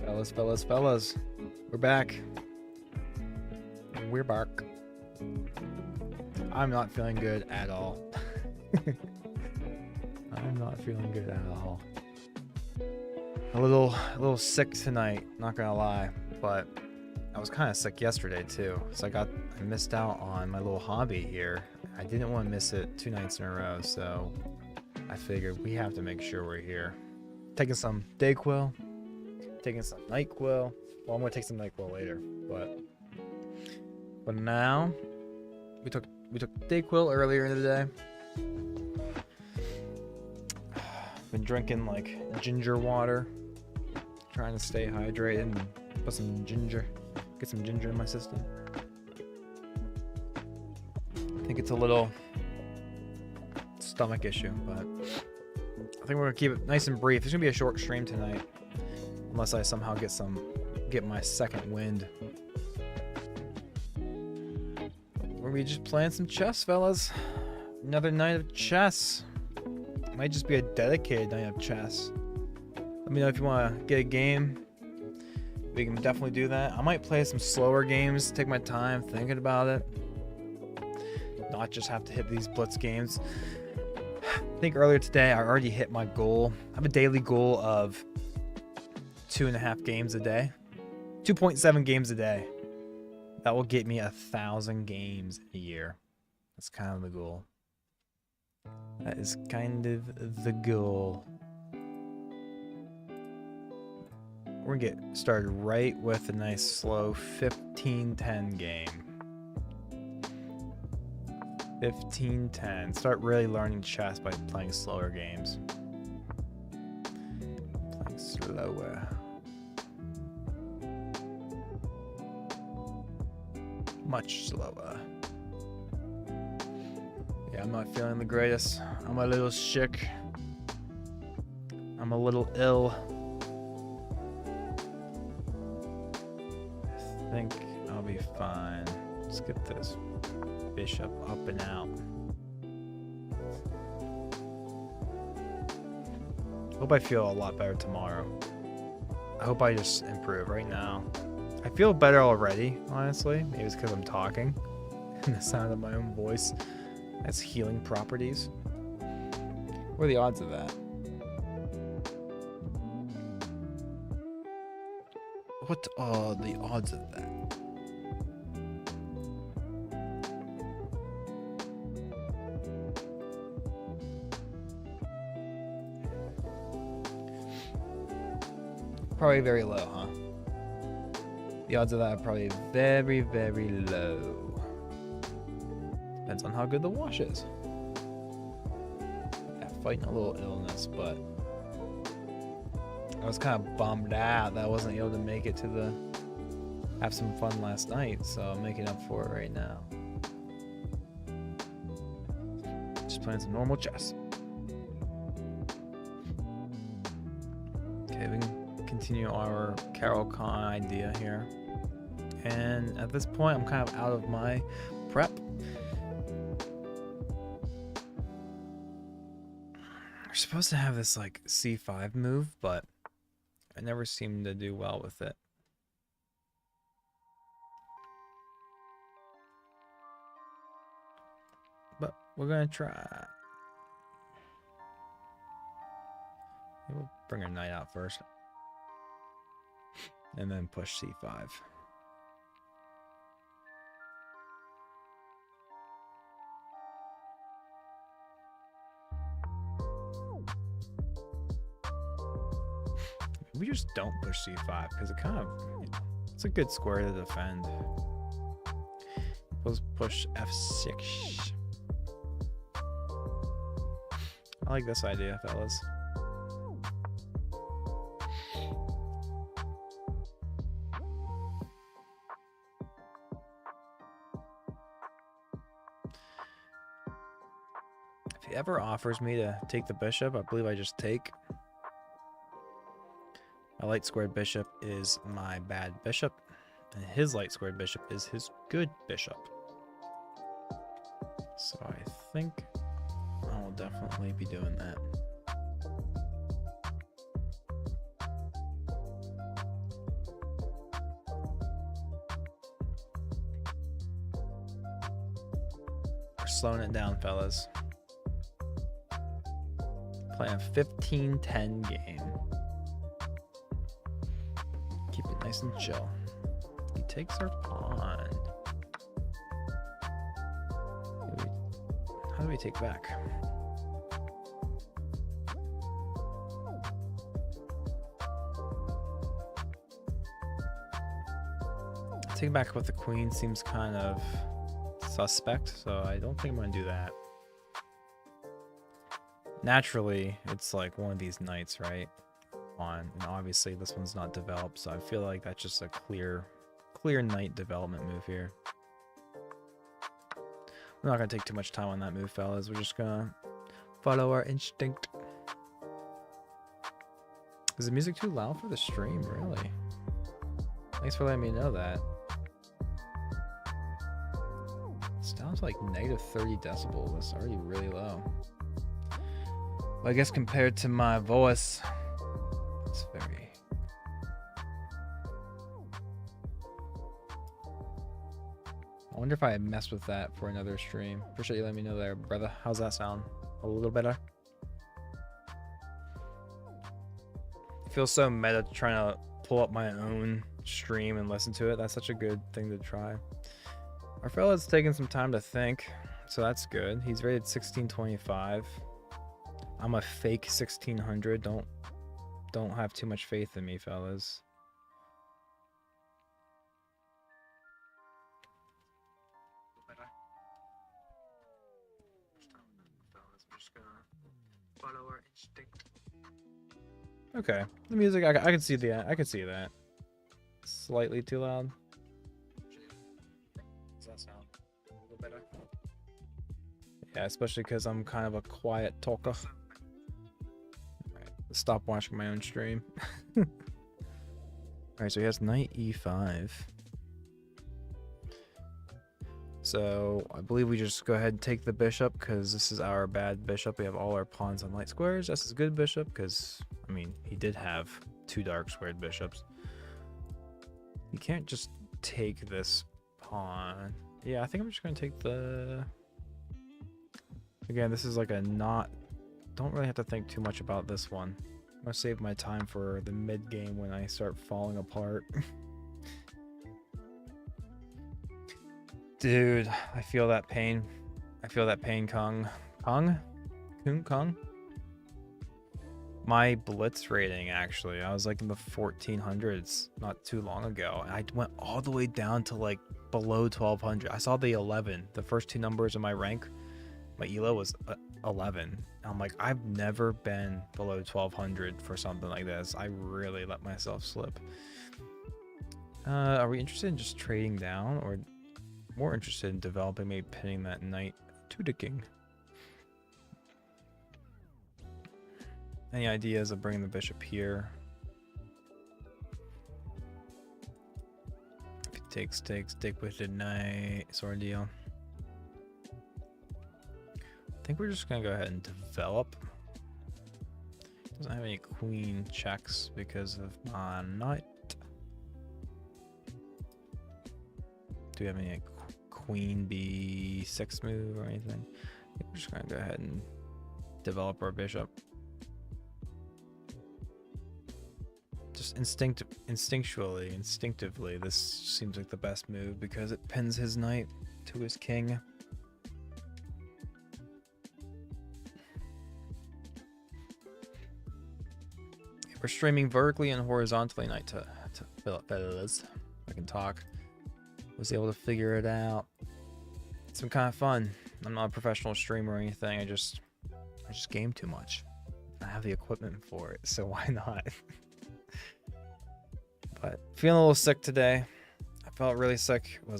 Fellas, we're back. We're back. I'm not feeling good at all. I'm not feeling good at all. A little sick tonight, not gonna lie, but I was kind of sick yesterday too. So I missed out on my little hobby here. I didn't want to miss it 2 nights in a row, so I figured we have to make sure we're here. Taking some Dayquil, taking some NyQuil. Well, I'm gonna take some NyQuil later, but now we took Dayquil earlier in the day. Been drinking like ginger water, trying to stay hydrated and put some ginger, get some ginger in my system. I think it's a little stomach issue, but I think we're gonna keep it nice and brief. There's gonna be a short stream tonight, unless I somehow get my second wind. We're gonna be just playing some chess, fellas. Another night of chess. Might just be a dedicated night of chess. Let me know if you want to get a game. We can definitely do that. I might play some slower games, take my time thinking about it. Not just have to hit these blitz games. I think earlier today I already hit my goal. I have a daily goal of 2.5 games a day. 2.7 games a day. That will get me 1,000 games a year. That's kind of the goal. That is kind of the goal. We're gonna get started right with a nice slow 15-10 game. 15-10. Start really learning chess by playing slower games. Playing slower. Much slower. Yeah, I'm not feeling the greatest. I'm a little sick. I'm a little ill. I think I'll be fine. Let's get this bishop up and out. Hope I feel a lot better tomorrow. I hope I just improve right now. I feel better already, honestly. Maybe it's because I'm talking and the sound of my own voice has healing properties. What are the odds of that? What are the odds of that? Probably very low, huh? The odds of that are probably very, very low. Depends on how good the wash is. Yeah, fighting a little illness, but I was kind of bummed out that I wasn't able to make it to have some fun last night, so I'm making up for it right now. Just playing some normal chess. Okay, we can continue our Carol Khan idea here. And at this point, I'm kind of out of my prep. We're supposed to have this like C5 move, but I never seem to do well with it. But we're gonna try. We'll bring our knight out first. And then push C5. We just don't push C5 because it kind of, it's a good square to defend. Let's push F6. I like this idea, fellas. If he ever offers me to take the bishop, I believe I just take. My light squared bishop is my bad bishop, and his light squared bishop is his good bishop. So I think I will definitely be doing that. We're slowing it down, fellas. Playing a 15-10 game. Keep it nice and chill. He takes our pawn. How do we take back? Taking back with the queen seems kind of suspect, so I don't think I'm going to do that. Naturally, it's like one of these knights, right? And obviously this one's not developed, so I feel like that's just a clear knight development move here. We're not going to take too much time on that move, fellas. We're just going to follow our instinct. Is the music too loud for the stream? Really? Thanks for letting me know that. Sounds like negative 30 decibels. That's already really low. Well, I guess compared to my voice, it's very... I wonder if I messed with that for another stream. Appreciate you letting me know there, brother. How's that sound? A little better? It feels so meta trying to pull up my own stream and listen to it. That's such a good thing to try. Our fella's taking some time to think, so that's good. He's rated 1625. I'm a fake 1600. Don't have too much faith in me, fellas. Okay, the music I can see I can see that. Slightly too loud. Does that sound a little better? Yeah, especially because I'm kind of a quiet talker. Alright, stop watching my own stream. Alright, so he has knight e5. So I believe we just go ahead and take the bishop because this is our bad bishop. We have all our pawns on light squares. That's his good bishop because, I mean, he did have 2 dark squared bishops. You can't just take this pawn. Yeah, I think I'm just going to take the... Again, this is like a not... Don't really have to think too much about this one. I'm going to save my time for the mid game when I start falling apart. Dude, I feel that pain. I feel that pain, Kung. Kung? Kung? My blitz rating, actually, I was like in the 1400s not too long ago. And I went all the way down to like below 1200. I saw the 11. The first 2 numbers of my rank, my ELO was 11. I'm like, I've never been below 1200 for something like this. I really let myself slip. Are we interested in just trading down, or more interested in developing, maybe pinning that knight to the king? Any ideas of bringing the bishop here? If it takes, take with the knight sort of deal. I think we're just gonna go ahead and develop. Doesn't have any queen checks because of my knight. Do we have any queen b6 move or anything? I think we're just gonna go ahead and develop our bishop. Just instinctively, this seems like the best move because it pins his knight to his king. We're streaming vertically and horizontally tonight to fellas. I can talk. Was able to figure it out. It's been kind of fun. I'm not a professional streamer or anything. I just game too much. I have the equipment for it, so why not? But feeling a little sick today. I felt really sick. I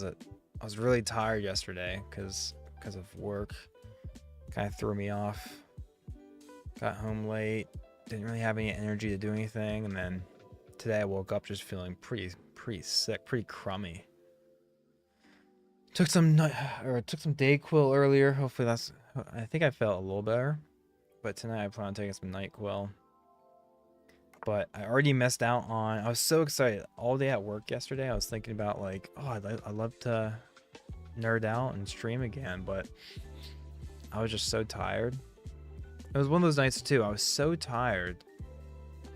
was really tired yesterday because of work. Kind of threw me off. Got home late. Didn't really have any energy to do anything, and then today I woke up just feeling pretty sick, pretty crummy. Took some Dayquil earlier. Hopefully I think I felt a little better. But tonight I plan on taking some NyQuil. But I already missed out on... I was so excited. All day at work yesterday, I was thinking about like, oh, I'd love to nerd out and stream again, but I was just so tired. It was one of those nights too. I was so tired.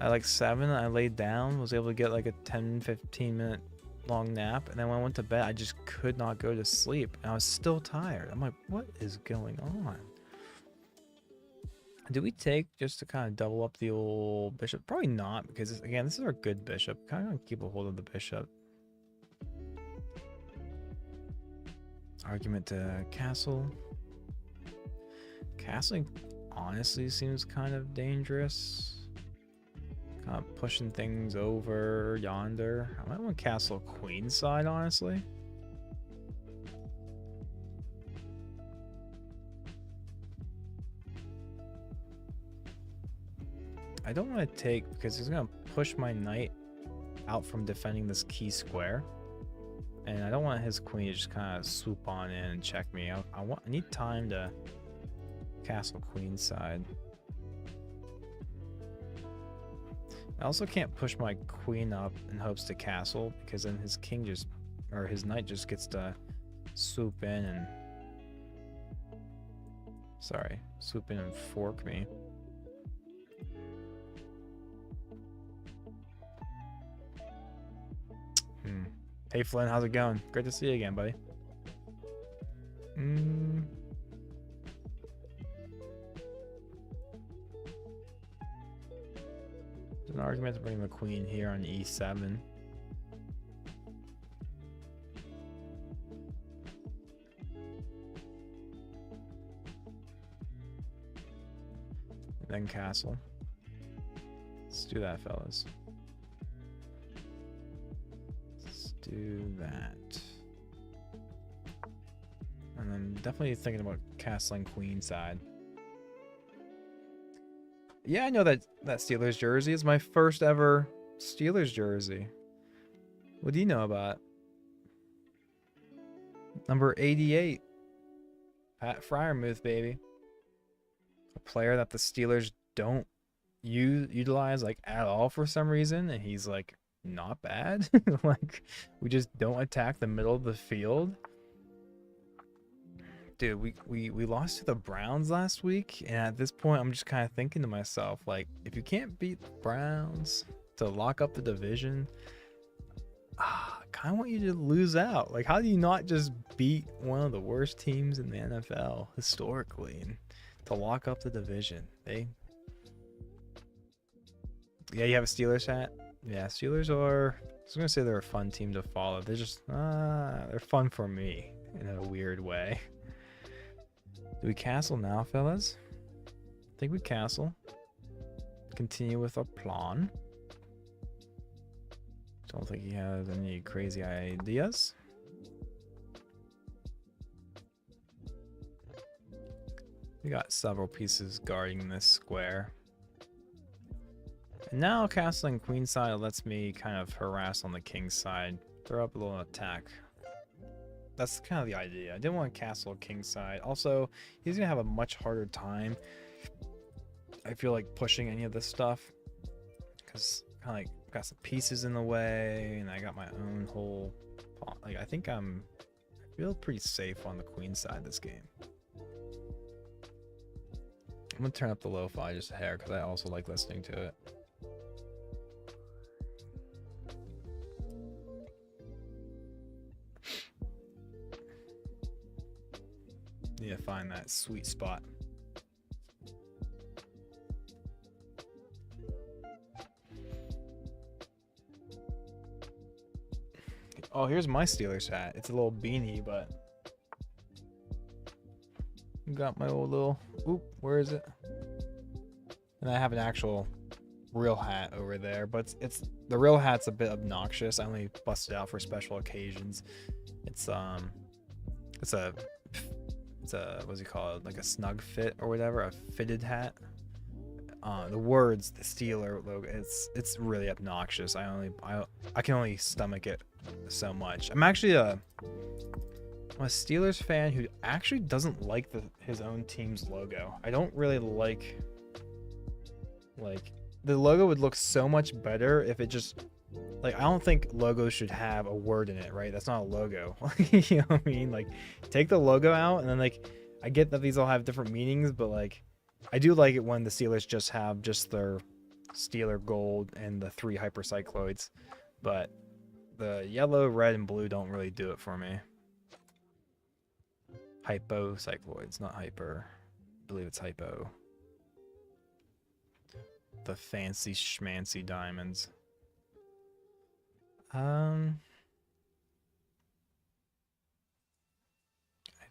At like 7, I laid down, was able to get like a 10-15 minute long nap, and then when I went to bed, I just could not go to sleep, and I was still tired. I'm like, what is going on? Do we take just to kind of double up the old bishop? Probably not, because again, this is our good bishop. Kind of gonna keep a hold of the bishop. Argument to castle. Castling honestly seems kind of dangerous. Kind of pushing things over yonder. I might want castle queenside, honestly. I don't want to take, because he's going to push my knight out from defending this key square. And I don't want his queen to just kind of swoop on in and check me. I need time to castle queenside. I also can't push my queen up in hopes to castle, because then his king just, or his knight just gets to swoop in and, swoop in and fork me. Hey Flynn, how's it going? Great to see you again, buddy. There's an argument to bring the queen here on e7. And then castle. Let's do that, fellas. Do that. And then definitely thinking about castling queenside. Yeah, I know that Steelers jersey is my first ever Steelers jersey. What do you know about it? Number 88. Pat Freiermuth, baby. A player that the Steelers don't utilize like at all for some reason, and he's like not bad. Like, we just don't attack the middle of the field. Dude, we lost to the Browns last week, and at this point I'm just kind of thinking to myself, like, if you can't beat the Browns to lock up the division, I kind of want you to lose out. Like, how do you not just beat one of the worst teams in the NFL historically and to lock up the division? Yeah, you have a Steelers hat? Yeah, Steelers are, I was going to say they're a fun team to follow. They're just, they're fun for me in a weird way. Do we castle now, fellas? I think we castle. Continue with our plan. Don't think he has any crazy ideas. We got several pieces guarding this square. And now castling queenside lets me kind of harass on the king's side. Throw up a little attack. That's kind of the idea. I didn't want to castle king's side. Also, he's going to have a much harder time, I feel like, pushing any of this stuff. Because kind of like got some pieces in the way, and I got my own whole... Like, I think I feel pretty safe on the queen side this game. I'm going to turn up the lo-fi just a hair, because I also like listening to it. Need to find that sweet spot. Oh, here's my Steelers hat. It's a little beanie, but got my old little, oop, where is it? And I have an actual real hat over there, but it's the real hat's a bit obnoxious. I only bust it out for special occasions. It's a what's it called, like a snug fit or whatever, a fitted hat. The words, the Steeler logo, it's really obnoxious. I can only stomach it so much. I'm actually I'm a Steelers fan who actually doesn't like his own team's logo. I don't really like the logo would look so much better if it just Like, I don't think logos should have a word in it, right? That's not a logo. You know what I mean? Like, take the logo out, and then, like, I get that these all have different meanings, but, like, I do like it when the Steelers just have just their Steeler gold and the 3 hypercycloids. But the yellow, red, and blue don't really do it for me. Hypocycloids, not hyper. I believe it's hypo. The fancy schmancy diamonds. I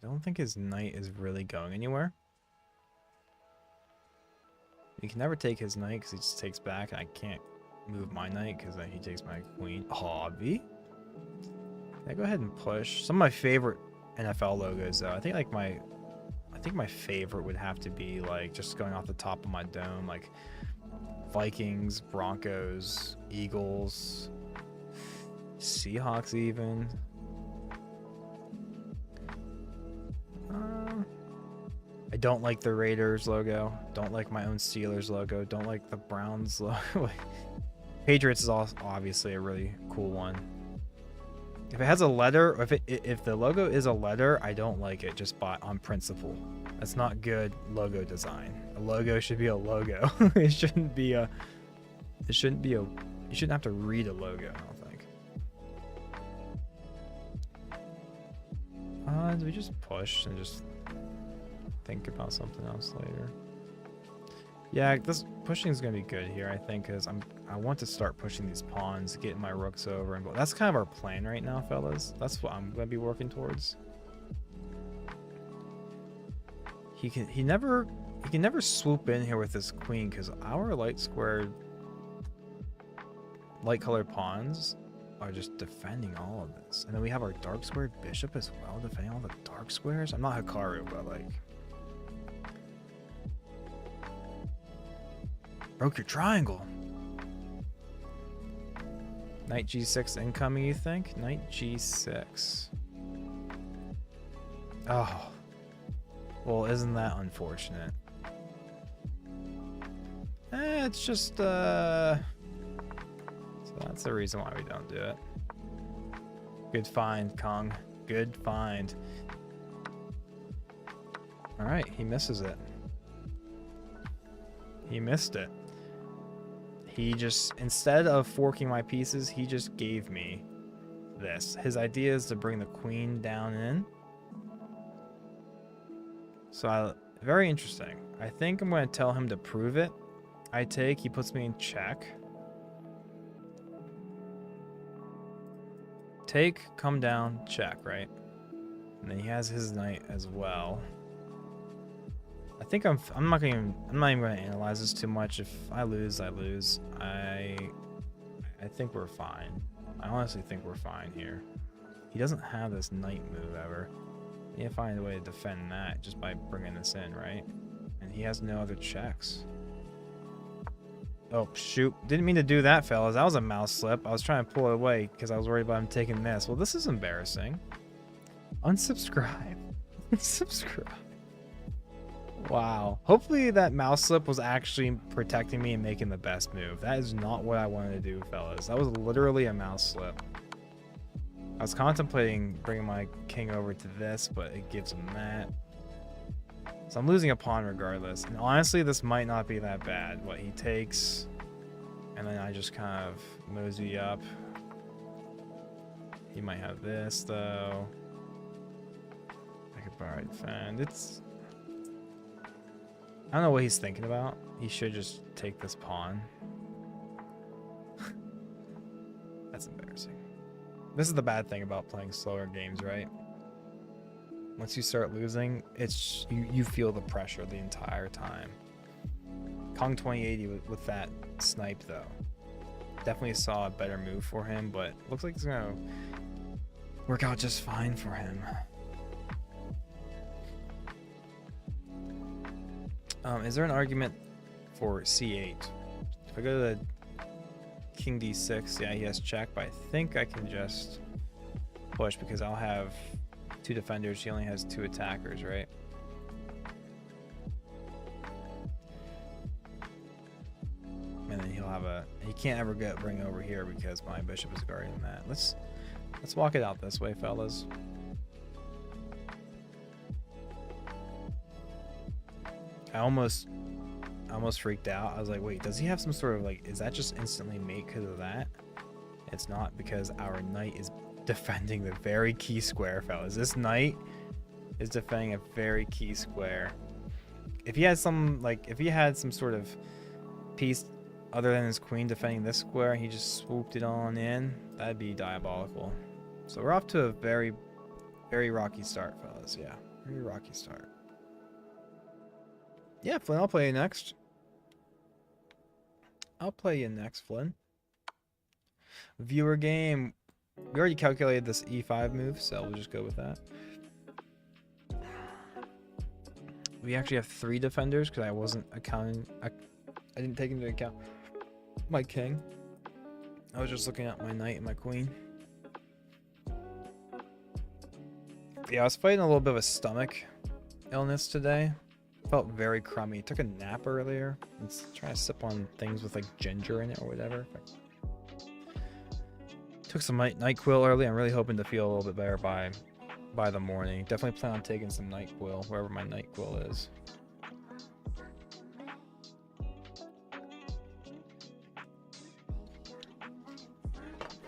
don't think his knight is really going anywhere. You can never take his knight because he just takes back. I can't move my knight because then he takes my queen. Hobby. Yeah, go ahead and push. Some of my favorite NFL logos though. I think like my favorite would have to be like just going off the top of my dome, like Vikings, Broncos, Eagles, Seahawks even. I don't like the Raiders logo. Don't like my own Steelers logo. Don't like the Browns logo. Patriots is also obviously a really cool one. If it has a letter, or if the logo is a letter, I don't like it just on principle. That's not good logo design. A logo should be a logo. It shouldn't be a. You shouldn't have to read a logo, I don't think. Do we just push and just think about something else later? Yeah, this pushing is gonna be good here, I think, because I want to start pushing these pawns, getting my rooks over, and that's kind of our plan right now, fellas. That's what I'm gonna be working towards. He can never swoop in here with this queen because our light colored pawns are just defending all of this, and then we have our dark squared bishop as well defending all the dark squares. I'm not Hikaru, but like. Broke your triangle. Knight g6 incoming, you think? Knight g6. Oh. Well, isn't that unfortunate? It's just, so that's the reason why we don't do it. Good find, Kong. Good find. Alright, he misses it. He missed it. He just, instead of forking my pieces, he just gave me this. His idea is to bring the queen down in. So, very interesting. I think I'm going to tell him to prove it. I take, he puts me in check. Take, come down, check, right? And then he has his knight as well. I think I'm not even going to analyze this too much. If I lose, I lose. I think we're fine. I honestly think we're fine here. He doesn't have this knight move ever. You need to find a way to defend that just by bringing this in, right? And he has no other checks. Oh, shoot. Didn't mean to do that, fellas. That was a mouse slip. I was trying to pull it away because I was worried about him taking this. Well, this is embarrassing. Unsubscribe. Unsubscribe. Wow. Hopefully that mouse slip was actually protecting me and making the best move. That is not what I wanted to do, fellas. That was literally a mouse slip. I was contemplating bringing my king over to this, but it gives him that. So I'm losing a pawn regardless. And honestly, this might not be that bad. What he takes, and then I just kind of mosey up. He might have this, though. I could borrow defend. It's... I don't know what he's thinking about. He should just take this pawn. That's embarrassing. This is the bad thing about playing slower games, right? Once you start losing, it's you feel the pressure the entire time. Kong 2080 with that snipe, though. Definitely saw a better move for him, but looks like it's going to work out just fine for him. Is there an argument for c8? If I go to king d6, yeah, he has check, but I think I can just push because I'll have 2 defenders. He only has 2 attackers, right? And then he'll have have a. He can't ever bring over here because my bishop is guarding that. Let's walk it out this way, fellas. I almost freaked out. I was like, wait, does he have some sort of like? Is that just instantly mate because of that? It's not, because our knight is defending the very key square, fellas. This knight is defending a very key square. If he had some sort of piece other than his queen defending this square, and he just swooped it on in, that'd be diabolical. So we're off to a very, very rocky start, fellas. Yeah, very rocky start. Yeah, Flynn, I'll play you next. I'll play you next, Flynn. Viewer game. We already calculated this e5 move, so we'll just go with that. We actually have 3 defenders because I wasn't accounting. I didn't take into account my king. I was just looking at my knight and my queen. Yeah, I was fighting a little bit of a stomach illness today. Felt very crummy. Took a nap earlier. It's trying to sip on things with like ginger in it or whatever. Took some NyQuil early. I'm really hoping to feel a little bit better by the morning. Definitely plan on taking some NyQuil wherever my NyQuil is.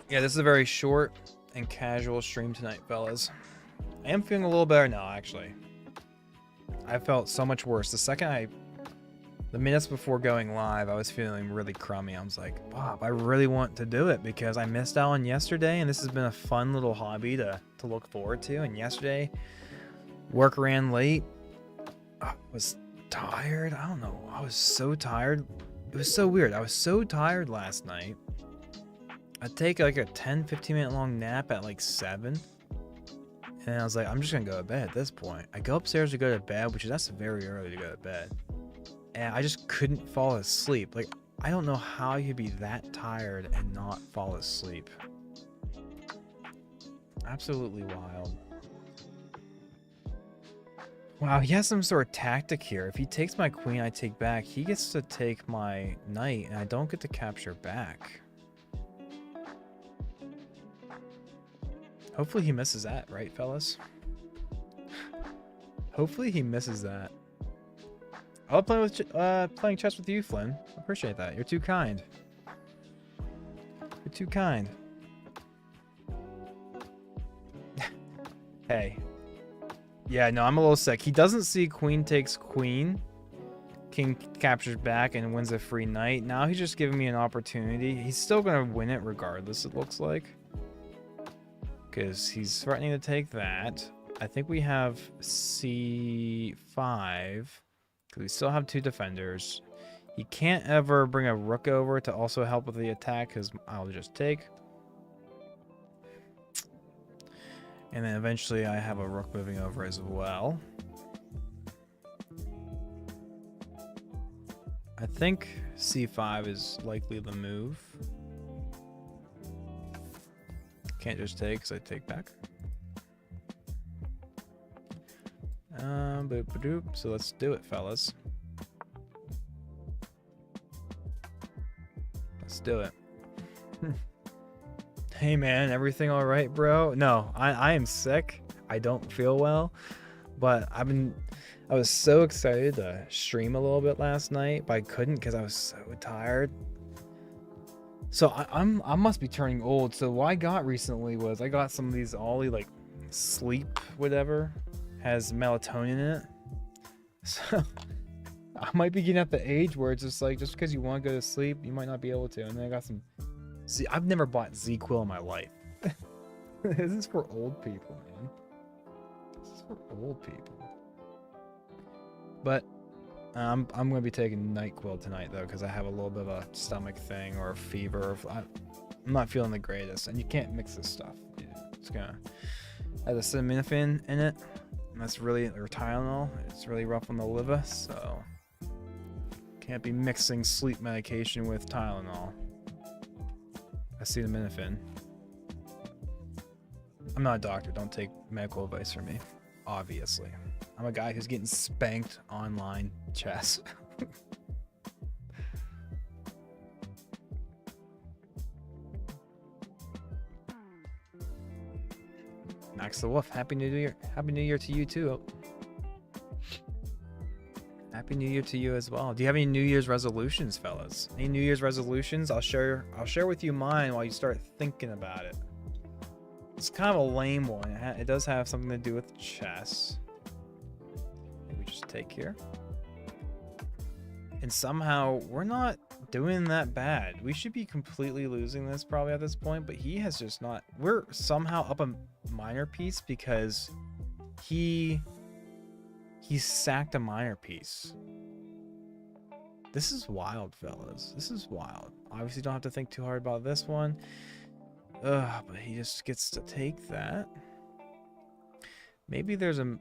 Yeah, this is a very short and casual stream tonight, fellas. I am feeling a little better now, actually. I felt so much worse. The minutes before going live, I was feeling really crummy. I was like, Bob, I really want to do it because I missed out on yesterday, and this has been a fun little hobby to look forward to. And yesterday, work ran late. I was tired. I don't know. I was so tired. It was so weird. I was so tired last night. I'd take like a 10-15 minute long nap at like 7. And I was like, I'm just going to go to bed at this point. I go upstairs to go to bed, which is that's very early to go to bed. And I just couldn't fall asleep. Like, I don't know how you could be that tired and not fall asleep. Absolutely wild. Wow, he has some sort of tactic here. If he takes my queen, I take back. He gets to take my knight, and I don't get to capture back. Hopefully he misses that, right, fellas? Hopefully he misses that. I love playing chess with you, Flynn. I appreciate that. You're too kind. You're too kind. Hey. Yeah, no, I'm a little sick. He doesn't see queen takes queen. King captures back and wins a free knight. Now he's just giving me an opportunity. He's still going to win it regardless, it looks like. Because he's threatening to take that. I think we have c5. Because we still have 2 defenders. He can't ever bring a rook over to also help with the attack because I'll just take. And then eventually I have a rook moving over as well. I think c5 is likely the move. Can't just take because I take back. So let's do it, fellas. Let's do it. Hey man, everything all right, bro? No, I am sick. I don't feel well, but I was so excited to stream a little bit last night, but I couldn't because I was so tired. So I must be turning old. So what I got recently was I got some of these Ollie like sleep whatever has melatonin in it. So I might be getting at the age where it's just like just because you want to go to sleep, you might not be able to. And then I got some. See, I've never bought ZzzQuil in my life. This is for old people, man. This is for old people. But I'm going to be taking NyQuil tonight, though, because I have a little bit of a stomach thing or a fever. I'm not feeling the greatest, and you can't mix this stuff. It's going to have acetaminophen in it, and that's really, or Tylenol. It's really rough on the liver, so can't be mixing sleep medication with Tylenol. Acetaminophen. I'm not a doctor. Don't take medical advice from me, obviously. I'm a guy who's getting spanked online chess. Max the Wolf, Happy New Year. Happy New Year to you too. Happy New Year to you as well. Do you have any New Year's resolutions, fellas? Any New Year's resolutions? I'll share with you mine while you start thinking about it. It's kind of a lame one. It does have something to do with chess. Maybe we just take here. And somehow we're not doing that bad. We should be completely losing this probably at this point, but he has just not. We're somehow up a minor piece because he sacked a minor piece. This is wild, fellas. This is wild. Obviously don't have to think too hard about this one. But he just gets to take that. Maybe there's a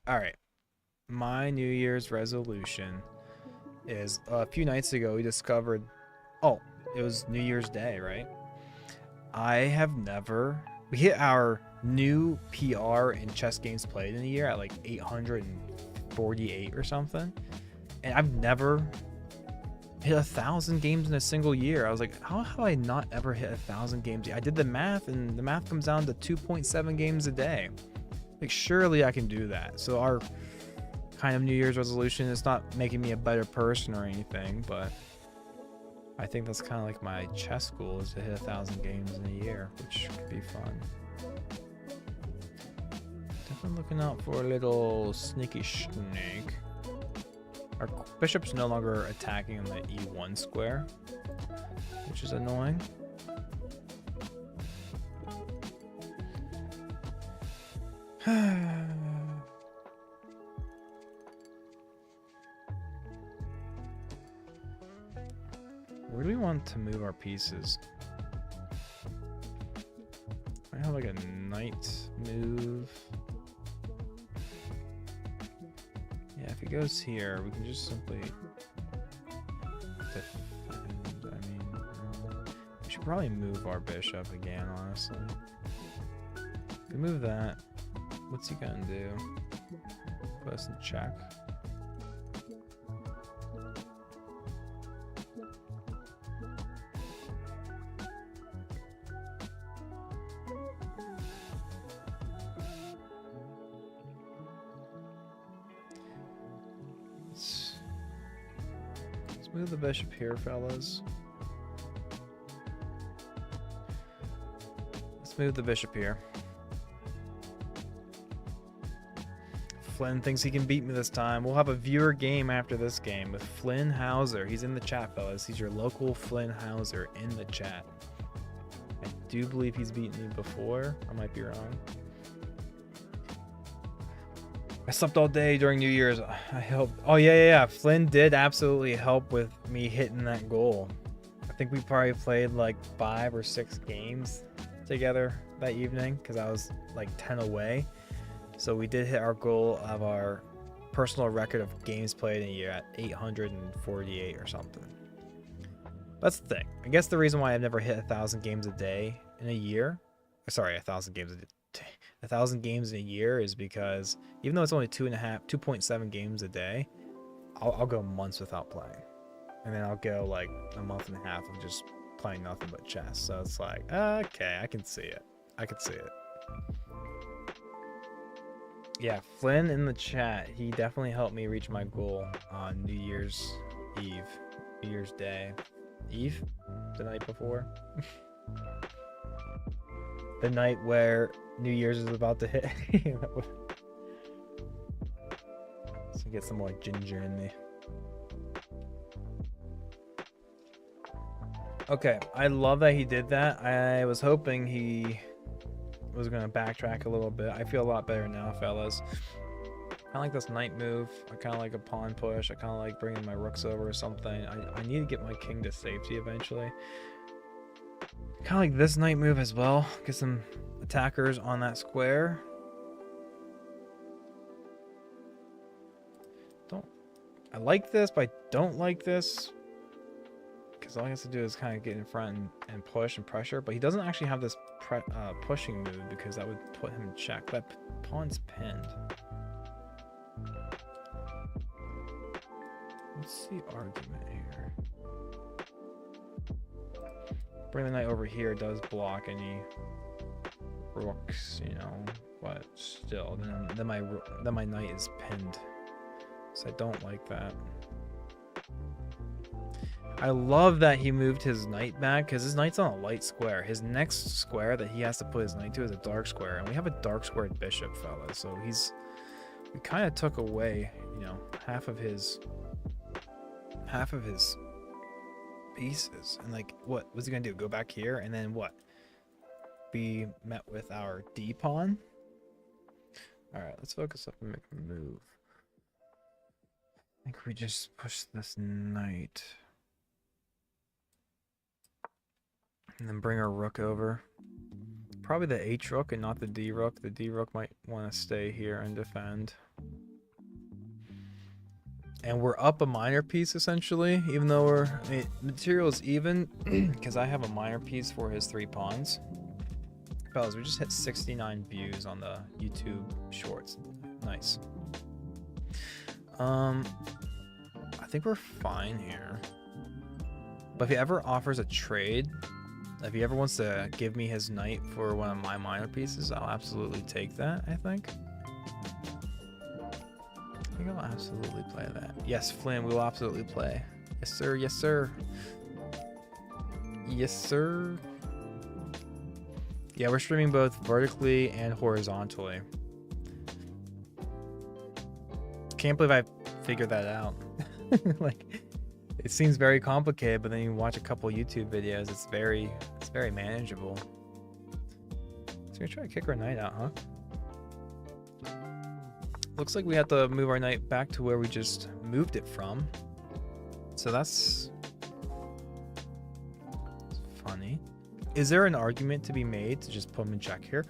all right. My New Year's resolution is a few nights ago we discovered, oh, it was New Year's Day, right? We hit our new PR in chess games played in a year at like 848 or something. And I've never hit 1,000 games in a single year. I was like, how have I not ever hit 1,000 games? I did the math and the math comes down to 2.7 games a day. Like, surely I can do that. So our kind of New Year's resolution is not making me a better person or anything, but I think that's kind of like my chess goal, is to hit 1,000 games in a year, which could be fun. Definitely looking out for a little sneaky snake. Our bishop's no longer attacking on the E1 square, which is annoying. Where do we want to move our pieces? I have like a knight move. Yeah, if it goes here, we can just simply defend. I mean, we should probably move our bishop again, honestly. If we move that, what's he gonna do? Put us in check. Let's move the bishop here, fellas. Let's move the bishop here. Flynn thinks he can beat me this time. We'll have a viewer game after this game with Flynn Hauser. He's in the chat, fellas. He's your local Flynn Hauser in the chat. I do believe he's beaten me before. I might be wrong. I slept all day during New Year's. I helped. Oh, yeah. Flynn did absolutely help with me hitting that goal. I think we probably played like 5 or 6 games together that evening because I was like 10 away. So we did hit our goal of our personal record of games played in a year at 848 or something. That's the thing. I guess the reason why I've never hit 1,000 games a day in a year, sorry, 1,000 games a day, 1,000 games in a year, is because even though it's only 2.7 games a day, I'll go months without playing, and then I'll go like a month and a half of just playing nothing but chess. So it's like, okay, I can see it. I can see it. Yeah, Flynn in the chat, he definitely helped me reach my goal on New Year's Eve. New Year's Day. Eve? The night before? The night where New Year's is about to hit. So get some more ginger in me. Okay, I love that he did that. I was hoping he was going to backtrack a little bit. I feel a lot better now, fellas. I like this knight move. I kind of like a pawn push. I kind of like bringing my rooks over or something. I need to get my king to safety eventually. Kind of like this knight move as well. Get some attackers on that square. I like this, but I don't like this. Because all he has to do is kind of get in front and push and pressure. But he doesn't actually have this pushing move because that would put him in check. That pawn's pinned. What's the argument here? Bring the knight over here does block any rooks, you know, but still, then my knight is pinned. So I don't like that. I love that he moved his knight back because his knight's on a light square. His next square that he has to put his knight to is a dark square, and we have a dark squared bishop, fellas. So we kind of took away, you know, half of his pieces. And like, what was he gonna do? Go back here and then what? Be met with our D pawn. All right, let's focus up and make a move. I think we just push this knight. And then bring our rook over. Probably the H rook and not the D rook. The D rook might want to stay here and defend. And we're up a minor piece essentially, even though material is even, because I have a minor piece for his 3 pawns. Fellas, we just hit 69 views on the YouTube shorts. Nice. I think we're fine here. But if he ever offers a trade, if he ever wants to give me his knight for one of my minor pieces, I'll absolutely take that, I think. I think I'll absolutely play that. Yes, Flynn, we will absolutely play. Yes, sir. Yes, sir. Yes, sir. Yeah, we're streaming both vertically and horizontally. Can't believe I figured that out. Like, it seems very complicated, but then you watch a couple YouTube videos, it's very manageable. So we're trying to kick our knight out, huh? Looks like we have to move our knight back to where we just moved it from. So that's funny. Is there an argument to be made to just put him in check here?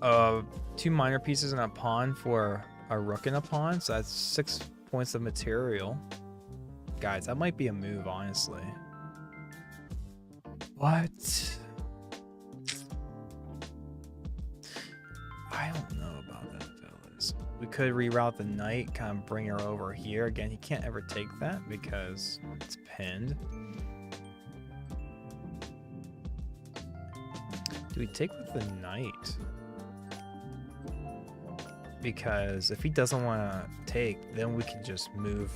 2 minor pieces and a pawn for a rook and a pawn, so that's 6 points of material. Guys, that might be a move, honestly. What? I don't know about that, fellas. We could reroute the knight, kind of bring her over here. Again, he can't ever take that because it's pinned. Do we take with the knight? Because if he doesn't want to take, then we can just move.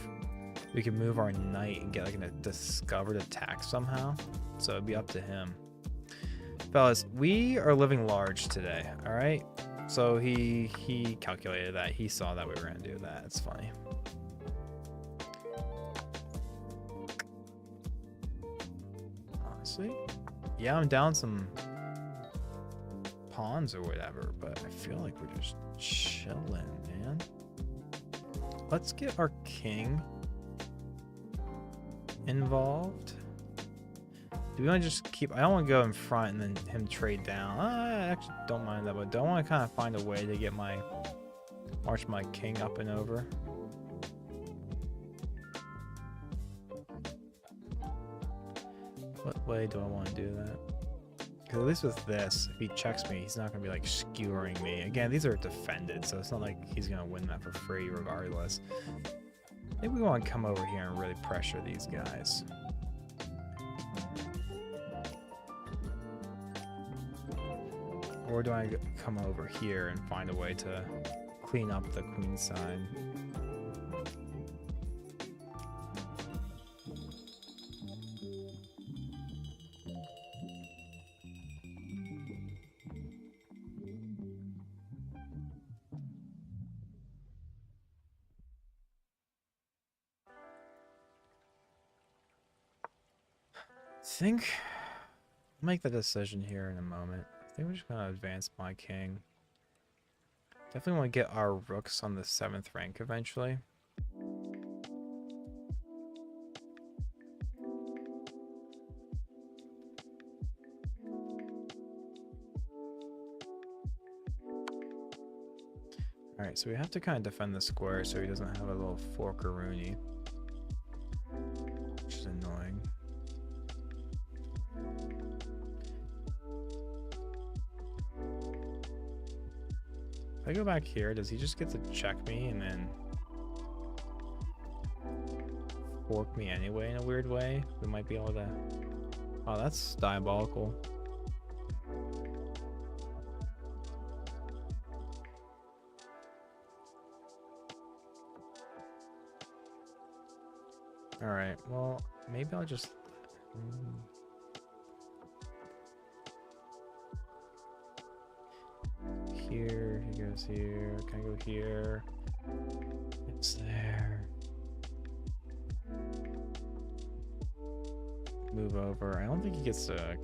We can move our knight and get like a discovered attack somehow. So it'd be up to him. Fellas, we are living large today, all right? So he calculated that. He saw that we were going to do that. It's funny. Honestly, yeah, I'm down some pawns or whatever, but I feel like we're just chilling, man. Let's get our king involved. Do we want to just keep... I don't want to go in front and then him trade down. I actually don't mind that, but don't want to kind of find a way to get my... march my king up and over. What way do I want to do that? Because at least with this, if he checks me, he's not going to be like skewering me. Again, these are defended, so it's not like he's going to win that for free regardless. Maybe we want to come over here and really pressure these guys. Or do I come over here and find a way to clean up the queen side? I think I'll make the decision here in a moment. I think we're just gonna advance my king. Definitely want to get our rooks on the 7th rank eventually. Alright, so we have to kind of defend the square so he doesn't have a little forkaroonie, which is annoying. If I go back here, does he just get to check me and then... fork me anyway in a weird way. We might be able to... Oh, that's diabolical. Alright, well, maybe I'll just... Here, he goes here. Can I go here? It's there. Move over. I don't think he gets to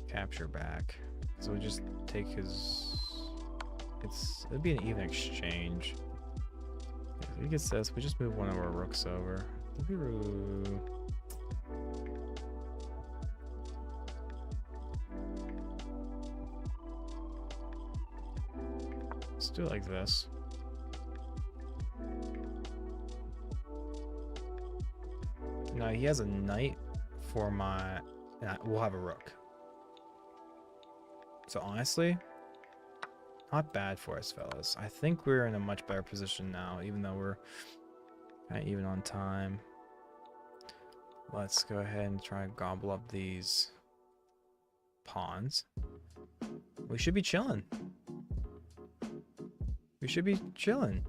capture back. So we just take his... It'd be an even exchange. If he gets this, we just move one of our rooks over. Let's do it like this. No, he has a knight for my... we'll have a rook. So honestly, not bad for us, fellas. I think we're in a much better position now, even though we're kind of even on time. Let's go ahead and try and gobble up these pawns. We should be chilling. We should be chilling.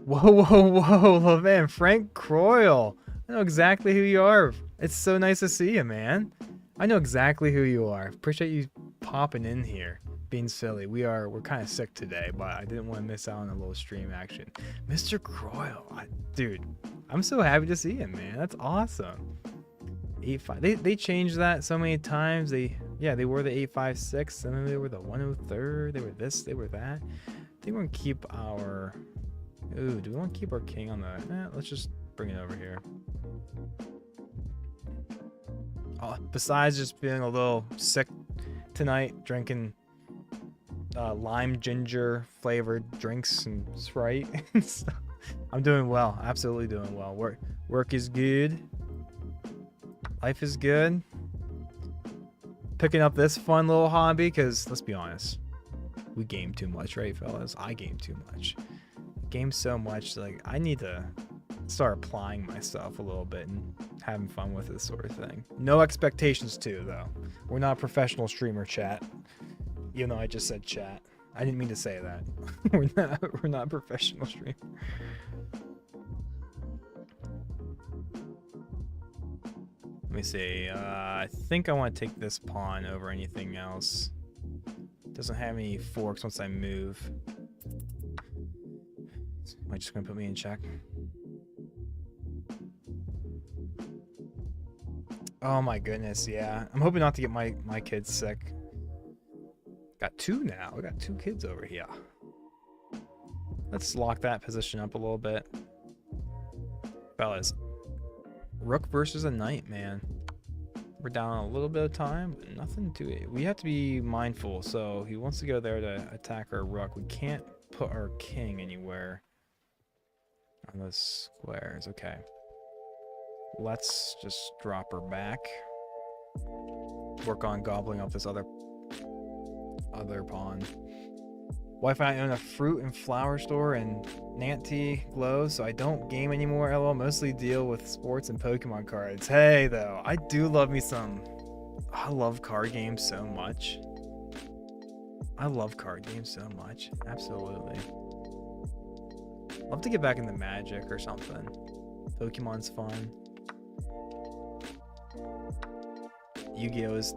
Whoa, whoa, whoa, man, Frank Croyle. I know exactly who you are. It's so nice to see you, man. I know exactly who you are. Appreciate you popping in here, being silly. We're kind of sick today, but I didn't want to miss out on a little stream action. Mr. Croyle, dude, I'm so happy to see him, man. That's awesome. 8-5. They changed that so many times. They were the 8-5-6, and then they were the 103rd. They were this, they were that. I think we're gonna keep our... Ooh, do we want to keep our king on the... let's just bring it over here. Oh, besides just feeling a little sick tonight, drinking lime ginger flavored drinks and Sprite. So, I'm doing well. Absolutely doing well. Work is good. Life is good. Picking up this fun little hobby because, let's be honest, we game too much, right, fellas? I game too much. Game so much, like, I need to start applying myself a little bit and having fun with this sort of thing. No expectations too, though. We're not professional streamer, chat. Even though I just said chat. I didn't mean to say that. we're not professional streamer. Let me see. I think I want to take this pawn over anything else. Doesn't have any forks once I move. Am I just gonna put me in check? Oh my goodness, yeah. I'm hoping not to get my kids sick. Got two now. I got two kids over here. Let's lock that position up a little bit. Fellas, rook versus a knight, man. We're down a little bit of time, but nothing to it. We have to be mindful. So he wants to go there to attack our rook. We can't put our king anywhere on those squares. Okay. Let's just drop her back. Work on gobbling up this other pawn. Wife and I own a fruit and flower store in Nanty Glow, so I don't game anymore. LOL, mostly deal with sports and Pokemon cards. Hey, though, I do love me some... I love card games so much. I love card games so much. Absolutely. Love to get back into Magic or something. Pokemon's fun. Yu-Gi-Oh! Is...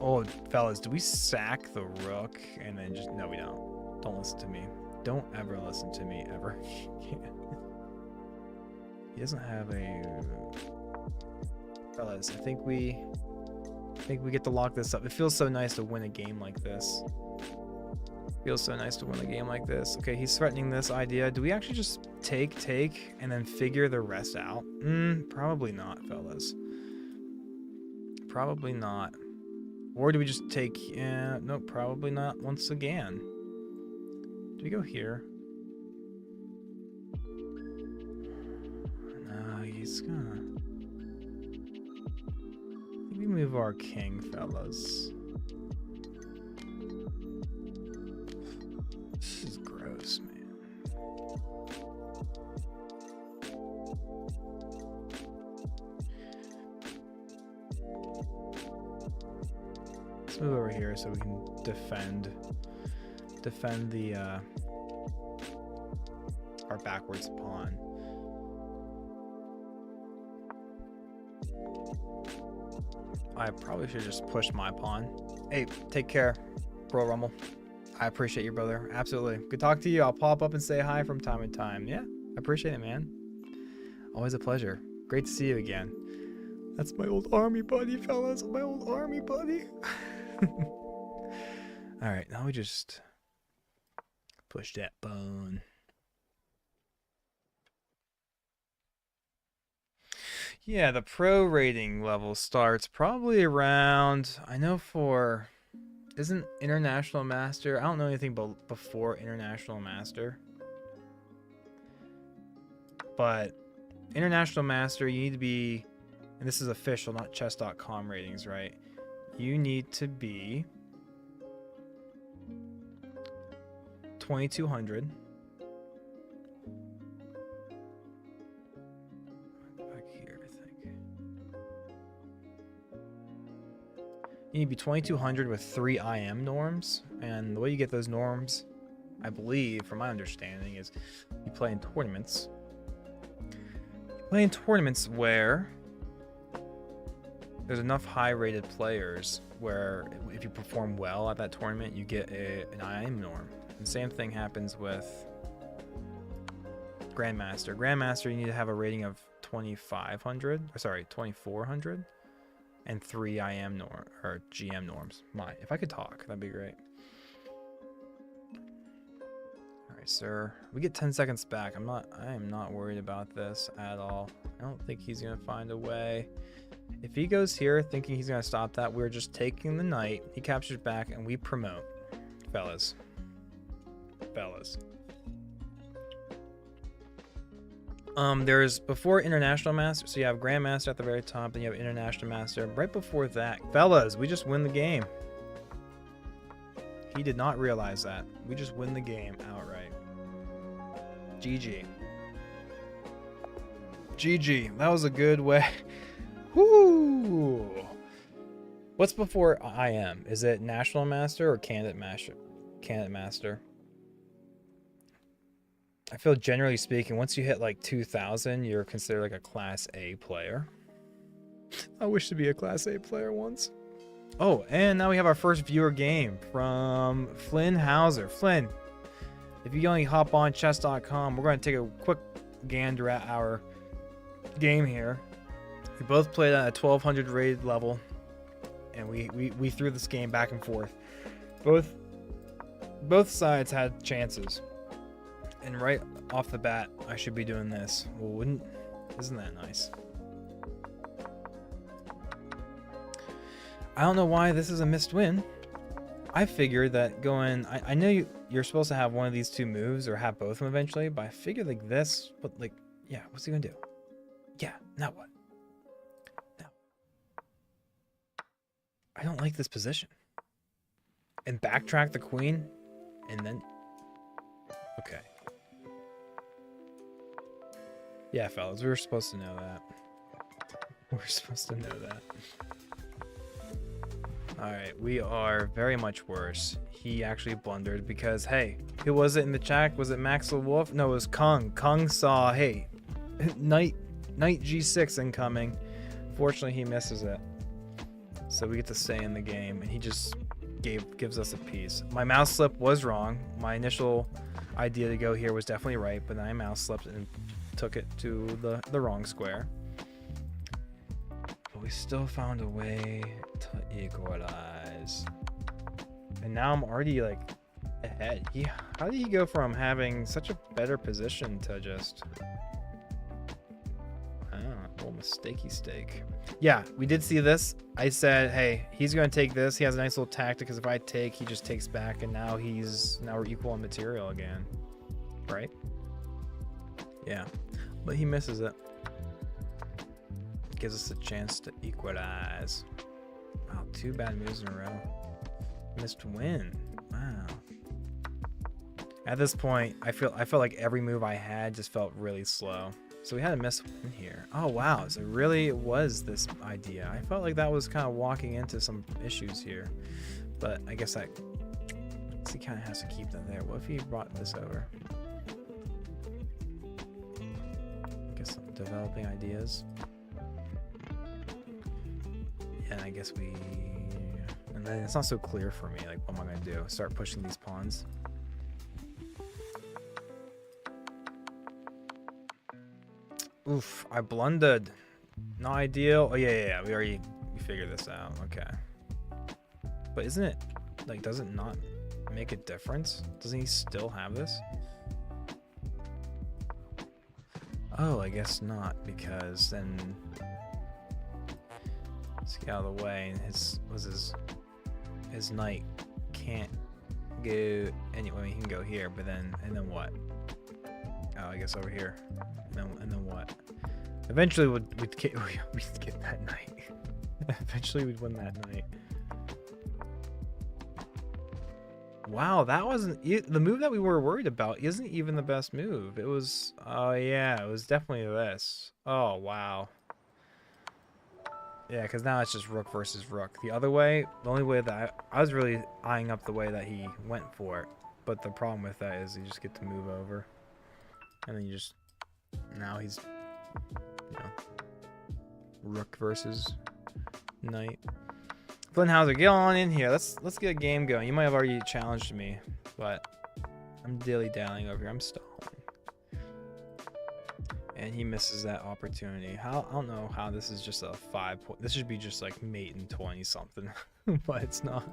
Oh, fellas, do we sack the rook and then just... No, we don't. Don't listen to me. Don't ever listen to me, ever. He doesn't have a... Fellas, I think we get to lock this up. It feels so nice to win a game like this. Feels so nice to win a game like this. Okay, he's threatening this idea. Do we actually just take, and then figure the rest out? Probably not, fellas. Probably not. Or do we just take... no, probably not once again. Do we go here? No, he's gonna... I think we move our king, fellas. This is gross, man. Let's move over here so we can defend the our backwards pawn. I probably should just push my pawn. Hey, take care, Bro Rumble. I appreciate you, brother. Absolutely. Good talk to you. I'll pop up and say hi from time to time. Yeah, I appreciate it, man. Always a pleasure. Great to see you again. That's my old army buddy, fellas. My old army buddy. Alright, now we just push that bone. Yeah, the pro rating level starts probably around, I know for, isn't International Master, I don't know anything before International Master. But International Master, you need to be, and this is official, not chess.com ratings, right? You need to be 2200. Back here, I think. You need to be 2200 with 3 IM norms, and the way you get those norms, I believe, from my understanding, is you play in tournaments. You play in tournaments where there's enough high-rated players where if you perform well at that tournament, you get an IM norm. And the same thing happens with Grandmaster. Grandmaster, you need to have a rating of 2400, and 3 IM norm or GM norms. If I could talk, that'd be great. All right, sir. We get 10 seconds back. I am not worried about this at all. I don't think he's gonna find a way. If he goes here thinking he's gonna stop that, we're just taking the knight. He captures back and we promote, fellas. There's before International Master, so you have Grandmaster at the very top, then you have International Master. Right before that, fellas, we just win the game. He did not realize that. We just win the game outright. GG. GG. That was a good way. Whoo! What's before IM? Is it National Master or Candidate Master? Candidate Master. I feel generally speaking, once you hit like 2000, you're considered like a Class A player. I wish to be a Class A player once. Oh, and now we have our first viewer game from Flynn Hauser. Flynn, if you only hop on chess.com, we're going to take a quick gander at our game here. We both played at a 1200 rated level, and we threw this game back and forth. Both sides had chances. And right off the bat, I should be doing this. Well, isn't that nice? I don't know why this is a missed win. I figured that going, I know you're supposed to have one of these two moves or have both of them eventually, but I figured like this, but like, yeah, what's he gonna do? Yeah, now what? Now. I don't like this position. And backtrack the queen, and then, okay. Yeah, fellas, we were supposed to know that. We're supposed to know that. Alright, we are very much worse. He actually blundered because, hey, who was it in the chat? Was it Maxwell Wolf? No, it was Kung. Kung saw, hey, knight G6 incoming. Fortunately, he misses it. So we get to stay in the game, and he just gives us a piece. My mouse slip was wrong. My initial idea to go here was definitely right, but then I mouse slipped and took it to the wrong square. But we still found a way to equalize. And now I'm already like ahead. How did he go from having such a better position to just, I don't know, a little mistakey steak. Yeah, we did see this. I said, hey, he's going to take this. He has a nice little tactic because if I take, he just takes back, and now we're equal in material again. Right? Yeah, but he misses it. Gives us a chance to equalize. Wow, 2 bad moves in a row. Missed win. Wow. At this point, I feel like every move I had just felt really slow. So we had a miss in here. Oh wow, so it really was this idea. I felt like that was kind of walking into some issues here. But I guess he kind of has to keep them there. What if he brought this over? I guess I'm developing ideas. Yeah, I guess we... And then it's not so clear for me, like, what am I going to do? Start pushing these pawns? Oof, I blundered. Not ideal. Oh, yeah. We figured this out. Okay. But isn't it, like, does it not make a difference? Doesn't he still have this? Oh, I guess not, because then... Let's get out of the way, and his knight can't go anyway. He can go here, but then and then what? Oh, I guess over here, and then what? Eventually, we'd get that knight. Eventually, we'd win that knight. Wow, that wasn't the move that we were worried about. Isn't even the best move. It was. Oh yeah, it was definitely this. Oh wow. Yeah, because now it's just rook versus rook. The other way, the only way that I was really eyeing up the way that he went for it. But the problem with that is you just get to move over. And then you just... Now he's... You know... Rook versus knight. Flinthauser, get on in here. Let's get a game going. You might have already challenged me. But I'm dilly-dallying over here. I'm stalling. And he misses that opportunity. I don't know how this is just a 5 point. This should be just like mate in 20 something, but it's not.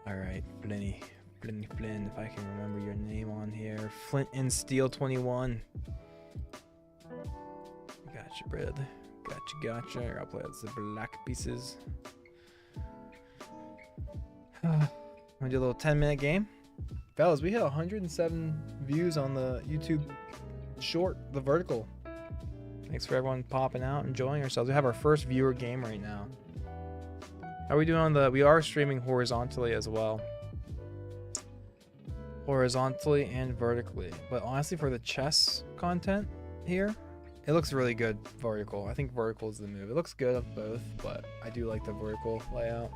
All right, Flynn, if I can remember your name on here. Flint and Steel 21. Gotcha, bread. Gotcha. I'll play out the black pieces. I'm gonna do a little 10-minute game. Fellas, we hit 107 views on the YouTube short, the vertical. Thanks for everyone popping out, enjoying ourselves. We have our first viewer game right now. How are we doing on the... We are streaming horizontally as well. Horizontally and vertically. But honestly, for the chess content here, it looks really good vertical. I think vertical is the move. It looks good of both, but I do like the vertical layout.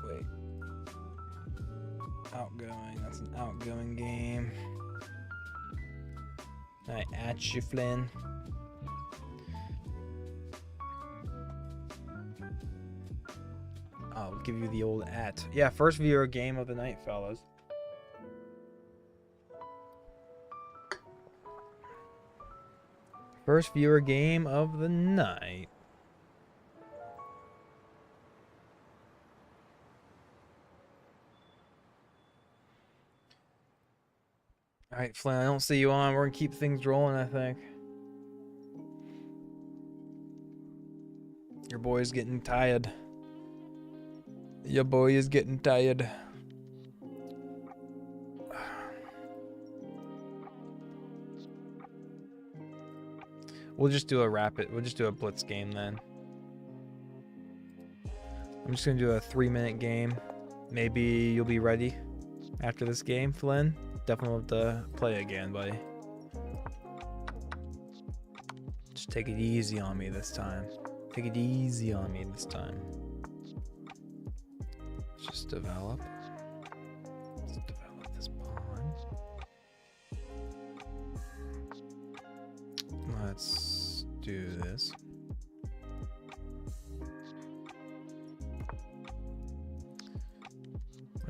Wait. Outgoing. That's an outgoing game. Alright, at you, Flynn. I'll give you the old at. Yeah, first viewer game of the night, fellas. First viewer game of the night. Alright, Flynn, I don't see you on. We're gonna keep things rolling, I think. Your boy's getting tired. Your boy is getting tired. We'll just do a blitz game then. I'm just gonna do a 3-minute game. Maybe you'll be ready after this game, Flynn. Definitely love to play again, buddy. Just take it easy on me this time. Take it easy on me this time. Let's just develop. Let's develop this pawn. Let's do this.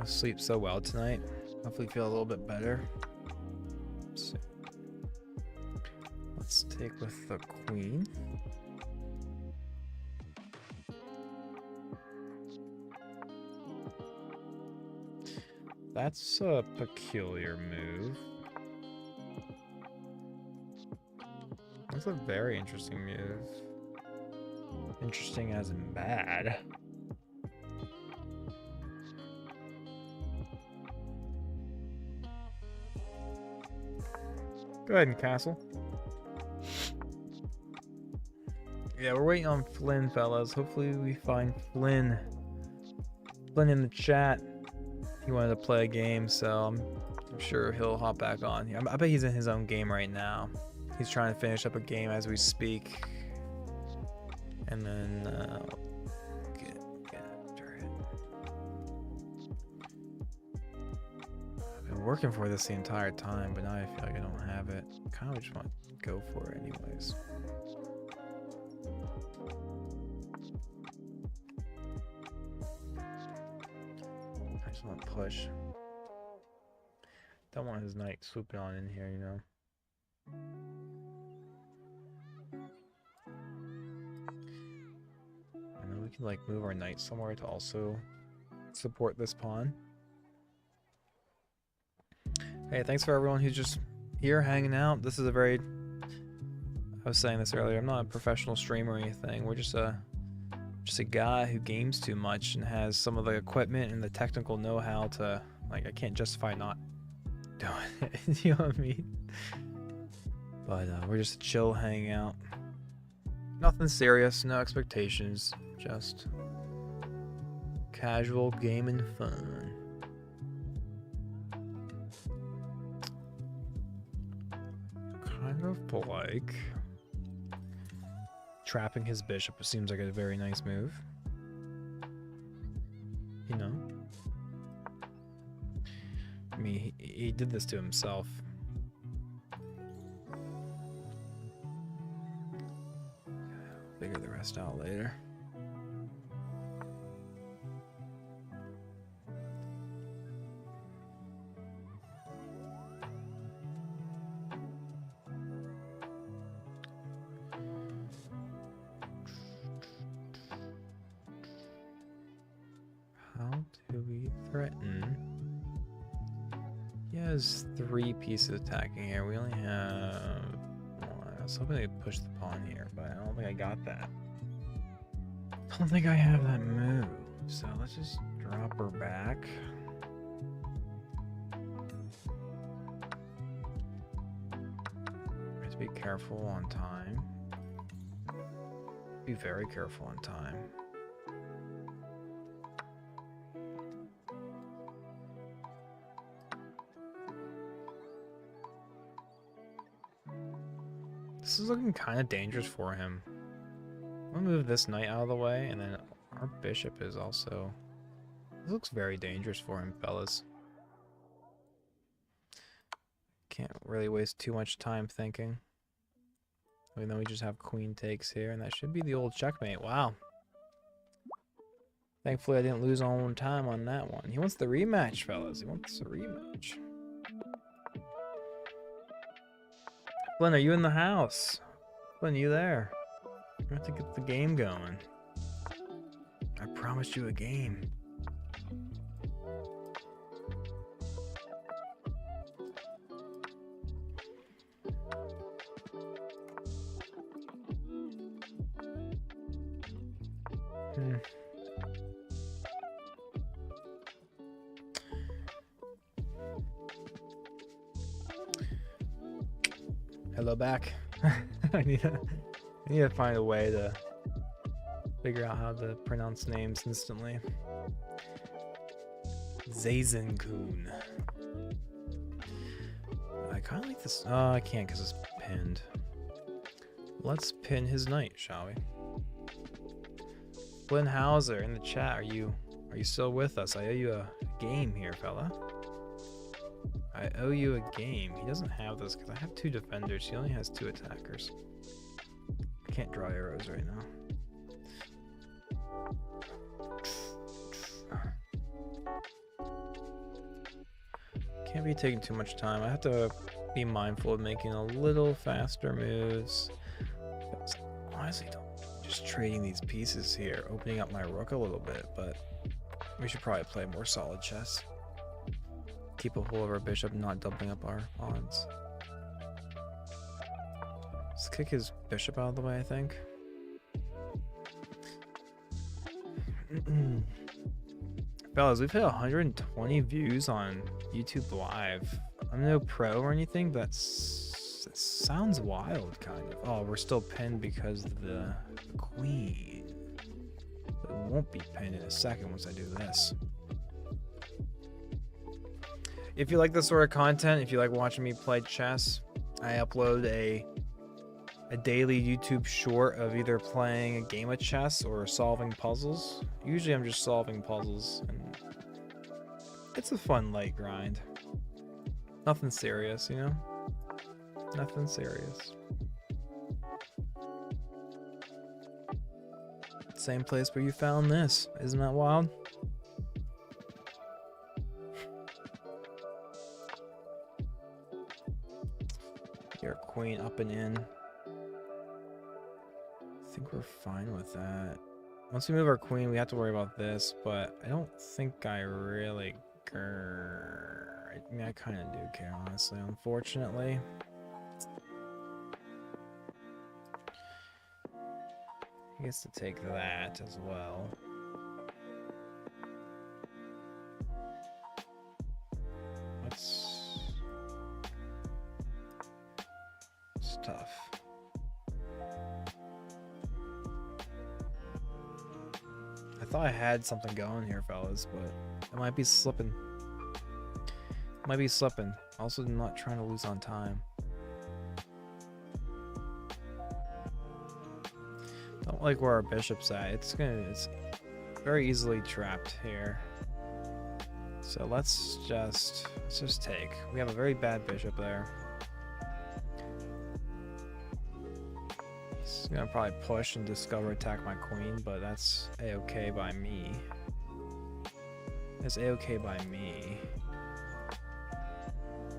I sleep so well tonight. Hopefully feel a little bit better. Let's take with the queen. That's a peculiar move. That's a very interesting move. Interesting as in bad. Go ahead and castle. Yeah, we're waiting on Flynn, fellas. Hopefully we find Flynn. Flynn in the chat. He wanted to play a game, so I'm sure he'll hop back on here. I bet he's in his own game right now. He's trying to finish up a game as we speak. And then get after it. I've been working for this the entire time, but now I feel like I don't have it. Kind of just want to go for it anyways. I just want to push. Don't want his knight swooping on in here, you know. And then we can like move our knight somewhere to also support this pawn. Hey, thanks for everyone who's just here hanging out. This is a very, I was saying this earlier, I'm not a professional streamer or anything. We're just a guy who games too much and has some of the equipment and the technical know-how to, like, I can't justify not doing it. You know what I mean? But we're just a chill hangout. Nothing serious, no expectations, just casual gaming fun. Kind of like trapping his bishop. It seems like a very nice move. You know? I mean, he did this to himself. Figure the rest out later. How do we threaten? He has 3 pieces attacking here. We only have... I was hoping they'd push the pawn here, but I don't think I got that. I don't think I have that move, so let's just drop her back. I have to be careful on time. Be very careful on time. This is looking kind of dangerous for him. I'm gonna move this knight out of the way, and then our bishop is also... This looks very dangerous for him, fellas. Can't really waste too much time thinking. And then we just have queen takes here, and that should be the old checkmate. Wow. Thankfully, I didn't lose on time on that one. He wants the rematch, fellas. He wants the rematch. Flynn, are you in the house? Flynn, you there? We have to get the game going. I promised you a game. Hello back. I need to find a way to figure out how to pronounce names instantly. Zazenkun. I kind of like this. Oh, I can't because it's pinned. Let's pin his knight, shall we? Flynn Hauser in the chat. Are you still with us? I owe you a game here, fella. I owe you a game. He doesn't have this because I have 2 defenders. He only has 2 attackers. I can't draw arrows right now. Can't be taking too much time. I have to be mindful of making a little faster moves. Honestly, just trading these pieces here, opening up my rook a little bit, but we should probably play more solid chess. Keep a hold of our bishop, not doubling up our pawns. Let's kick his bishop out of the way, I think. Fellas, we've hit 120 views on YouTube Live. I'm no pro or anything, but that sounds wild, kind of. Oh, we're still pinned because of the queen. It won't be pinned in a second once I do this. If you like this sort of content, if you like watching me play chess, I upload a daily YouTube short of either playing a game of chess or solving puzzles. Usually I'm just solving puzzles, and it's a fun light grind. Nothing serious, you know? Nothing serious. Same place where you found this. Isn't that wild? Your queen up and in. I think we're fine with that. Once we move our queen, we have to worry about this, but I don't think I really care. I mean, I kind of do care, honestly, unfortunately. He gets to take that as well. It's tough. I thought I had something going here, fellas, but it might be slipping. Might be slipping. Also, not trying to lose on time. Don't like where our bishop's at. It's very easily trapped here. So let's just take. We have a very bad bishop there. He's gonna probably push and discover attack my queen, but that's a-okay by me. That's a-okay by me.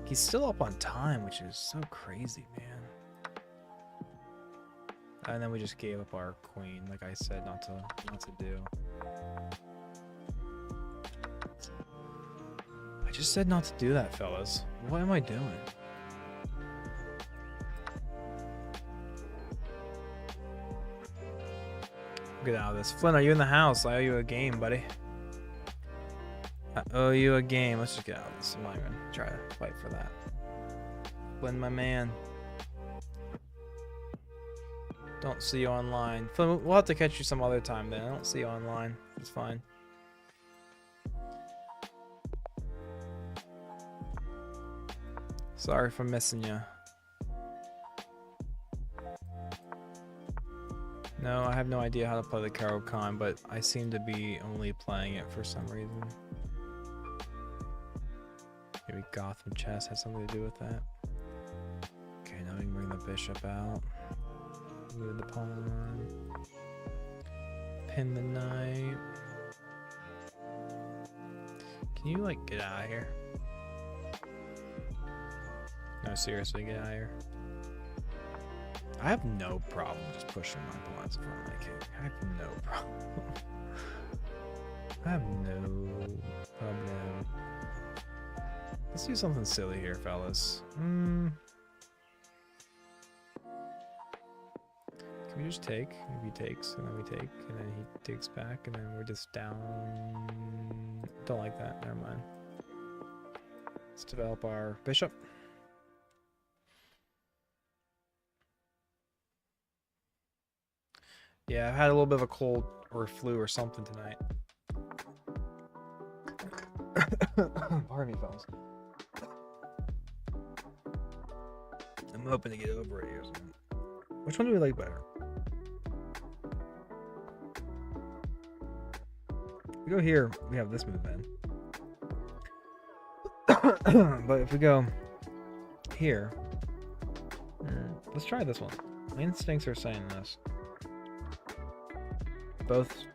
He's still up on time, which is so crazy, man. And then we just gave up our queen, like I said, not to do. I just said not to do that, fellas. What am I doing? Get out of this. Flynn, are you in the house? I owe you a game, buddy. I owe you a game. Let's just get out of this. I'm not even gonna try to fight for that. Flynn, my man. Don't see you online. Flynn, we'll have to catch you some other time then. I don't see you online. It's fine. Sorry for missing you. No, I have no idea how to play the Caro-Kann, but I seem to be only playing it for some reason. Maybe Gotham Chess has something to do with that. Okay, now we can bring the bishop out. Move the pawn. Pin the knight. Can you, like, get out of here? No, seriously, get out of here. I have no problem just pushing my pawns in front of my king. I have no problem. I have no problem. Let's do something silly here, fellas. Can we just take? Maybe he takes, and then we take, and then he takes back, and then we're just down. Don't like that. Never mind. Let's develop our bishop. Yeah, I've had a little bit of a cold or a flu or something tonight. Pardon me, fellas. I'm hoping to get over it here soon. Which one do we like better? We go here, we have this move in. But if we go here, let's try this one. My instincts are saying this. Both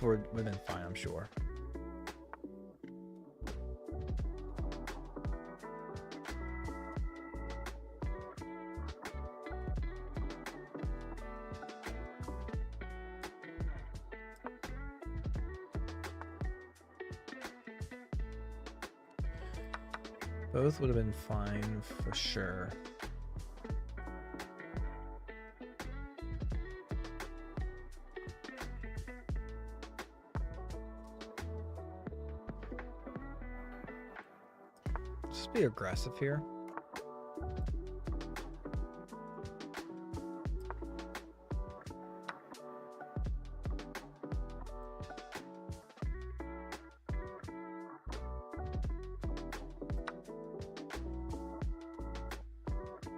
would have been fine, I'm sure. Both would have been fine for sure. Just be aggressive here.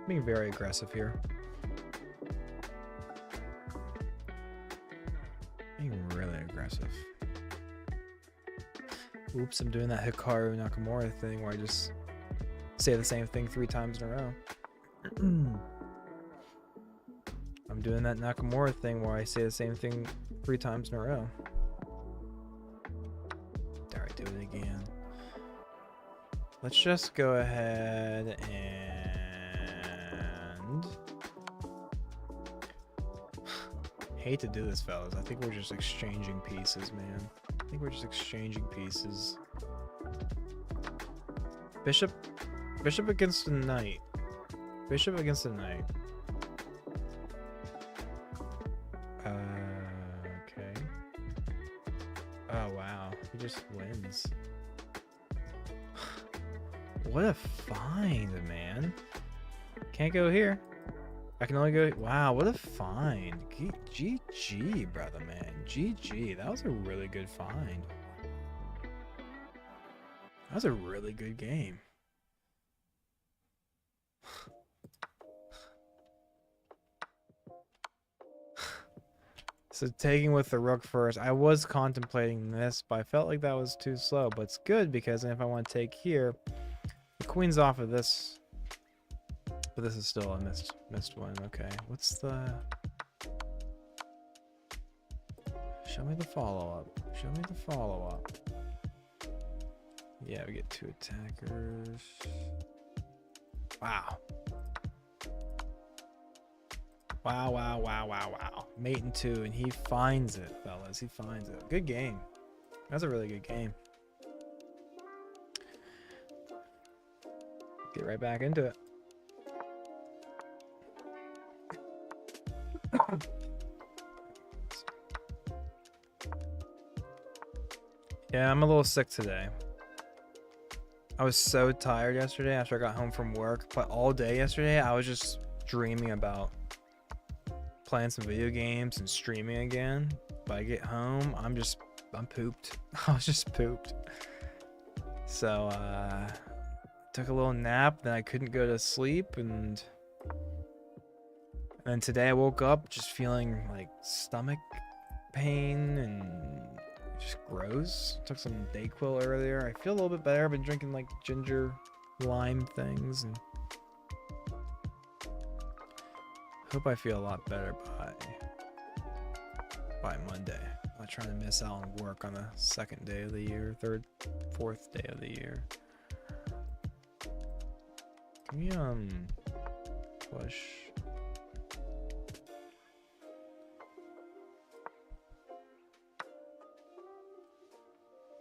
Being very aggressive here. Being really aggressive. Oops, I'm doing that Hikaru Nakamura thing where I just say the same thing 3 times in a row. I'm doing that Nakamura thing where I say the same thing 3 times in a row. Dare I do it again? Let's just go ahead and... Hate to do this, fellas. I think we're just exchanging pieces, man. I think we're just exchanging pieces. Bishop against the knight. Bishop against the knight. Okay. Oh wow, he just wins. What a find, man. Can't go here. I can only go... Wow, what a find. GG, brother, man. GG. That was a really good find. That was a really good game. So taking with the rook first. I was contemplating this, but I felt like that was too slow. But it's good because if I want to take here, the queen's off of this. But this is still a missed one. Okay, what's the... Show me the follow-up. Show me the follow-up. Yeah, we get 2 attackers. Wow. Wow, wow, wow, wow, wow. Mate in 2, and he finds it, fellas. He finds it. Good game. That's a really good game. Get right back into it. Yeah, I'm a little sick today. I was so tired yesterday after I got home from work, but all day yesterday I was just dreaming about playing some video games and streaming again. But I get home, I'm pooped. I was just pooped. So took a little nap, then I couldn't go to sleep, and then today I woke up just feeling like stomach pain and just gross. Took some Dayquil earlier. I feel a little bit better. I've been drinking like ginger lime things, and hope I feel a lot better by Monday. I'm not trying to miss out on work on the 2nd day of the year, 3rd, 4th day of the year. Can we push?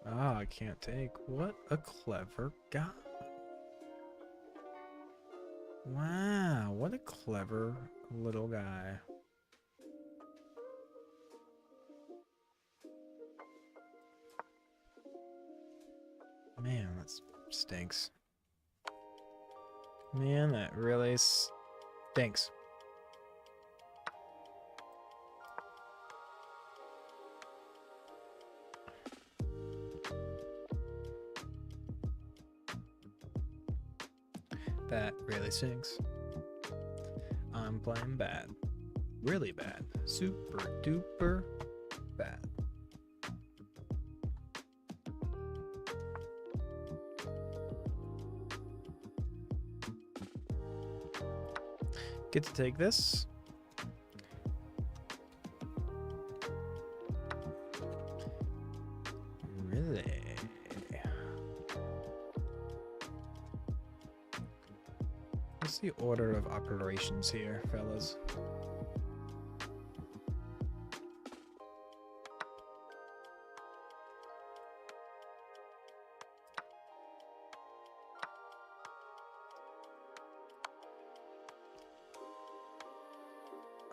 Ah, I can't take. What a clever guy. Wow, what a clever little guy. Man, that stinks. Man, that really stinks. That really stinks. I'm playing bad. Really bad. Super duper bad. Get to take this. Really? What's the order of operations here, fellas?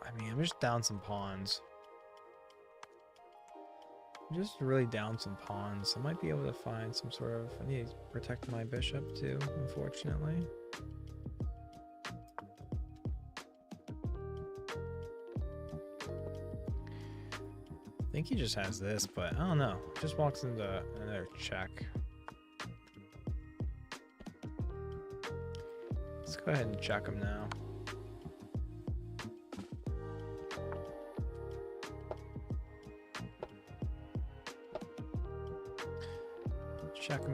I mean, I'm just down some pawns. I'm just really down some pawns. I might be able to find some sort of... I need to protect my bishop too, unfortunately. I think he just has this, but I don't know. Just walks into another check. Let's go ahead and check him now.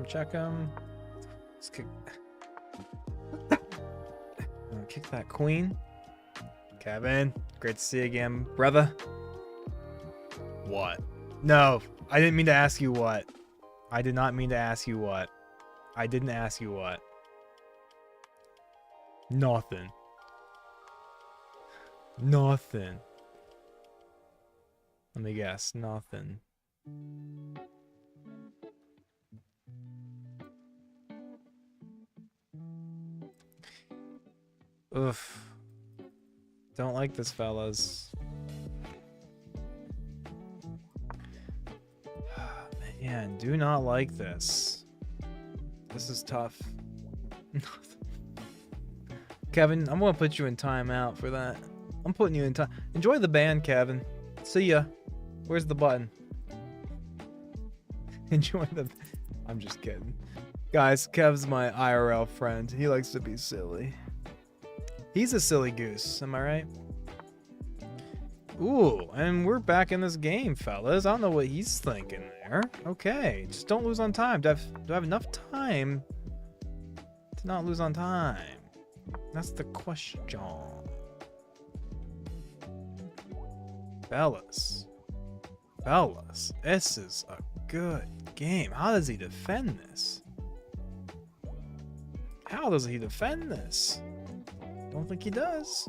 check him. Let's kick. Kick that queen. Kevin, great to see you again, brother. What? No, I didn't mean to ask you what. I did not mean to ask you what. I didn't ask you what. Nothing. Nothing. Let me guess. Nothing. Oof. Don't like this, fellas. Man, do not like this. This is tough. Kevin, I'm gonna put you in timeout for that. I'm putting you in time. Enjoy the band, Kevin. See ya. Where's the button? Enjoy the... I'm just kidding. Guys, Kev's my IRL friend. He likes to be silly. He's a silly goose, am I right? Ooh, and we're back in this game, fellas. I don't know what he's thinking there. Okay, just don't lose on time. Do I have enough time to not lose on time? That's the question. Fellas. Fellas, this is a good game. How does he defend this? How does he defend this? Don't think he does.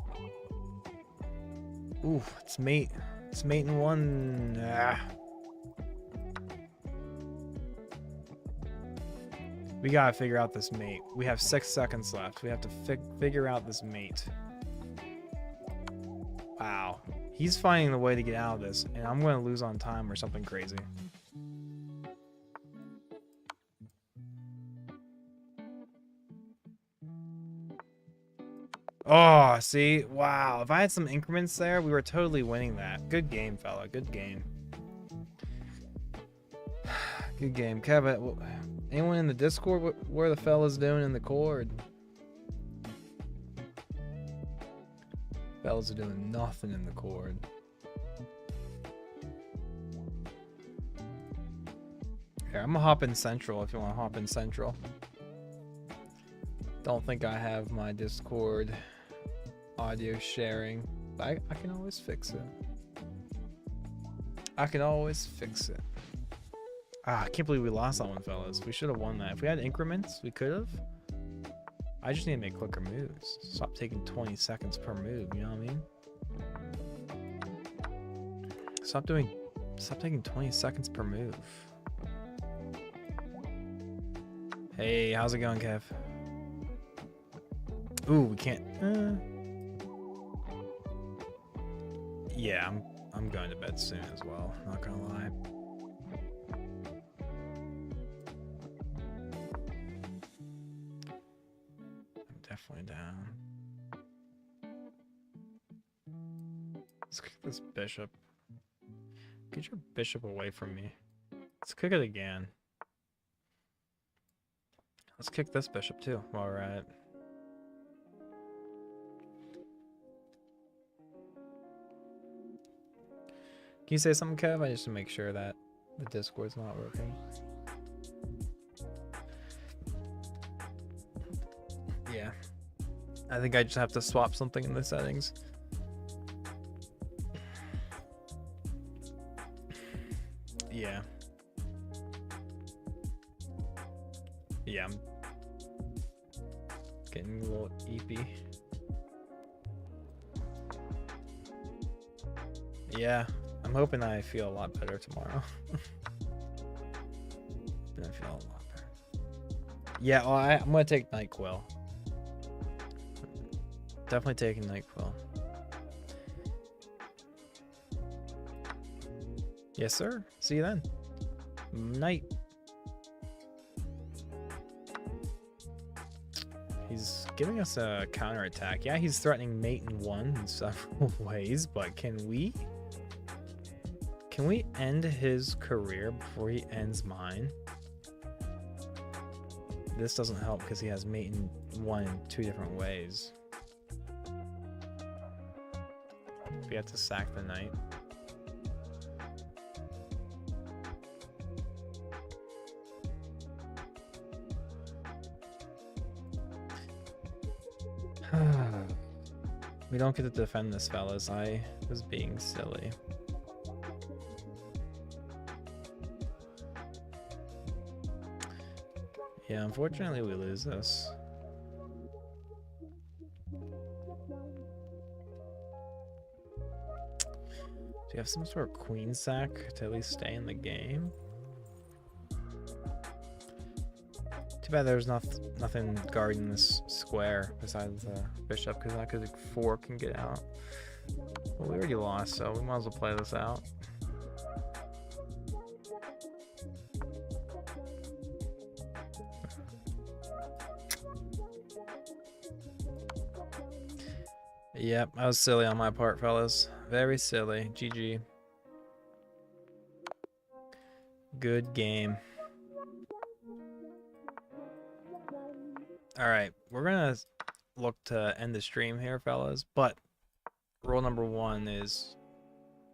Ooh, it's mate. It's mate in one. We gotta figure out this mate. We have 6 seconds left. We have to figure out this mate. Wow. He's finding the way to get out of this, and I'm gonna lose on time or something crazy. Oh, see? Wow. If I had some increments there, we were totally winning that. Good game, fella. Good game. Good game. Kevin, anyone in the Discord, what are the fellas doing in the cord? Fellas are doing nothing in the cord. Here, I'm gonna hop in Central if you want to hop in Central. Don't think I have my Discord audio sharing, but I can always fix it. I can always fix it. Ah, I can't believe we lost that one, fellas. We should have won that. If we had increments, we could have. I just need to make quicker moves. Stop taking 20 seconds per move, you know what I mean? Stop taking 20 seconds per move. Hey, how's it going, Kev? Ooh, we can't. Yeah, I'm going to bed soon as well. Not gonna lie. I'm definitely down. Let's kick this bishop. Get your bishop away from me. Let's kick it again. Let's kick this bishop too while we're at it. Can you say something, Kev? I just to make sure that the Discord's not working. Yeah. I think I just have to swap something in the settings. Yeah. Yeah, I'm getting a little eepy. Yeah. I'm hoping I feel a lot better tomorrow. I feel a lot better. Yeah, well, I'm gonna take NyQuil. Definitely taking NyQuil. Yes, sir. See you then. Night. He's giving us a counterattack. Yeah, he's threatening mate in one in several ways, but can we end his career before he ends mine? This doesn't help because he has mate in one in 2 different ways. We have to sack the knight. We don't get to defend this, fellas. I was being silly. Yeah, unfortunately we lose this. Do you have some sort of queen sack to at least stay in the game? Too bad there's nothing guarding this square besides the bishop, because that could 4 can get out. Well, we already lost, so we might as well play this out. Yep, that was silly on my part, fellas. Very silly. GG. Good game. Alright, we're gonna look to end the stream here, fellas, but rule number 1 is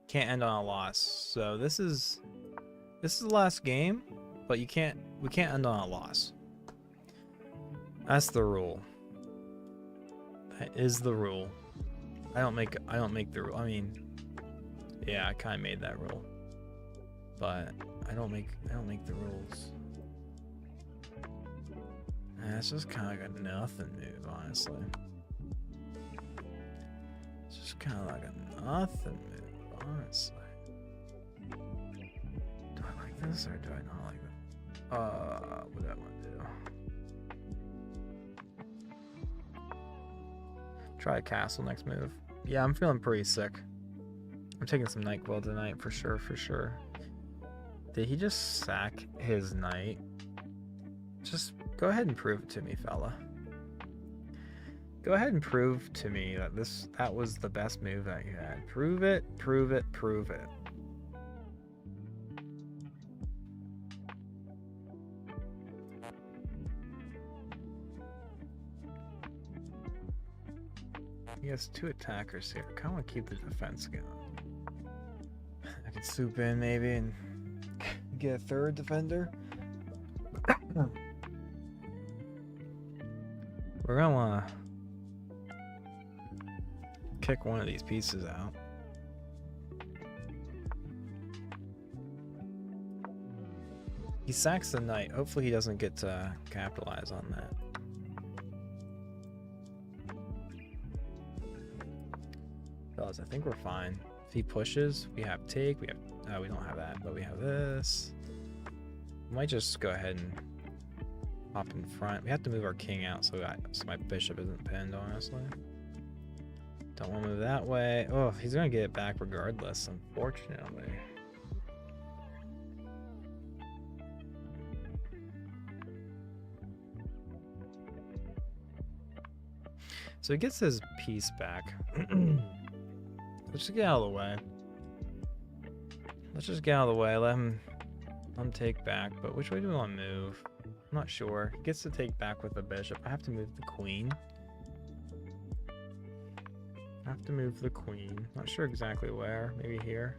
can't end on a loss. So this is the last game, but we can't end on a loss. That's the rule. That is the rule. I don't make the rule. I mean, yeah, I kind of made that rule, but I don't make the rules. It's just kind of like a nothing move, honestly. It's just kind of like a nothing move, honestly. Do I like this or do I not like it? What do I want to do? Try a castle next move. Yeah, I'm feeling pretty sick. I'm taking some NyQuil tonight for sure. Did he just sack his knight? Just go ahead and prove it to me, fella. Go ahead and prove to me that that was the best move that you had. Prove it, prove it, prove it. He has 2 attackers here. I kind of want to keep the defense going. I could swoop in maybe and get a 3rd defender. We're gonna want to kick one of these pieces out. He sacks the knight. Hopefully he doesn't get to capitalize on that. Fellas, I think we're fine. If he pushes, we have take. We don't have that, but we have this. We might just go ahead and hop in front. We have to move our king out so my bishop isn't pinned, honestly. Don't want to move that way. Oh, he's going to get it back regardless, unfortunately. So he gets his piece back. Let's just get out of the way. Let's just get out of the way. Let him take back. But which way do we want to move? I'm not sure. He gets to take back with the bishop. I have to move the queen. Not sure exactly where. Maybe here.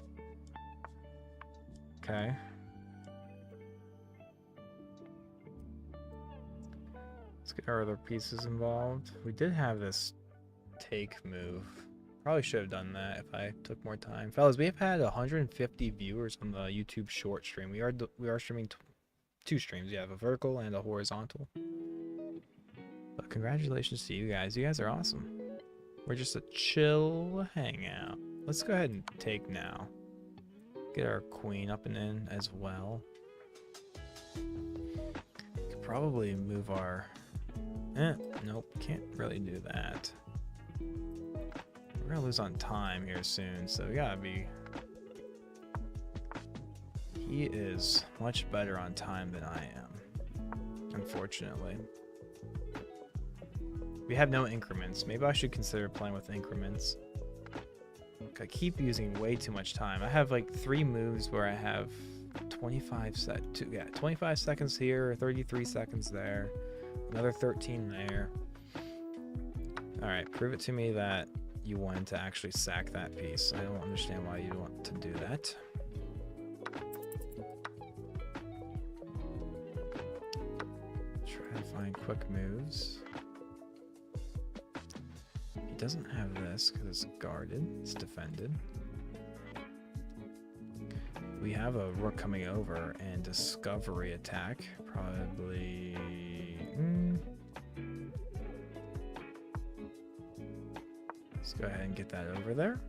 Okay. Let's get our other pieces involved. We did have this take move. Probably should have done that if I took more time. Fellas, we have had 150 viewers on the YouTube short stream. We are streaming 2 streams. We have a vertical and a horizontal. But congratulations to you guys. You guys are awesome. We're just a chill hangout. Let's go ahead and take now. Get our queen up and in as well. Could probably move our... nope, can't really do that. We're gonna lose on time here soon, so we gotta be... He is much better on time than I am, unfortunately. We have no increments. Maybe I should consider playing with increments. I keep using way too much time. I have like 3 moves where I have 25 seconds here, 33 seconds there, another 13 there. Alright, prove it to me that you wanted to actually sack that piece. I don't understand why you want to do that. Try to find quick moves. doesn't have this because it's guarded. It's defended. We have a rook coming over and discovery attack. Probably... Let's go ahead and get that over there.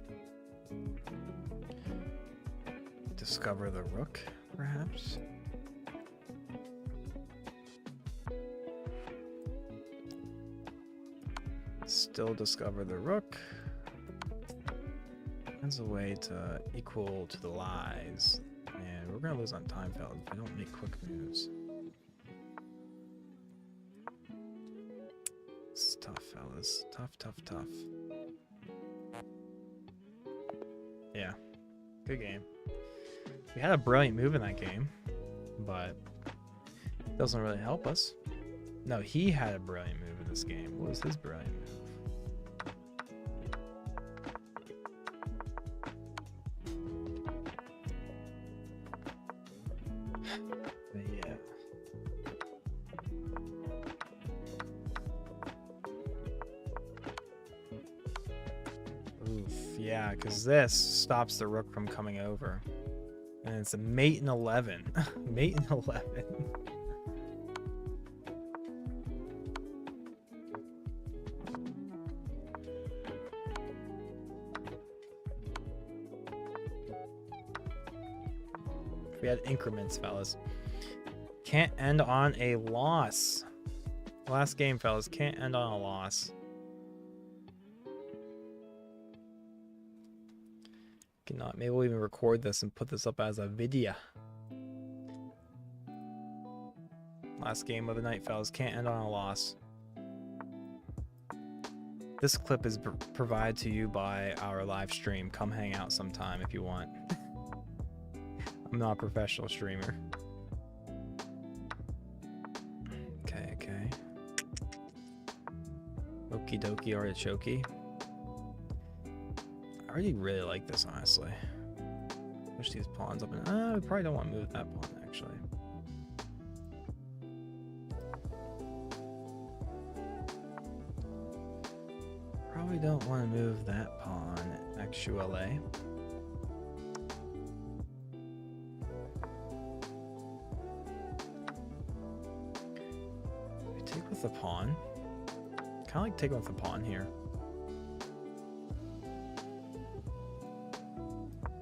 Discover the rook, perhaps. Still discover the rook. That's a way to equal to the lies. And we're gonna lose on time, fellas, if I don't make quick moves. It's tough, fellas. Tough, tough, tough. Yeah. Good game. We had a brilliant move in that game, but it doesn't really help us. No, he had a brilliant move in this game. What was his brilliant move? But yeah. Oof, yeah, because this stops the rook from coming over. And it's a mate in 11. Mate in 11. We had increments, fellas. Can't end on a loss. Last game, fellas. Can't end on a loss. Cannot. Maybe we'll even record this and put this up as a video. Last game of the night, fellas. Can't end on a loss. This clip is provided to you by our live stream. Come hang out sometime if you want. I'm not a professional streamer. Okay, okay. Okie dokie artichoke. I already really like this, honestly. Push these pawns up and... we probably don't want to move that pawn, actually. Probably don't want to move that pawn, actually. We take with the pawn. Kind of like taking with the pawn here.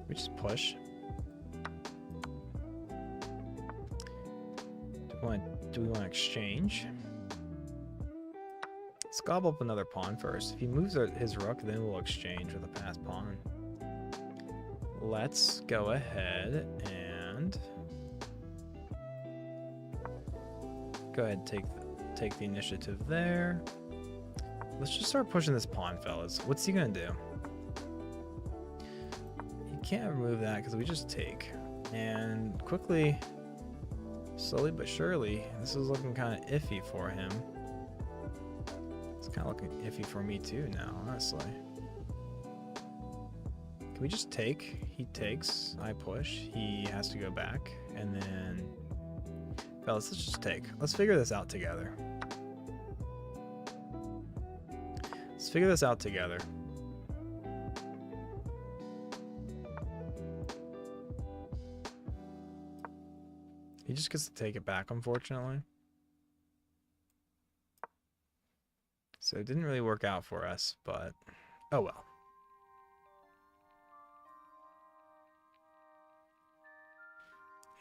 We just push. Do we want to exchange? Let's gobble up another pawn first. If he moves his rook, then we'll exchange with a passed pawn. Let's go ahead and go ahead and take the initiative there. Let's just start pushing this pawn, fellas. What's he gonna do? Can't remove that because we just take, and quickly, slowly but surely, this is looking kind of iffy for him. It's kind of looking iffy for me too now, honestly. Can we just take? He takes, I push, he has to go back, and then, fellas, let's just take. Let's figure this out together. Let's figure this out together. He just gets to take it back, unfortunately. So it didn't really work out for us, but oh well.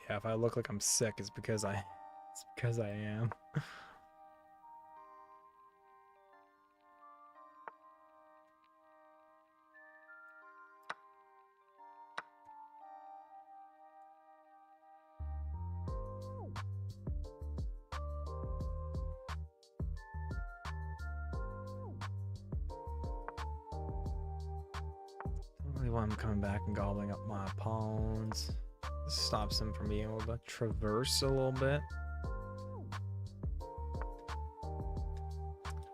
Yeah, if I look like I'm sick, it's because I am. I'm coming back and gobbling up my pawns. This stops him from being able to traverse a little bit.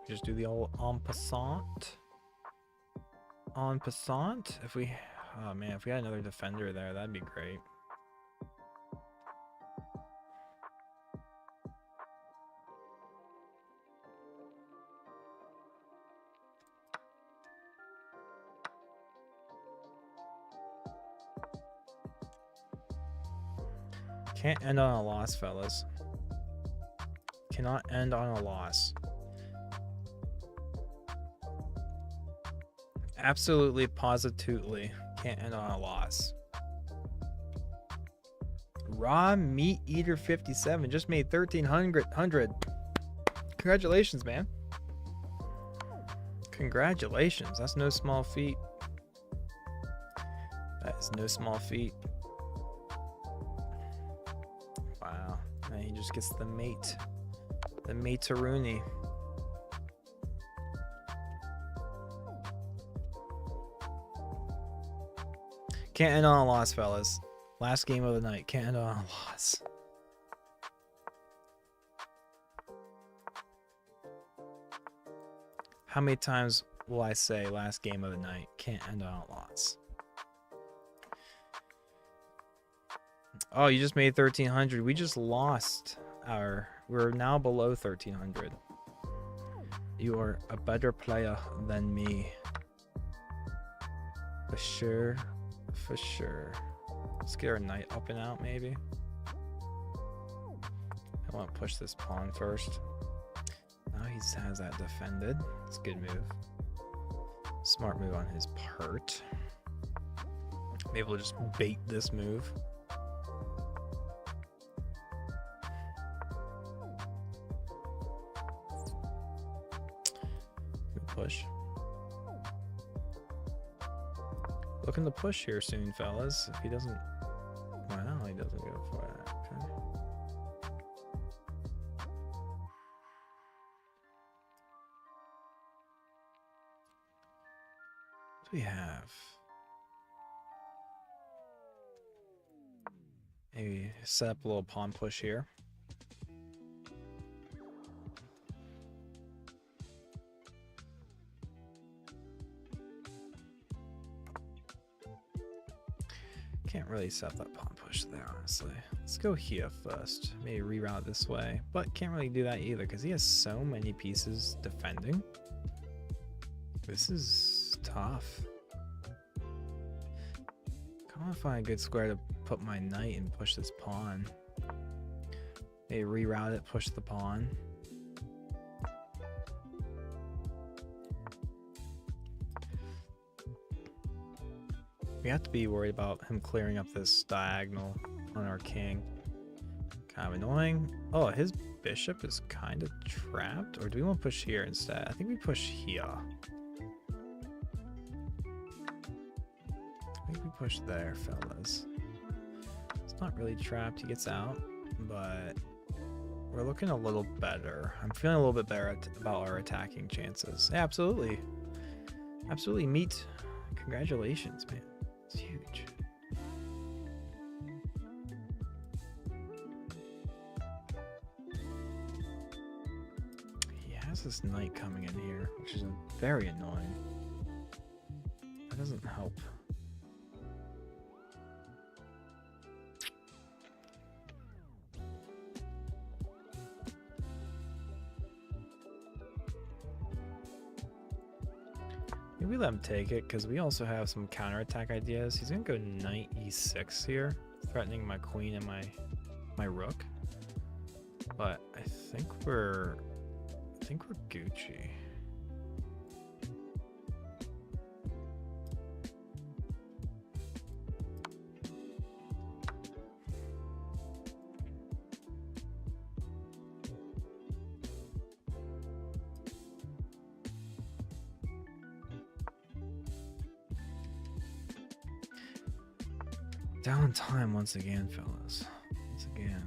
Just do the old en passant. En passant. If we, oh man, if we had another defender there, that'd be great. Can't end on a loss, fellas. Cannot end on a loss. Absolutely, positively can't end on a loss. Raw Meat Eater 57 just made 1,300. Congratulations, man. Congratulations. That's no small feat. That is no small feat. Wow. And he just gets the mate. The mate-a-rooney. Can't end on a loss, fellas. Last game of the night. Can't end on a loss. How many times will I say last game of the night? Can't end on a loss. Oh, you just made 1,300. We just lost our... We're now below 1,300. You are a better player than me. For sure. For sure. Let's get our knight up and out, maybe. I want to push this pawn first. Now he has that defended. It's a good move. Smart move on his part. Maybe we'll just bait this move. Good push. Looking to push here soon, fellas. If he doesn't... Wow, he doesn't go for it. Okay. What do we have? Maybe set up a little pawn push here. Can't really set up that pawn push there, honestly. Let's go here first. Maybe reroute this way. But can't really do that either because he has so many pieces defending. This is tough. I want to find a good square to put my knight and push this pawn. Maybe reroute it, push the pawn. We have to be worried about him clearing up this diagonal on our king. Kind of annoying. Oh, his bishop is kind of trapped. Or do we want to push here instead? I think we push here. I think we push there, fellas. It's not really trapped. He gets out, but we're looking a little better. I'm feeling a little bit better about our attacking chances. Yeah, absolutely. Absolutely, meat. Congratulations, man. It's huge. He has this knight coming in here, which is very annoying. That doesn't help. Maybe let him take it, because we also have some counterattack ideas. He's going to go knight e6 here, threatening my queen and my rook. But I think we're Gucci. Down time once again, fellas. Once again.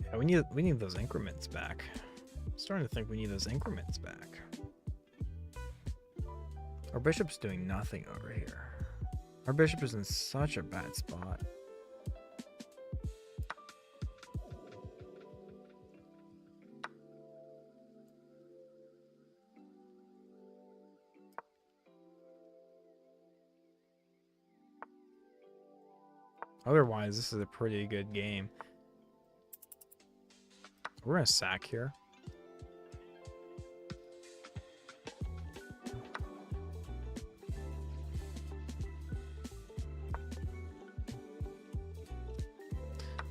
Yeah, we need those increments back. I'm starting to think we need those increments back. Our bishop's doing nothing over here. Our bishop is in such a bad spot. Otherwise, this is a pretty good game. We're gonna sack here.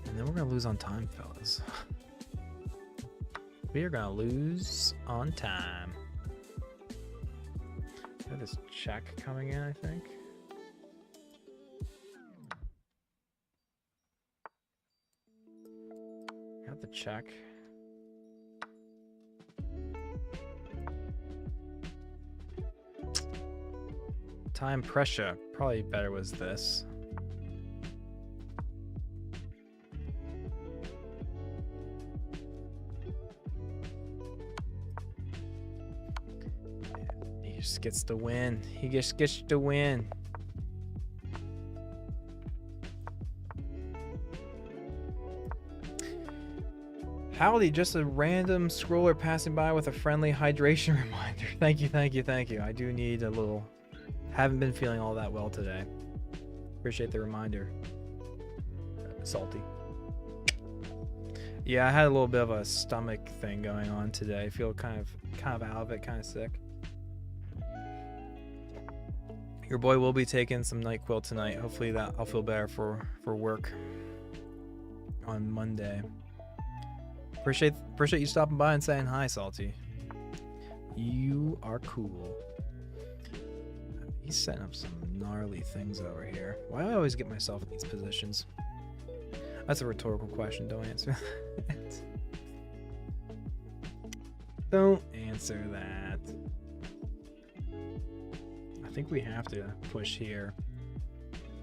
And then we're gonna lose on time, fellas. We are gonna lose on time. Got this check coming in, I think. Got the check. Time pressure. Probably better was this. He just gets the win. He just gets the win. Howdy, just a random scroller passing by with a friendly hydration reminder. Thank you, thank you, thank you. I do need a little... Haven't been feeling all that well today. Appreciate the reminder. Salty. Yeah, I had a little bit of a stomach thing going on today. I feel kind of out of it, kind of sick. Your boy will be taking some NyQuil tonight. Hopefully that I'll feel better for work on Monday. Appreciate you stopping by and saying hi, Salty. You are cool. He's setting up some gnarly things over here. Why do I always get myself in these positions? That's a rhetorical question. Don't answer that. Don't answer that. I think we have to push here.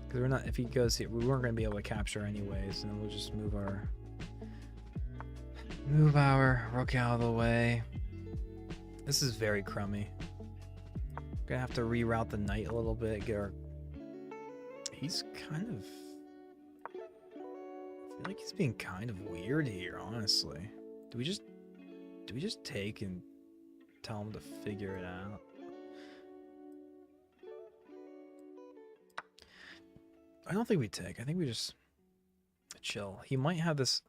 Because we're not, if he goes here, we weren't going to be able to capture anyways. And we'll just move our rook out of the way. This is very crummy. Gonna have to reroute the knight a little bit. Get our... He's kind of... I feel like he's being kind of weird here, honestly. Do we just take and tell him to figure it out? I don't think we take. I think we just chill. He might have this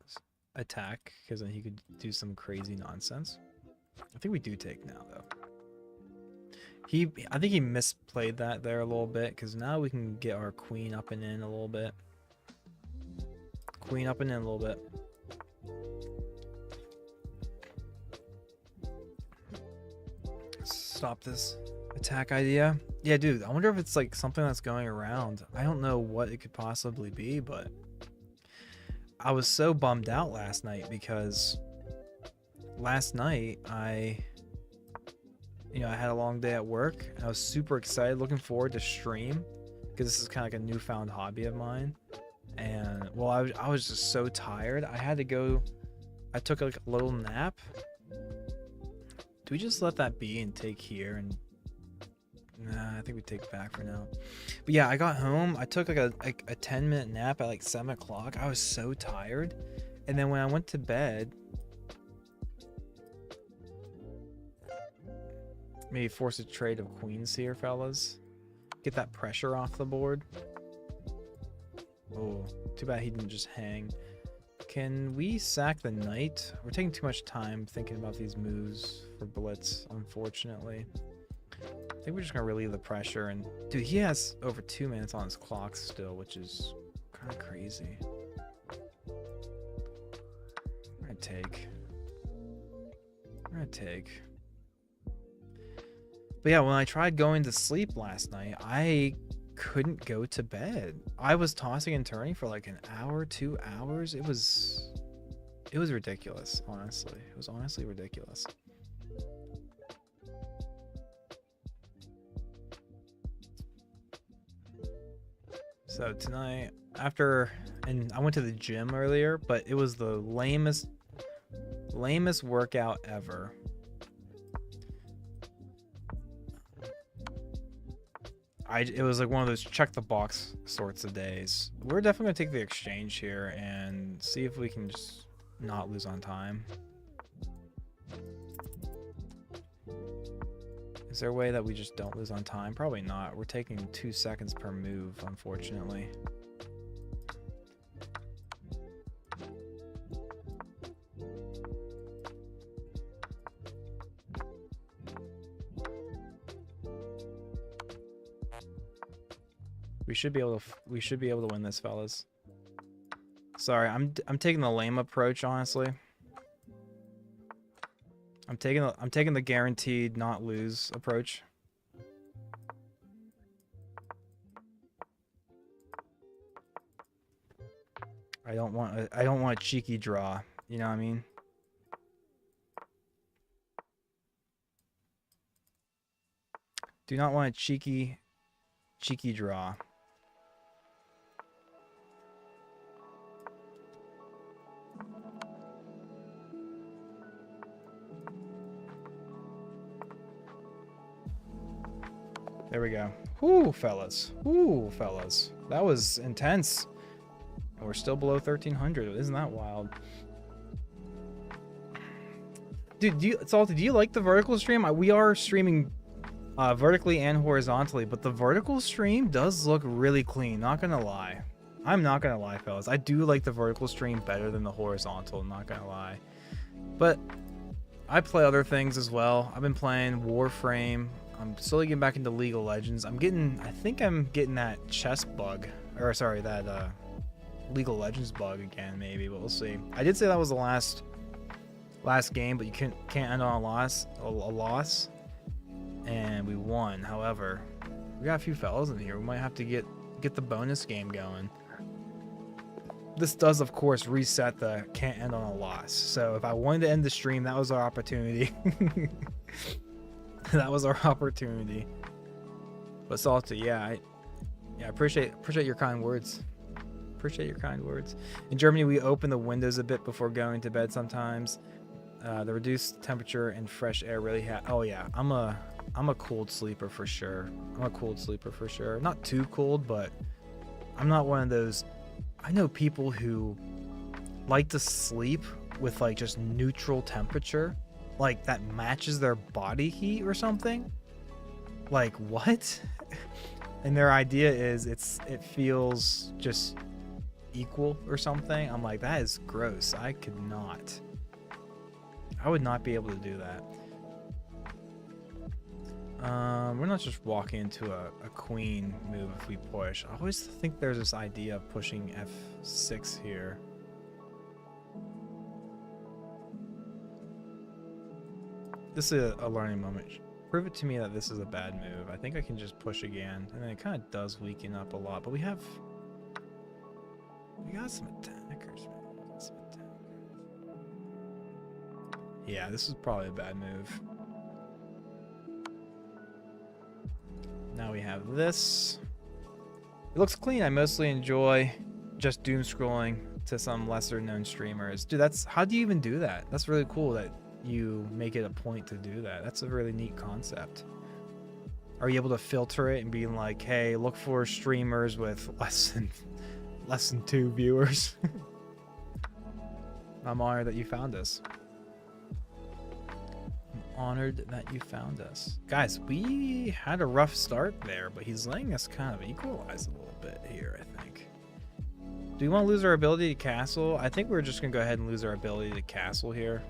attack because then he could do some crazy nonsense. I think we do take now, though. I think he misplayed that there a little bit, because now we can get our queen up and in a little bit. Queen up and in a little bit. Stop this attack idea. Yeah, dude, I wonder if it's like something that's going around. I don't know what it could possibly be, but I was so bummed out last night because last night I had a long day at work. I was super excited, looking forward to stream because this is kind of like a newfound hobby of mine. And well, I was just so tired. I had to go. I took like a little nap. Do we just let that be and take here? And nah, I think we take back for now. But yeah, I got home. I took like a 10-minute nap at like 7 o'clock. I was so tired. And then when I went to bed, maybe force a trade of queens here, fellas. Get that pressure off the board. Oh, too bad he didn't just hang. Can we sack the knight? We're taking too much time thinking about these moves for blitz, unfortunately. I think we're just gonna relieve the pressure. And dude, he has over 2 minutes on his clock still, which is kind of crazy. We're gonna take. But yeah, when I tried going to sleep last night, I couldn't go to bed. I was tossing and turning for like an hour, 2 hours. It was ridiculous, honestly. It was honestly ridiculous. So tonight, and I went to the gym earlier, but it was the lamest workout ever. It was like one of those check the box sorts of days. We're definitely gonna take the exchange here and see if we can just not lose on time. Is there a way that we just don't lose on time? Probably not. We're taking 2 seconds per move, unfortunately. We should be able to win this, fellas. Sorry, I'm taking the lame approach, honestly. I'm taking the guaranteed not lose approach. I don't want a cheeky draw, you know what I mean? Do not want a cheeky draw. There we go. Whoo, fellas. Whoo, fellas. That was intense. And we're still below 1,300. Isn't that wild? Dude, Salty, do you like the vertical stream? We are streaming vertically and horizontally, but the vertical stream does look really clean. Not gonna lie. I'm not gonna lie, fellas. I do like the vertical stream better than the horizontal. Not gonna lie. But I play other things as well. I've been playing Warframe. I'm slowly getting back into League of Legends. I think I'm getting that chess bug. Or sorry, that League of Legends bug again, maybe, but we'll see. I did say that was the last game, but you can't end on a loss. And we won. However, we got a few fellas in here. We might have to get the bonus game going. This does, of course, reset the can't end on a loss. So if I wanted to end the stream, that was our opportunity. That was our opportunity. But Salty, yeah, I appreciate your kind words. Appreciate your kind words. In Germany, we open the windows a bit before going to bed sometimes. The reduced temperature and fresh air really oh yeah, I'm a cold sleeper for sure. Not too cold, but I'm not one of those. I know people who like to sleep with like just neutral temperature, like that matches their body heat or something. Like what? And their idea is it feels just equal or something. I'm like, that is gross. I would not be able to do that. We're not just walking into a queen move if we push. I always think there's this idea of pushing F6 here. This is a learning moment. Prove it to me that this is a bad move. I think I can just push again, and then it kind of does weaken up a lot. But we got some attackers, man. Yeah, this is probably a bad move. Now we have this. It looks clean. I mostly enjoy just doom scrolling to some lesser known streamers. Dude, how do you even do that? That's really cool that you make it a point to do that. That's a really neat concept. Are you able to filter it and be like, hey, look for streamers with less than 2 viewers? I'm honored that you found us. Honored that you found us. Guys, we had a rough start there, but he's letting us kind of equalize a little bit here, I think. Do we want to lose our ability to castle? I think we're just going to go ahead and lose our ability to castle here.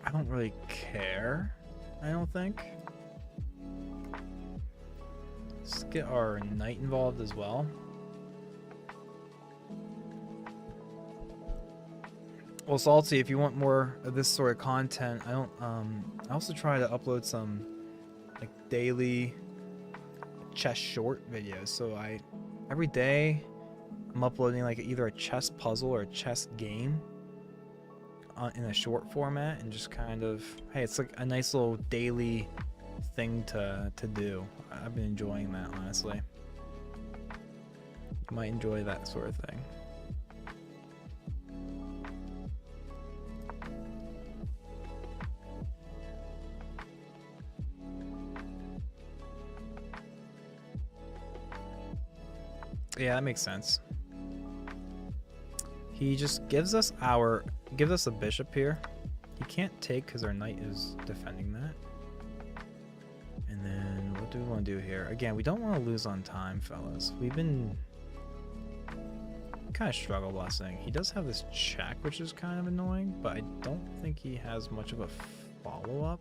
I don't really care, I don't think. Let's get our knight involved as well. Well, Salty, if you want more of this sort of content, I also try to upload some like daily chess short videos. So every day I'm uploading like either a chess puzzle or a chess game in a short format, and just kind of, hey, it's like a nice little daily thing to do. I've been enjoying that, honestly. You might enjoy that sort of thing. Yeah, that makes sense. He just gives us a bishop here. He can't take because our knight is defending that. And then what do we want to do here? Again, we don't want to lose on time, fellas. We've been kind of struggle busting. He does have this check, which is kind of annoying, but I don't think he has much of a follow-up.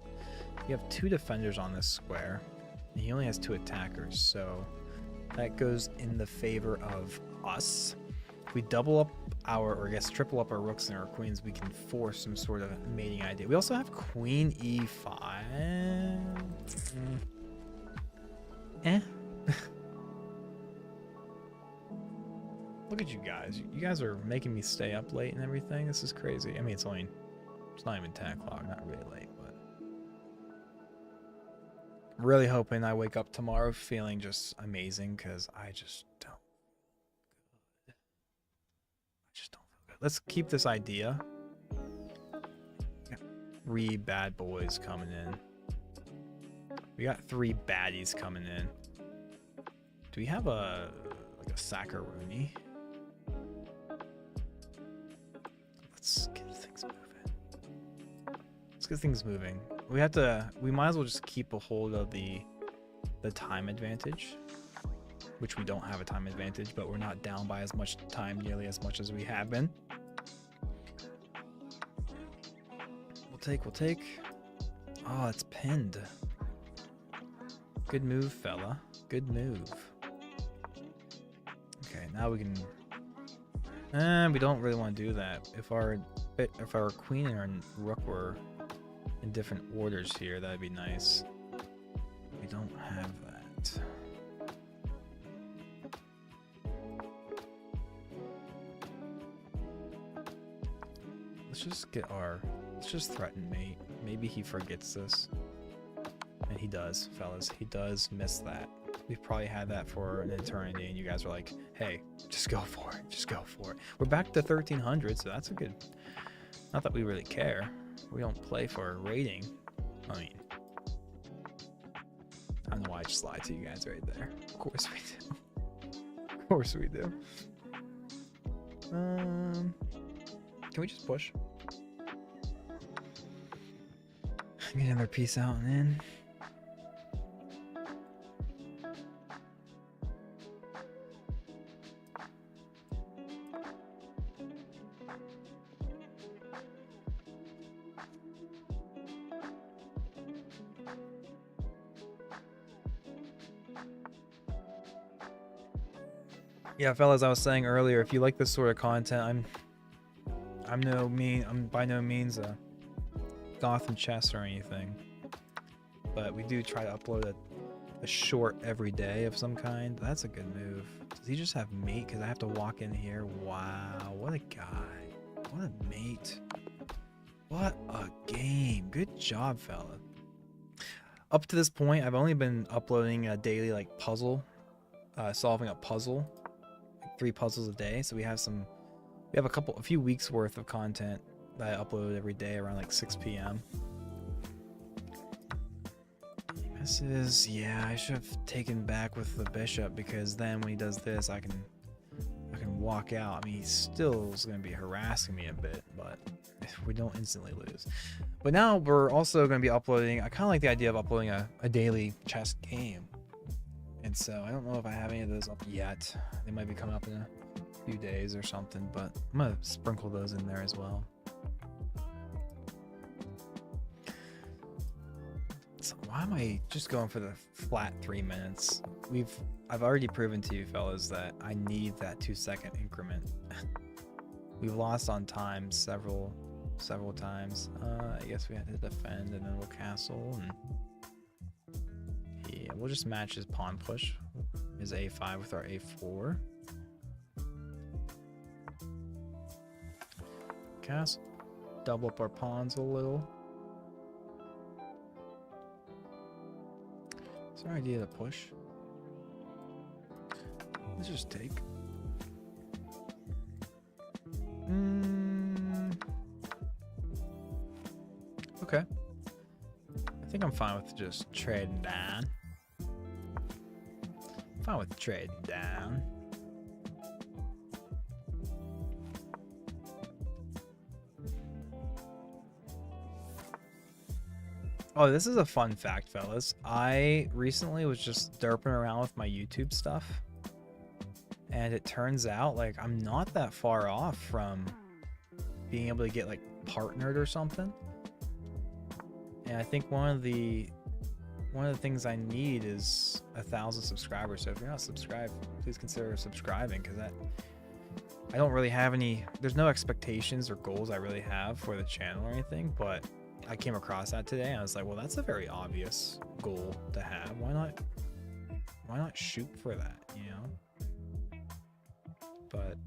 We have 2 defenders on this square. And he only has 2 attackers, so that goes in the favor of us. If we double up our, or I guess triple up our rooks and our queens, we can force some sort of mating idea. We also have queen e5. Look at you guys. You guys are making me stay up late and everything. This is crazy. I mean, it's not even 10 o'clock, not really late, but I'm really hoping I wake up tomorrow feeling just amazing, because I just don't feel good. Let's keep this idea. Got 3 bad boys coming in. We got 3 baddies coming in. Do we have a Sakaruni? Let's get things moving. We might as well just keep a hold of the time advantage, which we don't have a time advantage, but we're not down by as much time, nearly as much as we have been. We'll take. Oh, it's pinned. Good move, fella. Good move. Okay, now we can. We don't really want to do that. If our queen and our rook were in different orders here, that'd be nice. We don't have that. Let's just threaten mate. Maybe he forgets this. And he does, fellas. He does miss that. We've probably had that for an eternity, and you guys are like, hey, just go for it. Just go for it. We're back to 1300, so that's a good... Not that we really care. We don't play for a rating. I mean... I don't know why I just lied to you guys right there. Of course we do. Of course we do. Can we just push? Get another piece out and in. Yeah, fellas, I was saying earlier, if you like this sort of content, I'm by no means a Gotham chess or anything, but we do try to upload a short every day of some kind. That's a good move. Does he just have mate? Because I have to walk in here. Wow, what a guy. What a mate. What a game. Good job, fella. Up to this point, I've only been uploading a daily puzzle, solving a puzzle, 3 puzzles a day. So we have a few weeks worth of content that I upload every day around 6 p.m. Misses. Yeah, I should have taken back with the bishop, because then when he does this, I can walk out. I mean, he still is going to be harassing me a bit, but we don't instantly lose. But now we're also going to be uploading. I kind of like the idea of uploading a daily chess game, and so I don't know if I have any of those up yet. They might be coming up in a few days or something, but I'm gonna sprinkle those in there as well. So why am I just going for the flat 3 minutes? I've already proven to you fellas that I need that 2-second increment. We've lost on time several times. I guess we had to defend, and then we'll castle, and yeah, we'll just match his pawn push, his a5 with our a4. Castle, double up our pawns a little. Is our idea to push? Let's just take. Okay. I think I'm fine with just trading down. Fine with trading down. Oh, this is a fun fact, fellas. I recently was just derping around with my YouTube stuff, and it turns out I'm not that far off from being able to get partnered or something. And I think one of the one of the things I need is 1,000 subscribers. So if you're not subscribed, please consider subscribing, because I don't really have any. There's no expectations or goals I really have for the channel or anything, but I came across that today and I was like, well, that's a very obvious goal to have. Why not shoot for that, you know? But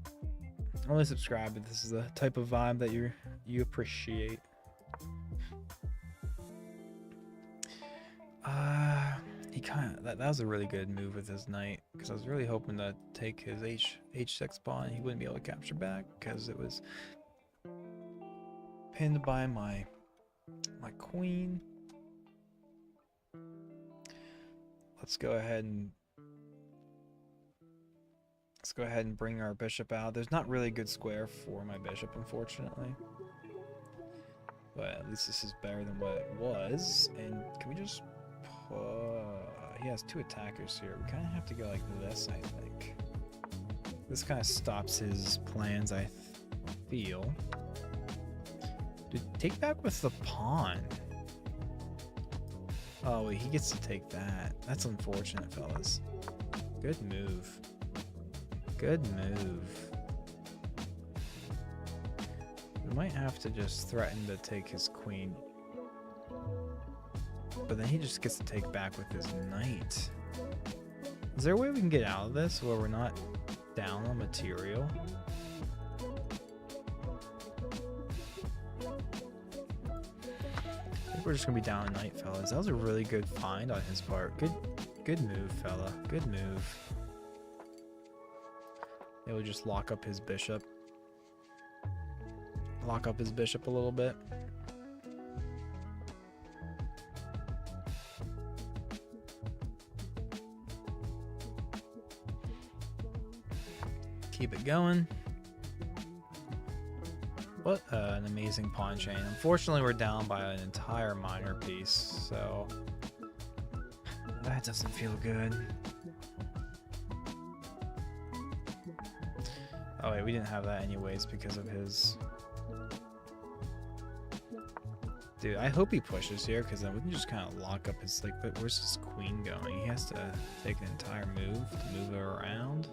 only subscribe if this is the type of vibe that you appreciate. He kind of that was a really good move with his knight, because I was really hoping to take his h6 pawn and he wouldn't be able to capture back because it was pinned by my queen. Let's go ahead and bring our bishop out. There's not really a good square for my bishop, unfortunately. But at least this is better than what it was. And can we just... he has two attackers here. We kind of have to go like this, I think. This kind of stops his plans, I feel. Dude, take back with the pawn. Oh, wait, he gets to take that. That's unfortunate, fellas. Good move. Good move. We might have to just threaten to take his queen. But then he just gets to take back with his knight. Is there a way we can get out of this where we're not down on material? I think we're just gonna be down on knight, fellas. That was a really good find on his part. Good move, fella. Good move. It would just lock up his bishop. Lock up his bishop a little bit. Keep it going. What an amazing pawn chain. Unfortunately, we're down by an entire minor piece, so that doesn't feel good. Oh wait, we didn't have that anyways because of his... Dude, I hope he pushes here, because then we can just kind of lock up his... Like, but where's his queen going? He has to take an entire move to move her around.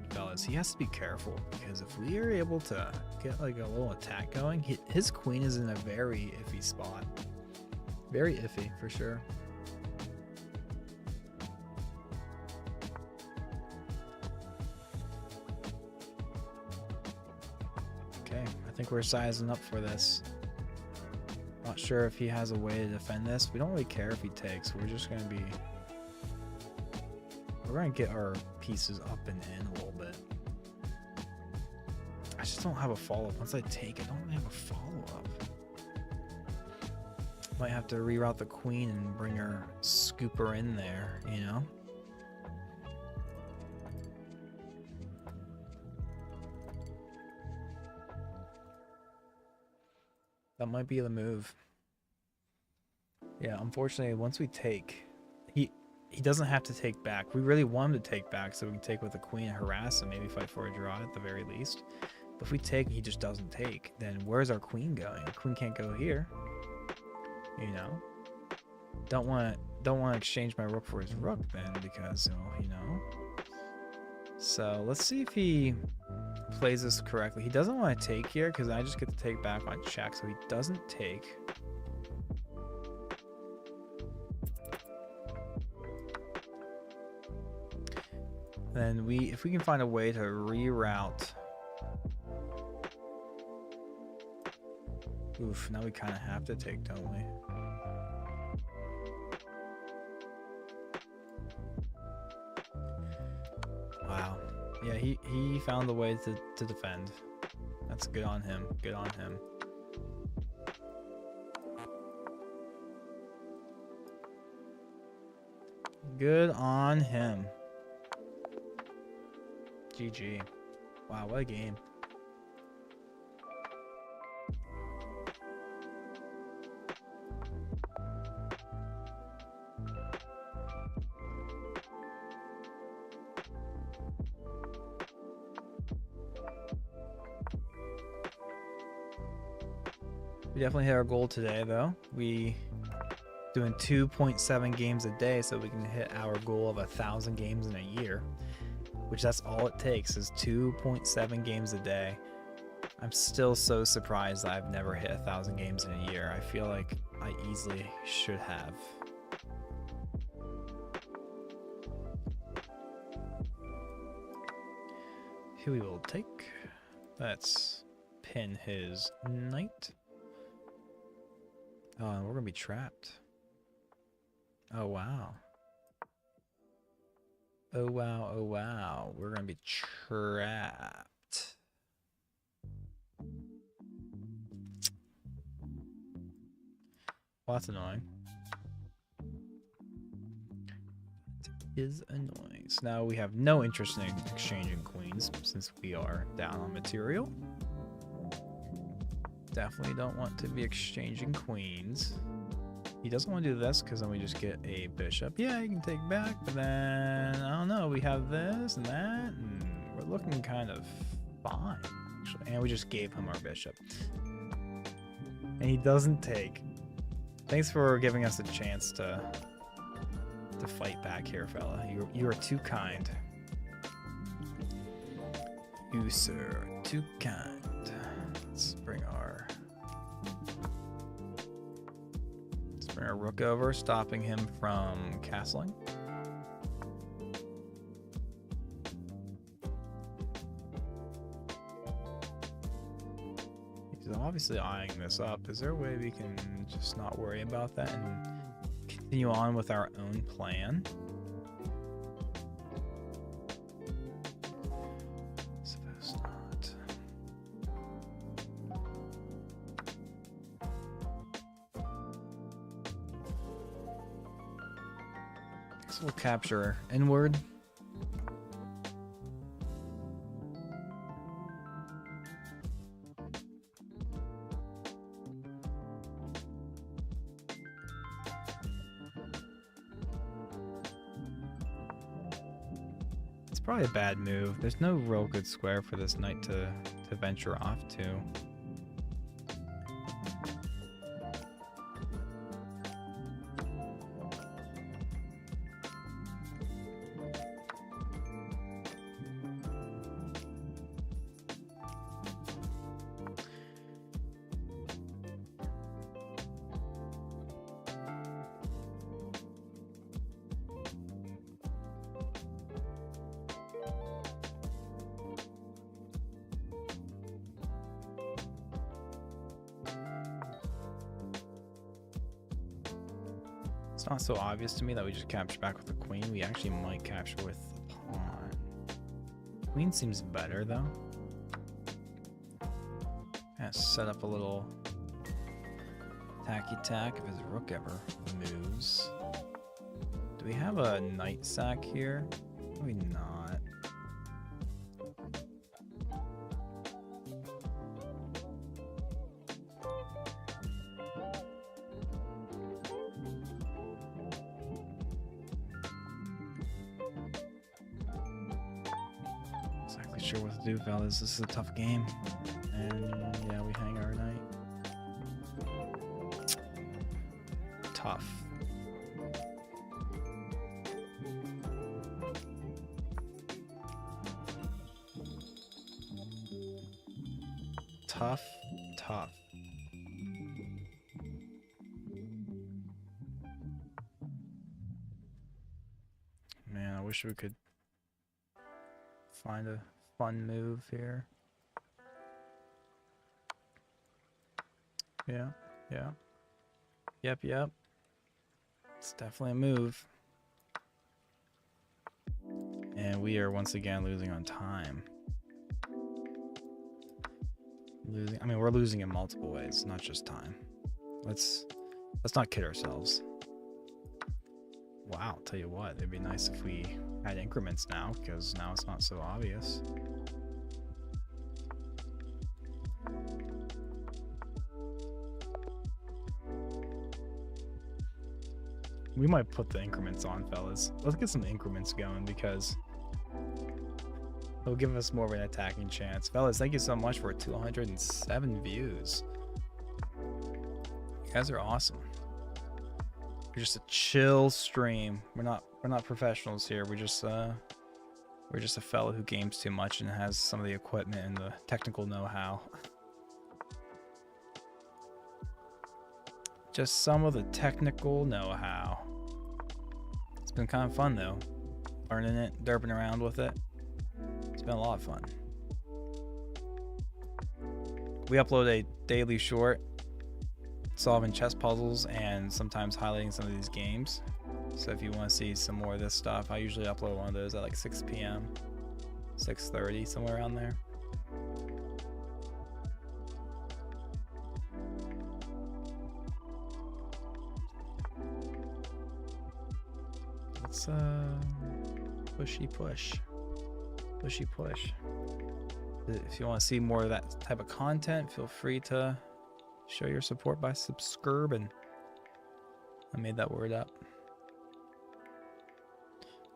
Fellas, he has to be careful, because if we are able to get like a little attack going, his queen is in a very iffy spot. Very iffy, for sure. I think we're sizing up for this. Not sure if he has a way to defend this. We don't really care if he takes. We're just gonna be... We're gonna get our pieces up and in a little bit. I just don't have a follow-up. Once I take, I don't really have a follow-up. Might have to reroute the queen and bring her, scoop her in there, you know? That might be the move. Yeah, unfortunately, once we take, he doesn't have to take back. We really want him to take back so we can take with the queen and harass him, maybe fight for a draw at the very least. But if we take and he just doesn't take, then where's our queen going? Our queen can't go here. You know? Don't want to exchange my rook for his rook then, because, you know. So let's see if he plays this correctly. He doesn't want to take here because I just get to take back on check, so he doesn't take. Then if we can find a way to reroute. Oof, now we kind of have to take, don't we? Wow. Yeah, he found the way to defend. That's good on him. Good on him. Good on him. GG. Wow, what a game. We definitely hit our goal today, though. We doing 2.7 games a day so we can hit our goal of 1,000 games in a year, which that's all it takes is 2.7 games a day. I'm still so surprised I've never hit 1,000 games in a year. I feel like I easily should have. Who we will take. Let's pin his knight. Oh, and we're gonna be trapped. Oh wow. Oh wow, oh wow. We're gonna be trapped. Well, that's annoying. It is annoying. So now we have no interest in exchanging queens since we are down on material. Definitely don't want to be exchanging queens. He doesn't want to do this because then we just get a bishop. Yeah, you can take back, but then I don't know. We have this and that, and we're looking kind of fine, actually. And we just gave him our bishop, and he doesn't take. Thanks for giving us a chance to fight back here, fella. You are too kind. You, sir, are too kind. Let's bring our rook over, stopping him from castling. He's obviously eyeing this up. Is there a way we can just not worry about that and continue on with our own plan? Suppose not. So we'll capture inward. It's probably a bad move. There's no real good square for this knight to venture off to. It's not so obvious to me that we just capture back with the queen. We actually might capture with the pawn. Queen seems better though. Gonna set up a little tacky tack if his rook ever moves. Do we have a knight sack here? Maybe not. Sure what to do, fellas. This is a tough game. And yeah, we hang our knight. Tough. Tough, tough. Man, I wish we could find a fun move here. Yeah. Yep. It's definitely a move. And we are once again losing on time. I mean, we're losing in multiple ways, not just time. Let's not kid ourselves. Wow, I'll tell you what, it'd be nice if we had increments now, because now it's not so obvious. We might put the increments on, fellas. Let's get some increments going, because it'll give us more of an attacking chance. Fellas, thank you so much for 207 views. You guys are awesome. We're just a chill stream. We're not professionals here. We're just a fellow who games too much and has some of the equipment and the technical know-how. Just some of the technical know-how. It's been kind of fun though. Learning it, derping around with it. It's been a lot of fun. We upload a daily short solving chess puzzles and sometimes highlighting some of these games. So if you want to see some more of this stuff, I usually upload one of those at like 6 p.m., 6:30, somewhere around there. Let's pushy push. If you want to see more of that type of content, feel free to show your support by subscribing. I made that word up.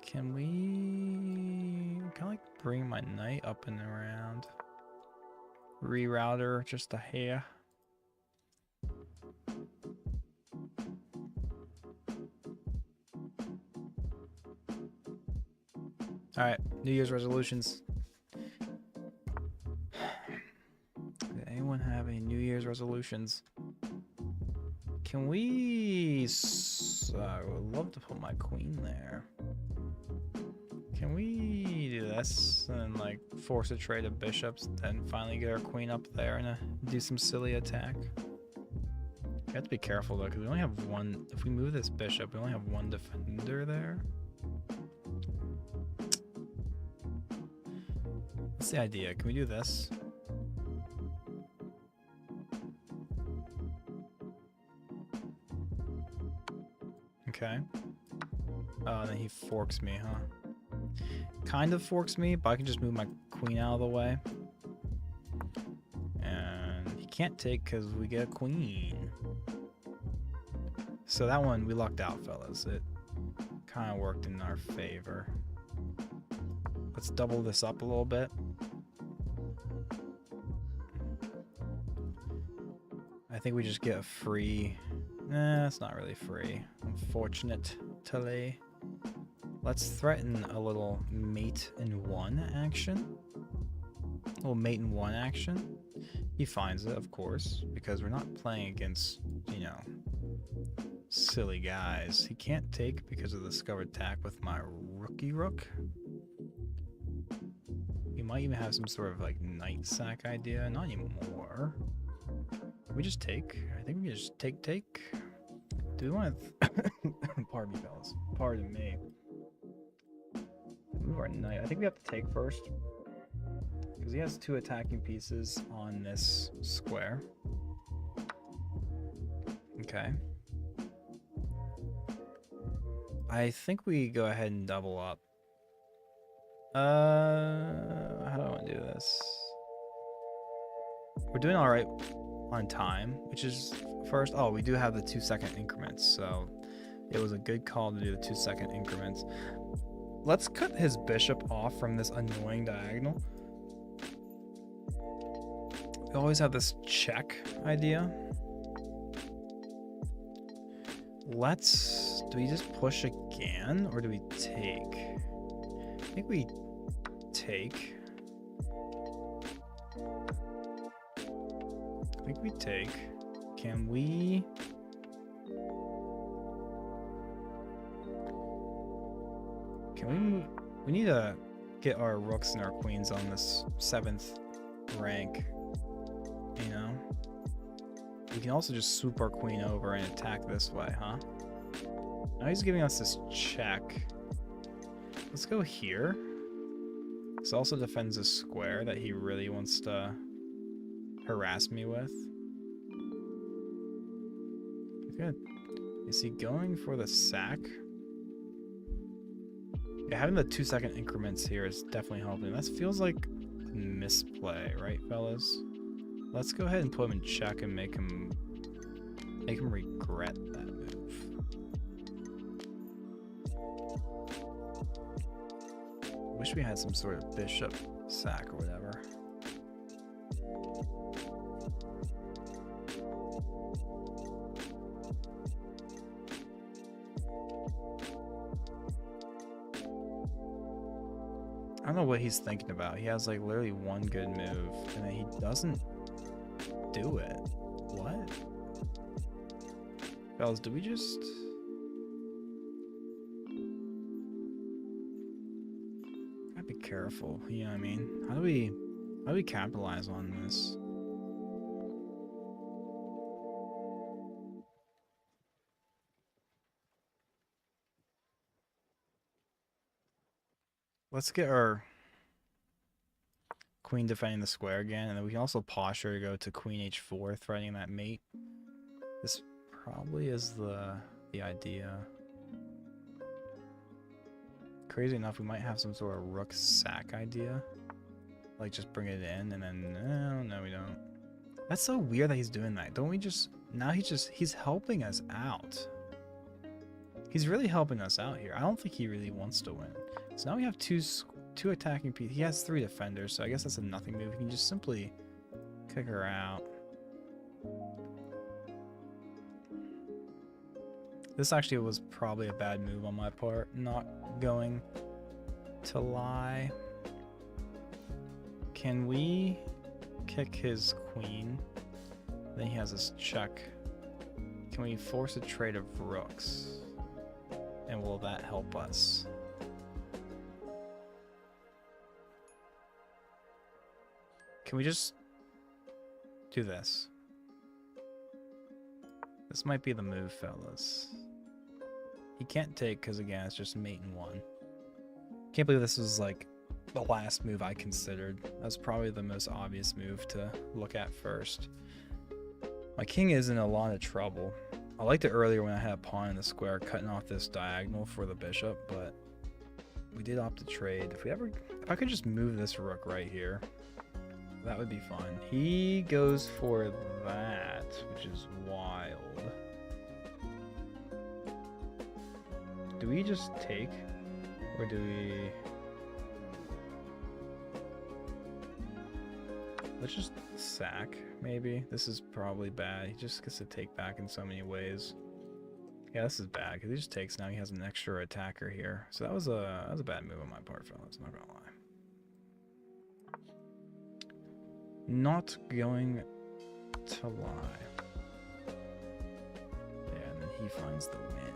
Can we kind of like bring my knight up and around? Rerouter just a hair. All right, New Year's resolutions. Did anyone have any New Year's resolutions? Can we? I would love to put my queen there. Can we do this and like force a trade of bishops, then finally get our queen up there and do some silly attack? We have to be careful though, because we only have one. If we move this bishop, we only have one defender there. What's the idea? Can we do this? Okay. Oh, then he forks me, huh? Kind of forks me, but I can just move my queen out of the way. And he can't take because we get a queen. So that one, we lucked out, fellas. It kind of worked in our favor. Let's double this up a little bit. I think we just get a free... it's not really free. Unfortunately. Let's threaten a little mate in one action. A little mate in one action. He finds it, of course, because we're not playing against, you know, silly guys. He can't take because of the discovered attack with my rookie rook. We might even have some sort of like knight sack idea. Not anymore. We just take. I think we just take. Do we want to? Pardon me, fellas. Pardon me. Move our knight. I think we have to take first because he has 2 attacking pieces on this square. Okay. I think we go ahead and double up. How do I want to do this? We're doing all right on time, which is first. Oh, we do have the 2-second increments, so it was a good call to do the 2-second increments. Let's cut his bishop off from this annoying diagonal. We always have this check idea. Do we just push again, or do we take? I think we take. Can we? Can we move? We need to get our rooks and our queens on this 7th rank. You know? We can also just swoop our queen over and attack this way, huh? Now he's giving us this check. Let's go here. This also defends a square that he really wants to harass me with. Good. Is he going for the sack? Yeah, having the 2-second increments here is definitely helping. That feels like a misplay, right, fellas? Let's go ahead and put him in check and make him regret that move. Wish we had some sort of bishop sack or whatever. don't know what he's thinking about. He has like literally one good move, and then he doesn't do it. What? Fellas, do we just... Gotta be careful, you know what I mean? How do we capitalize on this? Let's get our queen defending the square again, and then we can also posture to go to queen h4, threatening that mate. This probably is the idea. Crazy enough, we might have some sort of rook sack idea. Like just bring it in and then no we don't. That's so weird that he's doing that. Don't we just now he's helping us out. He's really helping us out here. I don't think he really wants to win. So now we have two attacking pieces. He has 3 defenders, so I guess that's a nothing move. He can just simply kick her out. This actually was probably a bad move on my part, not going to lie. Can we kick his queen? Then he has his check. Can we force a trade of rooks? And will that help us? Can we just do this? This might be the move, fellas. He can't take because, again, it's just mate in 1. Can't believe this was like the last move I considered. That's probably the most obvious move to look at first. My king is in a lot of trouble. I liked it earlier when I had a pawn in the square cutting off this diagonal for the bishop, but we did opt to trade. If I could just move this rook right here, that would be fun. He goes for that, which is wild. Do we just take, or do we... Let's just sack, maybe. This is probably bad. He just gets to take back in so many ways. Yeah, this is bad, because he just takes now. He has an extra attacker here. So that was a bad move on my part, fellas. Not gonna lie. Not going to lie. Yeah, and then he finds the win.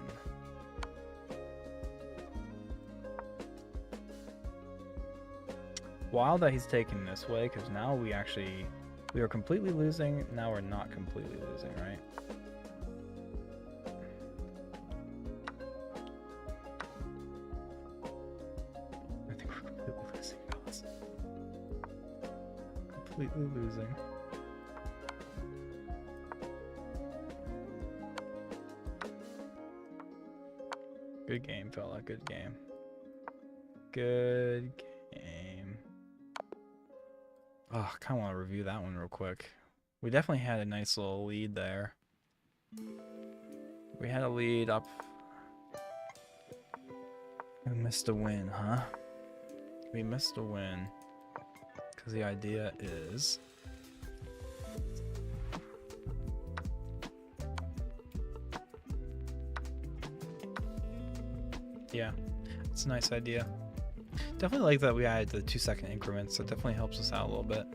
Wild that he's taking this way, because now we are completely losing. Now we're not completely losing, right? I think we're completely losing, fellas. Completely losing. Good game, fella. Good game. Good game. Oh, I kind of want to review that one real quick. We definitely had a nice little lead there. We had a lead up. We missed a win, huh? We missed a win. Because the idea is... Yeah, it's a nice idea. Definitely like that we added the 2-second increments. That definitely helps us out a little bit.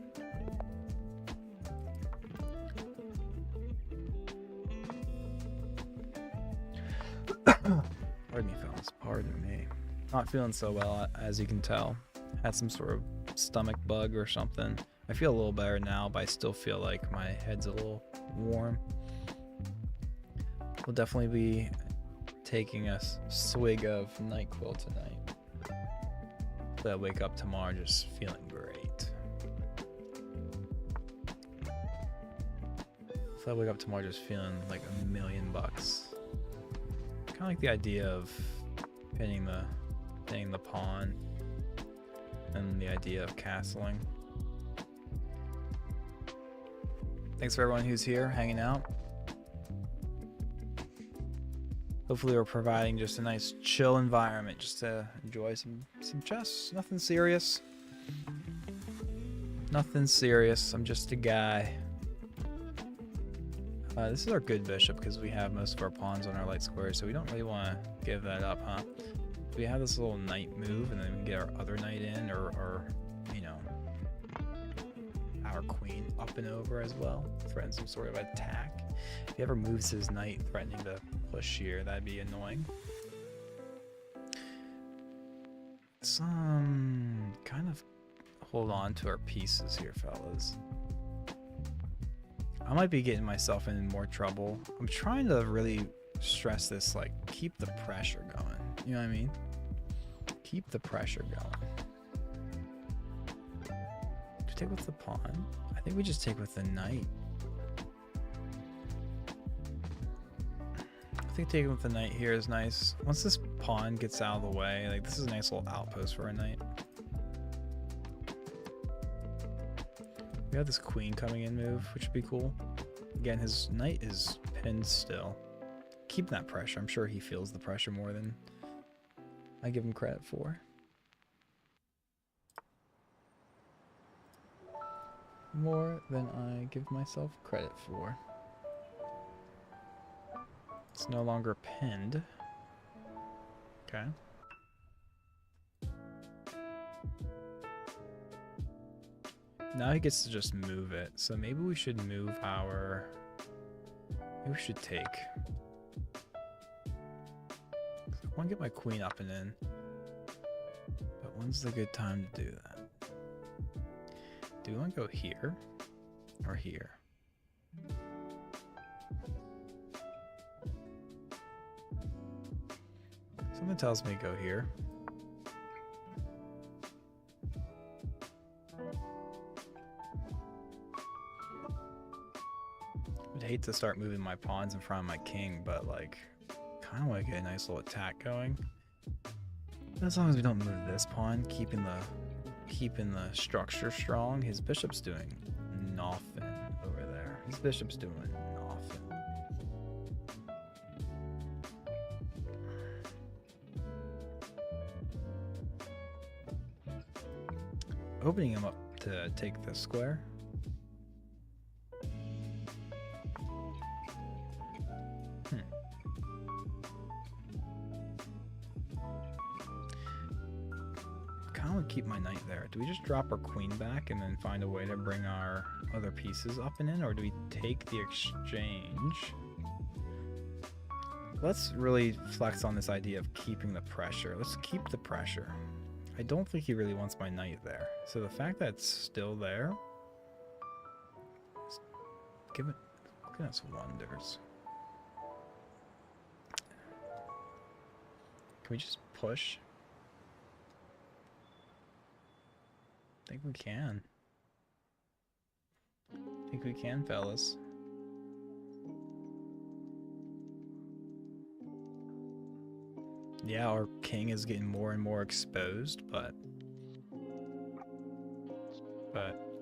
Pardon me, fellas. Pardon me. Not feeling so well, as you can tell. Had some sort of stomach bug or something. I feel a little better now, but I still feel like my head's a little warm. We'll definitely be taking a swig of NyQuil tonight. So I wake up tomorrow just feeling great. So I wake up tomorrow just feeling like $1,000,000. Kind of like the idea of hitting the pawn and the idea of castling. Thanks for everyone who's here hanging out. Hopefully we're providing just a nice chill environment just to enjoy some chess. Nothing serious. Nothing serious. I'm just a guy. This is our good bishop because we have most of our pawns on our light square, so we don't really want to give that up, huh? we have this little knight move, and then we can get our other knight in, or you know, our queen up and over as well, threaten some sort of attack. If he ever moves his knight threatening to push here, that'd be annoying. Some kind of hold on to our pieces here, fellas. I might be getting myself in more trouble. I'm trying to really stress this, like, keep the pressure going. You know what I mean? Keep the pressure going. Do we take with the pawn? I think we just take with the knight. I think taking with the knight here is nice. Once this pawn gets out of the way, like, this is a nice little outpost for a knight. We have this queen coming in move, which would be cool. Again, his knight is pinned still. Keep that pressure. I'm sure he feels the pressure more than I give him credit for. More than I give myself credit for. It's no longer pinned. Okay. Now he gets to just move it. So maybe we should move our... Maybe we should take. I want to get my queen up and in. But when's the good time to do that? Do we want to go here? Or here? Something tells me to go here. I'd hate to start moving my pawns in front of my king, but like, kind of want to get a nice little attack going. As long as we don't move this pawn, keeping the structure strong. His bishop's doing nothing over there. His bishop's doing nothing. Opening him up to take the square. Kind of keep my knight there. Do we just drop our queen back and then find a way to bring our other pieces up and in, or do we take the exchange? Let's really flex on this idea of keeping the pressure. Let's keep the pressure. I don't think he really wants my knight there. So the fact that it's still there is giving us wonders. Can we just push? I think we can. I think we can, fellas. Yeah, our king is getting more and more exposed, but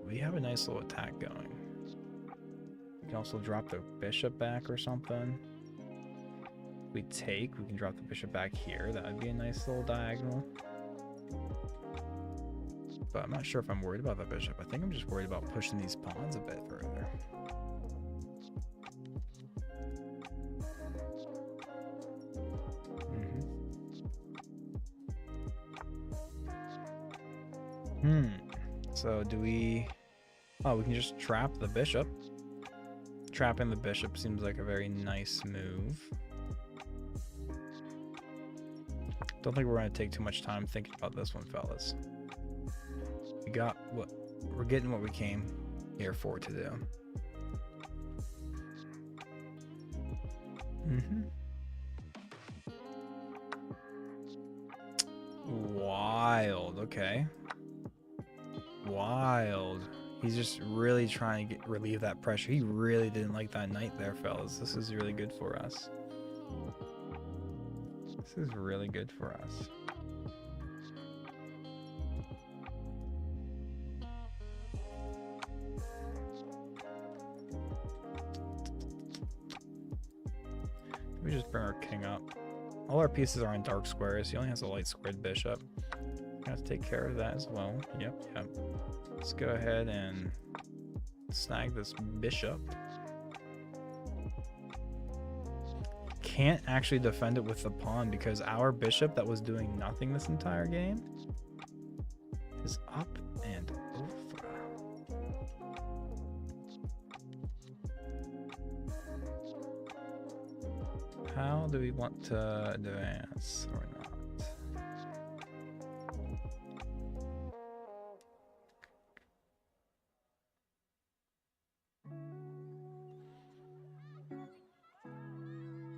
we have a nice little attack going. We can also drop the bishop back or something. If we take, we can drop the bishop back here. That would be a nice little diagonal. But I'm not sure if I'm worried about the bishop. I think I'm just worried about pushing these pawns a bit further. So do we... Oh, we can just trap the bishop. Trapping the bishop seems like a very nice move. Don't think we're going to take too much time thinking about this one, fellas. We got what... We're getting what we came here for to do. Wild, okay. Wild. He's just really trying to relieve that pressure. He really didn't like that knight there, fellas. This is really good for us. This is really good for us. We just bring our king up. All our pieces are on dark squares. He only has a light squared bishop. We have to take care of that as well. Yep. Let's go ahead and snag this bishop. can't actually defend it with the pawn because our bishop that was doing nothing this entire game is up and over. How do we want to advance or not?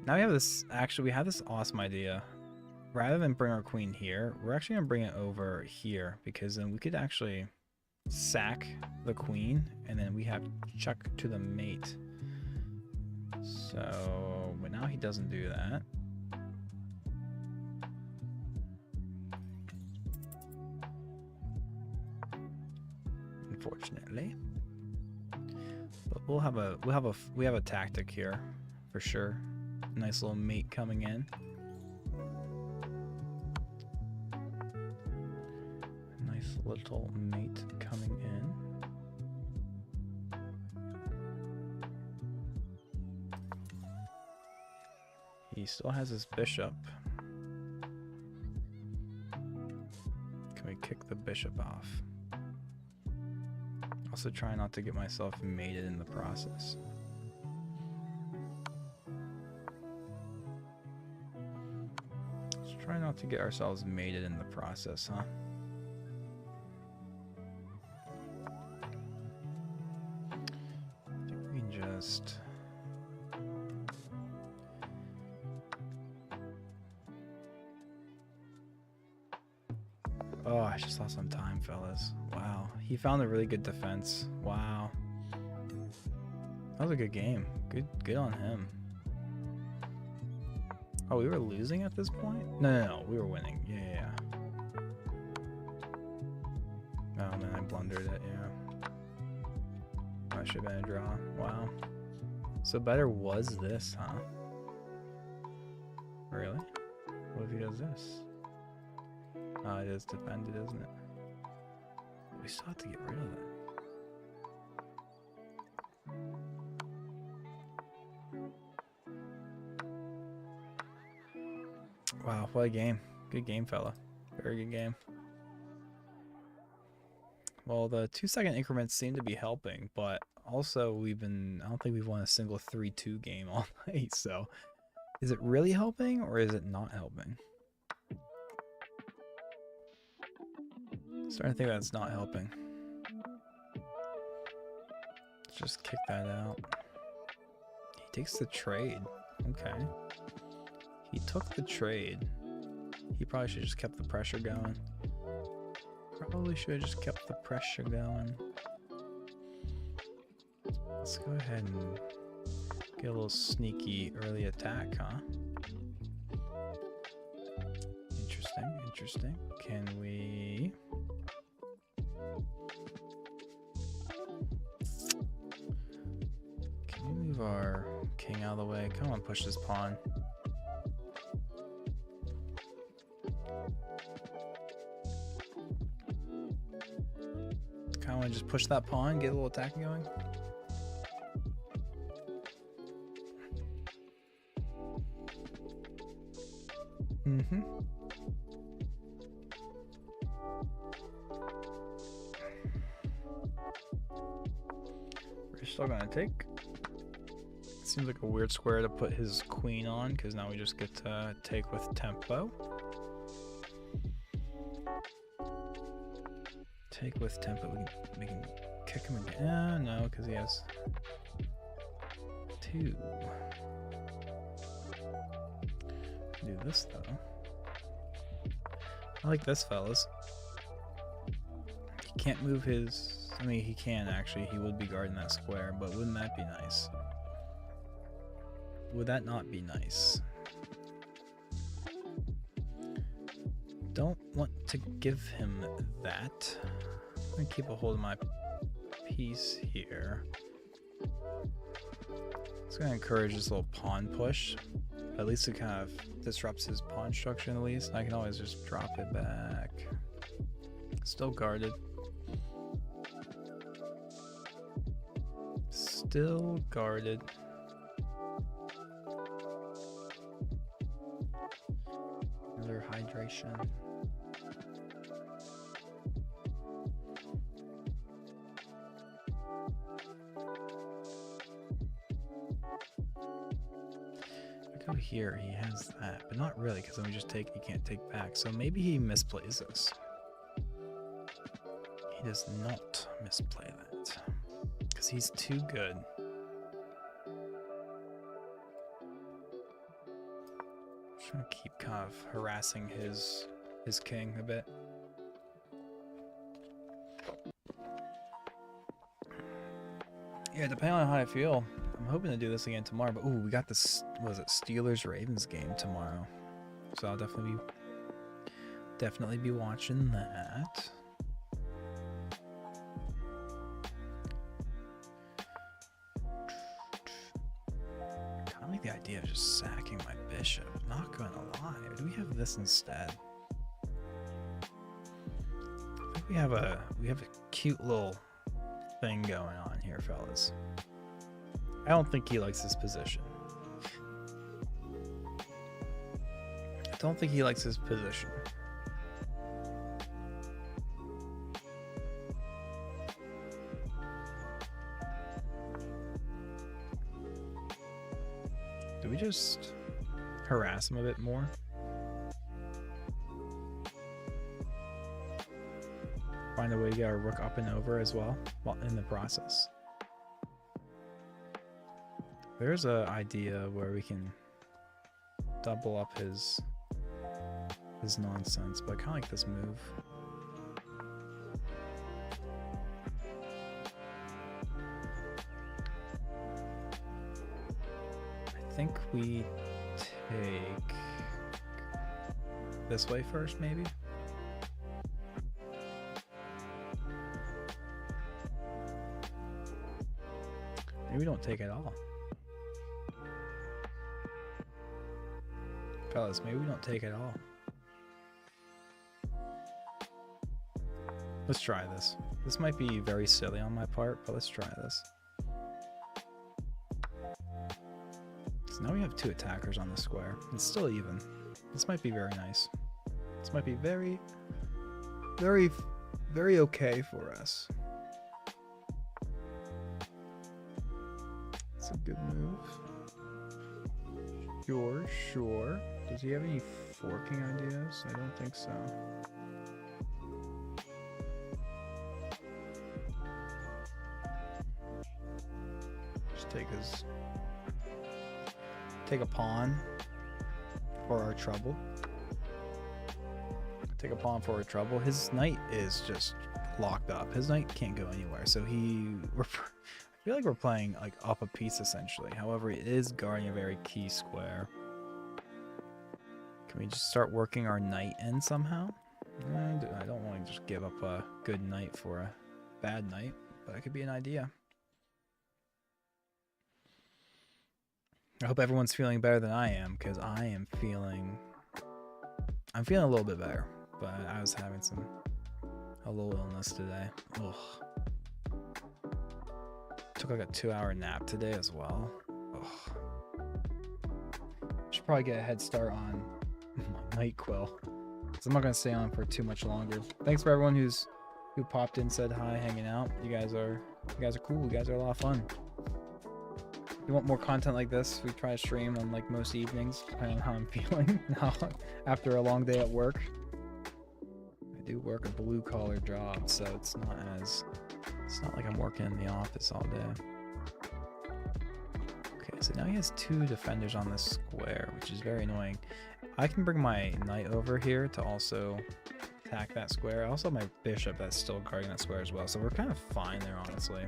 Now we have this, actually we have this awesome idea. Rather than bring our queen here, we're actually gonna bring it over here because then we could actually sack the queen and then we have check to the mate. So, but now he doesn't do that. Unfortunately. But we have a tactic here for sure. Nice little mate coming in. Nice little mate coming in. He still has his bishop. Can we kick the bishop off? Also try not to get myself mated in the process. Try not to get ourselves mated in the process, huh? I think we can just... Oh, I just lost some time, fellas. Wow. He found a really good defense. Wow. That was a good game. Good on him. Oh, we were losing at this point? No, we were winning. Yeah. Oh man, I blundered it, yeah. That should have been a draw. Wow. So better was this, huh? Really? What if he does this? Oh, it is defended, isn't it? We still have to get rid of that. Wow, what a game. Good game, fella. Very good game. Well, the 2-second increments seem to be helping, but also I don't think we've won a single 3-2 game all night, so is it really helping or is it not helping? Starting to think that's not helping. Let's just kick that out. He takes the trade. Okay. He took the trade. He probably should have just kept the pressure going. Probably should have just kept the pressure going. Let's go ahead and get a little sneaky early attack, huh? Interesting. Can we... move our king out of the way? Come on, push this pawn. Kind of just push that pawn, get a little attack going. We're still gonna take. Seems like a weird square to put his queen on, because now we just get to take with tempo. Take with tempo. We can kick him again. No, because he has 2. Do this though. I like this, fellas. He can't move his. I mean, he can actually. He would be guarding that square, but wouldn't that be nice? Would that not be nice? Don't want to give him that. I'm gonna keep a hold of my piece here. It's gonna encourage this little pawn push. At least it kind of disrupts his pawn structure at least. I can always just drop it back. Still guarded. Still guarded. Migration. Go here, he has that, but not really, because then we just take, he can't take back. So maybe he misplays this. He does not misplay that, because he's too good. I'm trying to keep kind of harassing his king a bit. Yeah, depending on how I feel. I'm hoping to do this again tomorrow, but ooh, we got this, what was it, Steelers-Ravens game tomorrow. So I'll definitely be watching that. Kind of like the idea of just sacking my bishop. Not gonna lie. Or do we have this instead? I think we have a cute little thing going on here, fellas. I don't think he likes his position. I don't think he likes his position. Do we just harass him a bit more? Find a way to get our rook up and over as well while in the process. There's an idea where we can double up his nonsense, but I kind of like this move. I think we take this way first, maybe? Maybe we don't take it all. Fellas, maybe we don't take it all. Let's try this. This might be very silly on my part, but let's try this. So now we have two attackers on the square. It's still even. This might be very nice. This might be very, very, very okay for us. It's a good move. Sure. Does he have any forking ideas? I don't think so. Just take a pawn for our trouble. Take a pawn for our trouble. His knight is just locked up. His knight can't go anywhere. So I feel like we're playing like up a piece essentially. However, it is guarding a very key square. Can we just start working our knight in somehow? I don't want to just give up a good knight for a bad knight, but that could be an idea. I hope everyone's feeling better than I am, because I'm feeling a little bit better, but I was having a little illness today. Ugh. Took like a 2-hour nap today as well. Ugh. Should probably get a head start on my night quill, so I'm not gonna stay on for too much longer. Thanks for everyone who popped in, said hi, hanging out. You guys are cool. You guys are a lot of fun. If you want more content like this, we try to stream on like most evenings, depending on how I'm feeling now after a long day at work. I do work a blue collar job, so it's not like I'm working in the office all day. Okay, so now he has two defenders on this square, which is very annoying. I can bring my knight over here to also attack that square. I also have my bishop that's still guarding that square as well, so we're kind of fine there, honestly.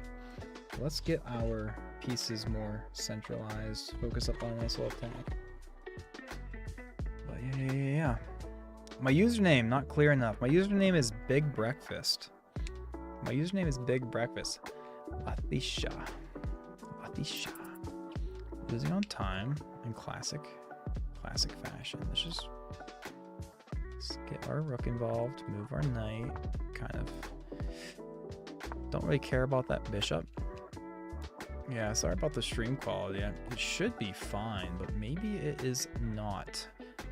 Let's get our pieces more centralized, focus up on a nice little attack. But yeah. My username, not clear enough. My username is Big Breakfast. My username is Big Breakfast. Latisha. Losing on time in classic fashion. Let's get our rook involved, move our knight. Kind of don't really care about that bishop. Yeah, sorry about the stream quality. It should be fine, but maybe it is not.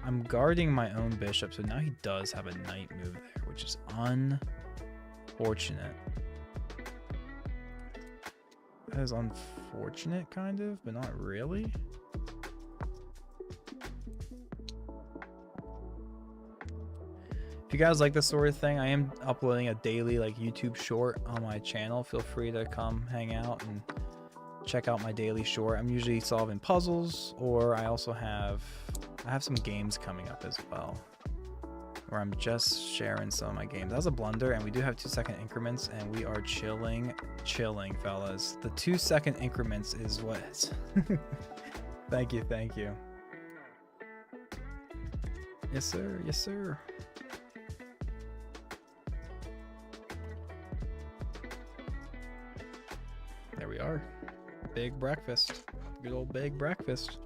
I'm guarding my own bishop, so now he does have a knight move there, which is unfortunate. That is unfortunate, kind of, but not really. If you guys like this sort of thing, I am uploading a daily like YouTube short on my channel. Feel free to come hang out and check out my daily short. I'm usually solving puzzles, or I also have some games coming up as well, where I'm just sharing some of my games. That was a blunder, and we do have 2-second increments, and we are chilling, fellas. The 2-second increments is what. Thank you. Yes, sir. Yes, sir. There we are. Big breakfast. Good old big breakfast.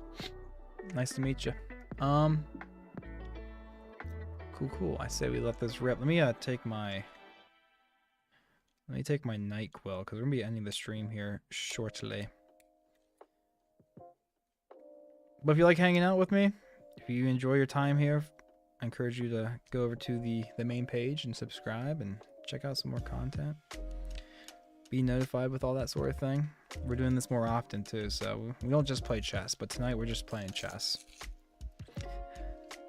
Nice to meet you. Cool. I say we let this rip. Let me take my night quill, because we're gonna be ending the stream here shortly. But if you like hanging out with me, if you enjoy your time here, I encourage you to go over to the main page and subscribe and check out some more content. Be notified with all that sort of thing. We're doing this more often too, so we don't just play chess, but tonight we're just playing chess.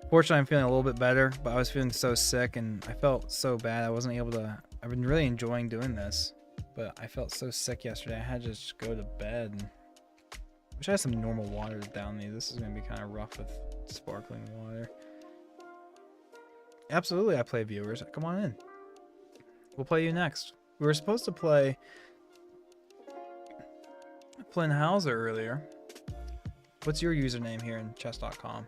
Fortunately, I'm feeling a little bit better, but I was feeling so sick and I felt so bad. I wasn't able to. I've been really enjoying doing this, but I felt so sick yesterday. I had to just go to bed. Wish I had some normal water to down me. This is gonna be kind of rough with sparkling water. Absolutely, I play viewers. Come on in. We'll play you next. We were supposed to play Flynn Hauser earlier. What's your username here in chess.com?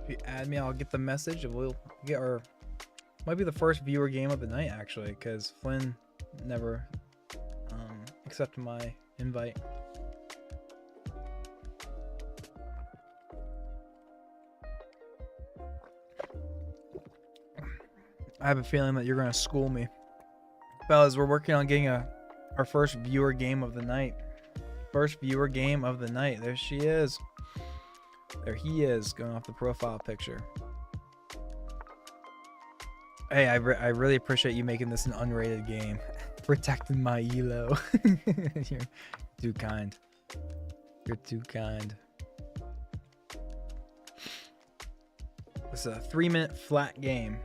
If you add me, I'll get the message and we'll get our... Might be the first viewer game of the night, actually, because Flynn never accepted my invite. I have a feeling that you're going to school me. Fellas, we're working on getting our first viewer game of the night. First viewer game of the night. There she is. There he is, going off the profile picture. Hey, I really appreciate you making this an unrated game. Protecting my elo. You're too kind. You're too kind. It's a 3-minute flat game.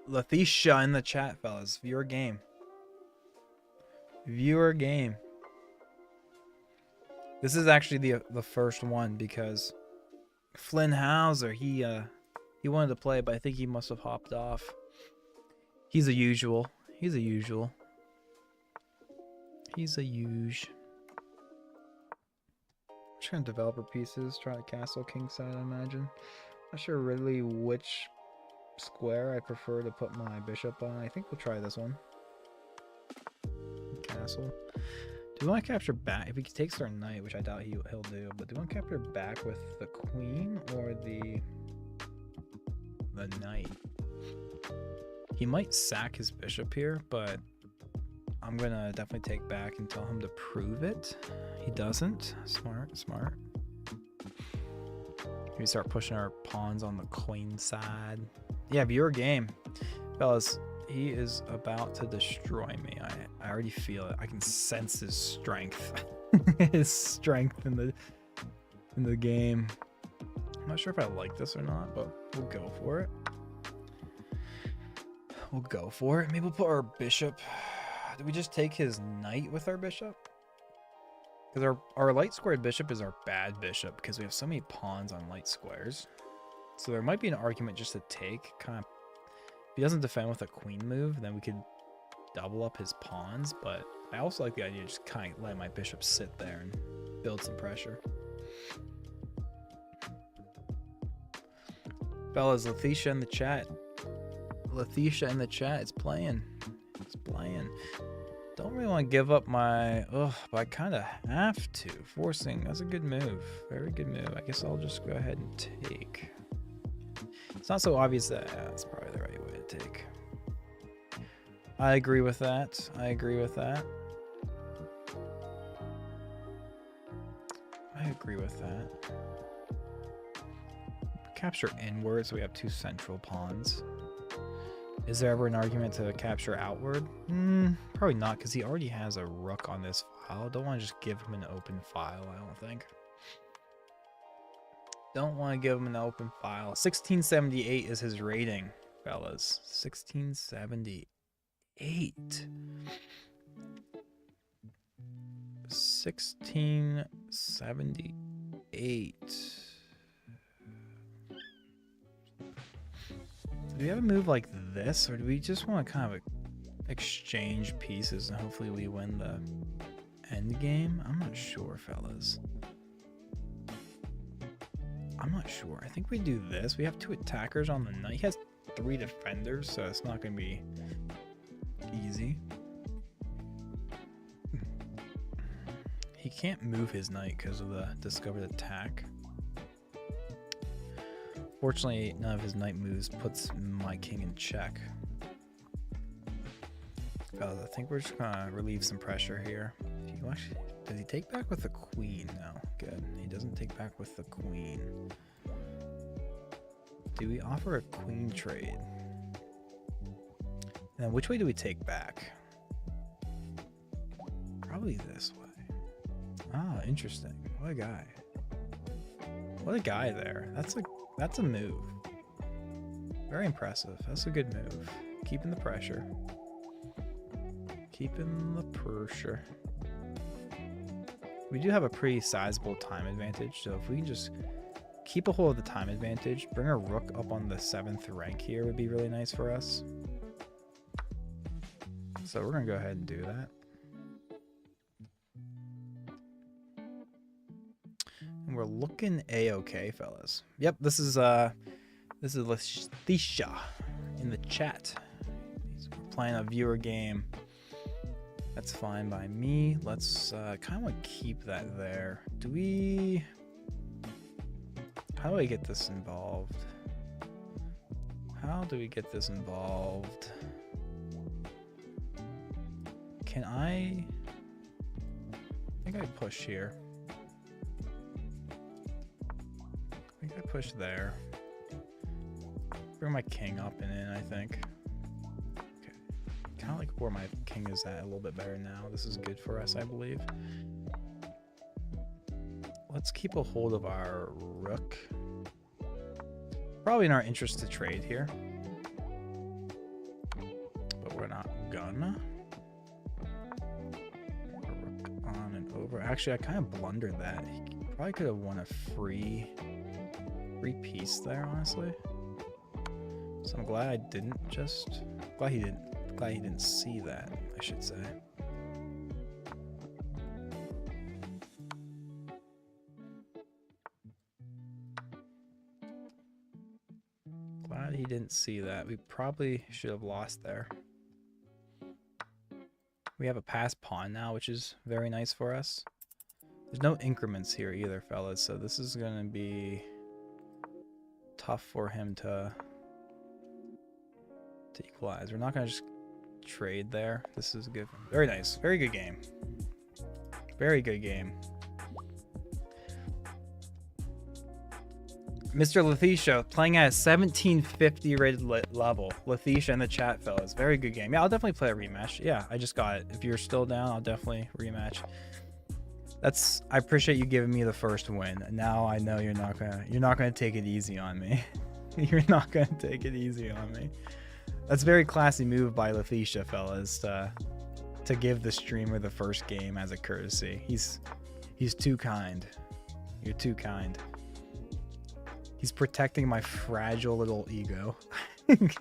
Letitia in the chat, fellas. Viewer game. Viewer game. This is actually the first one because Flynn Hauser, he wanted to play, but I think he must have hopped off. He's a usual. He's a usual. He's a huge. Trying developer pieces. Try to castle king side, I imagine. Not sure really which square I prefer to put my bishop on. I think we'll try this one. Castle. Do we want to capture back? If he takes our knight, which I doubt he'll do, but do we want to capture back with the queen or the knight? He might sack his bishop here, but I'm gonna definitely take back and tell him to prove it. He doesn't. Smart. We start pushing our pawns on the queen side. Yeah, viewer game. Fellas, he is about to destroy me. I already feel it. I can sense his strength. His strength in the game. I'm not sure if I like this or not, but we'll go for it. We'll go for it. Maybe we'll put our bishop. Did we just take his knight with our bishop? Because our light squared bishop is our bad bishop because we have so many pawns on light squares. So there might be an argument just to take. Kind of, if he doesn't defend with a queen move, then we could double up his pawns. But I also like the idea of just kind of letting my bishop sit there and build some pressure. Fellas, Letitia in the chat. Letitia in the chat is playing. It's playing. Don't really want to give up my... Ugh, but I kind of have to. Forcing. That's a good move. Very good move. I guess I'll just go ahead and take. It's not so obvious that... Yeah, that's probably the right way to take. I agree with that. I agree with that. I agree with that. Capture inward, so we have 2 central pawns. Is there ever an argument to capture outward? Probably not, because he already has a rook on this file. Don't want to just give him an open file, I don't think. Don't want to give him an open file. 1678 is his rating, fellas. 1678. 1678. Do we have a move like this, or do we just want to kind of exchange pieces and hopefully we win the end game? I'm not sure, fellas. I'm not sure. I think we do this. We have 2 attackers on the knight. He has 3 defenders, so it's not going to be easy. He can't move his knight because of the discovered attack. Fortunately, none of his knight moves puts my king in check. Fellas, I think we're just gonna relieve some pressure here. Does he take back with the queen? No, good. He doesn't take back with the queen. Do we offer a queen trade? And which way do we take back? Probably this way. Ah, interesting. What a guy. What a guy there. That's a move. Very impressive. That's a good move. Keeping the pressure. Keeping the pressure. We do have a pretty sizable time advantage, so if we can just keep a hold of the time advantage, bring our rook up on the 7th rank here would be really nice for us. So we're gonna go ahead and do that. And we're looking a-okay, fellas. Yep, this is Letitia in the chat. He's playing a viewer game. That's fine by me. Let's kind of want to keep that there. How do I get this involved? How do we get this involved? Can I think I push here. I think I push there. Bring my king up and in, I think. Okay. Kind of like where my king is at a little bit better now. This is good for us, I believe. Let's keep a hold of our rook. Probably in our interest to trade here. But we're not gonna. Rook on and over. Actually, I kind of blundered that. He probably could have won a free piece there, honestly. So I'm glad I didn't just... Glad he didn't see that, I should say. Glad he didn't see that. We probably should have lost there. We have a passed pawn now, which is very nice for us. There's no increments here either, fellas, so this is going to be tough for him to equalize. We're not going to just trade there. This is good. Very nice. Very good game. Very good game. Mr. Letitia playing at a 1750 rated level. Letitia in the chat, fellas. Very good game. Yeah, I'll definitely play a rematch. Yeah, I just got it. If you're still down, I'll definitely rematch. I appreciate you giving me the first win. Now I know you're not gonna take it easy on me. You're not gonna take it easy on me. That's a very classy move by Letitia, fellas, to give the streamer the first game as a courtesy. He's too kind. You're too kind. He's protecting my fragile little ego. He's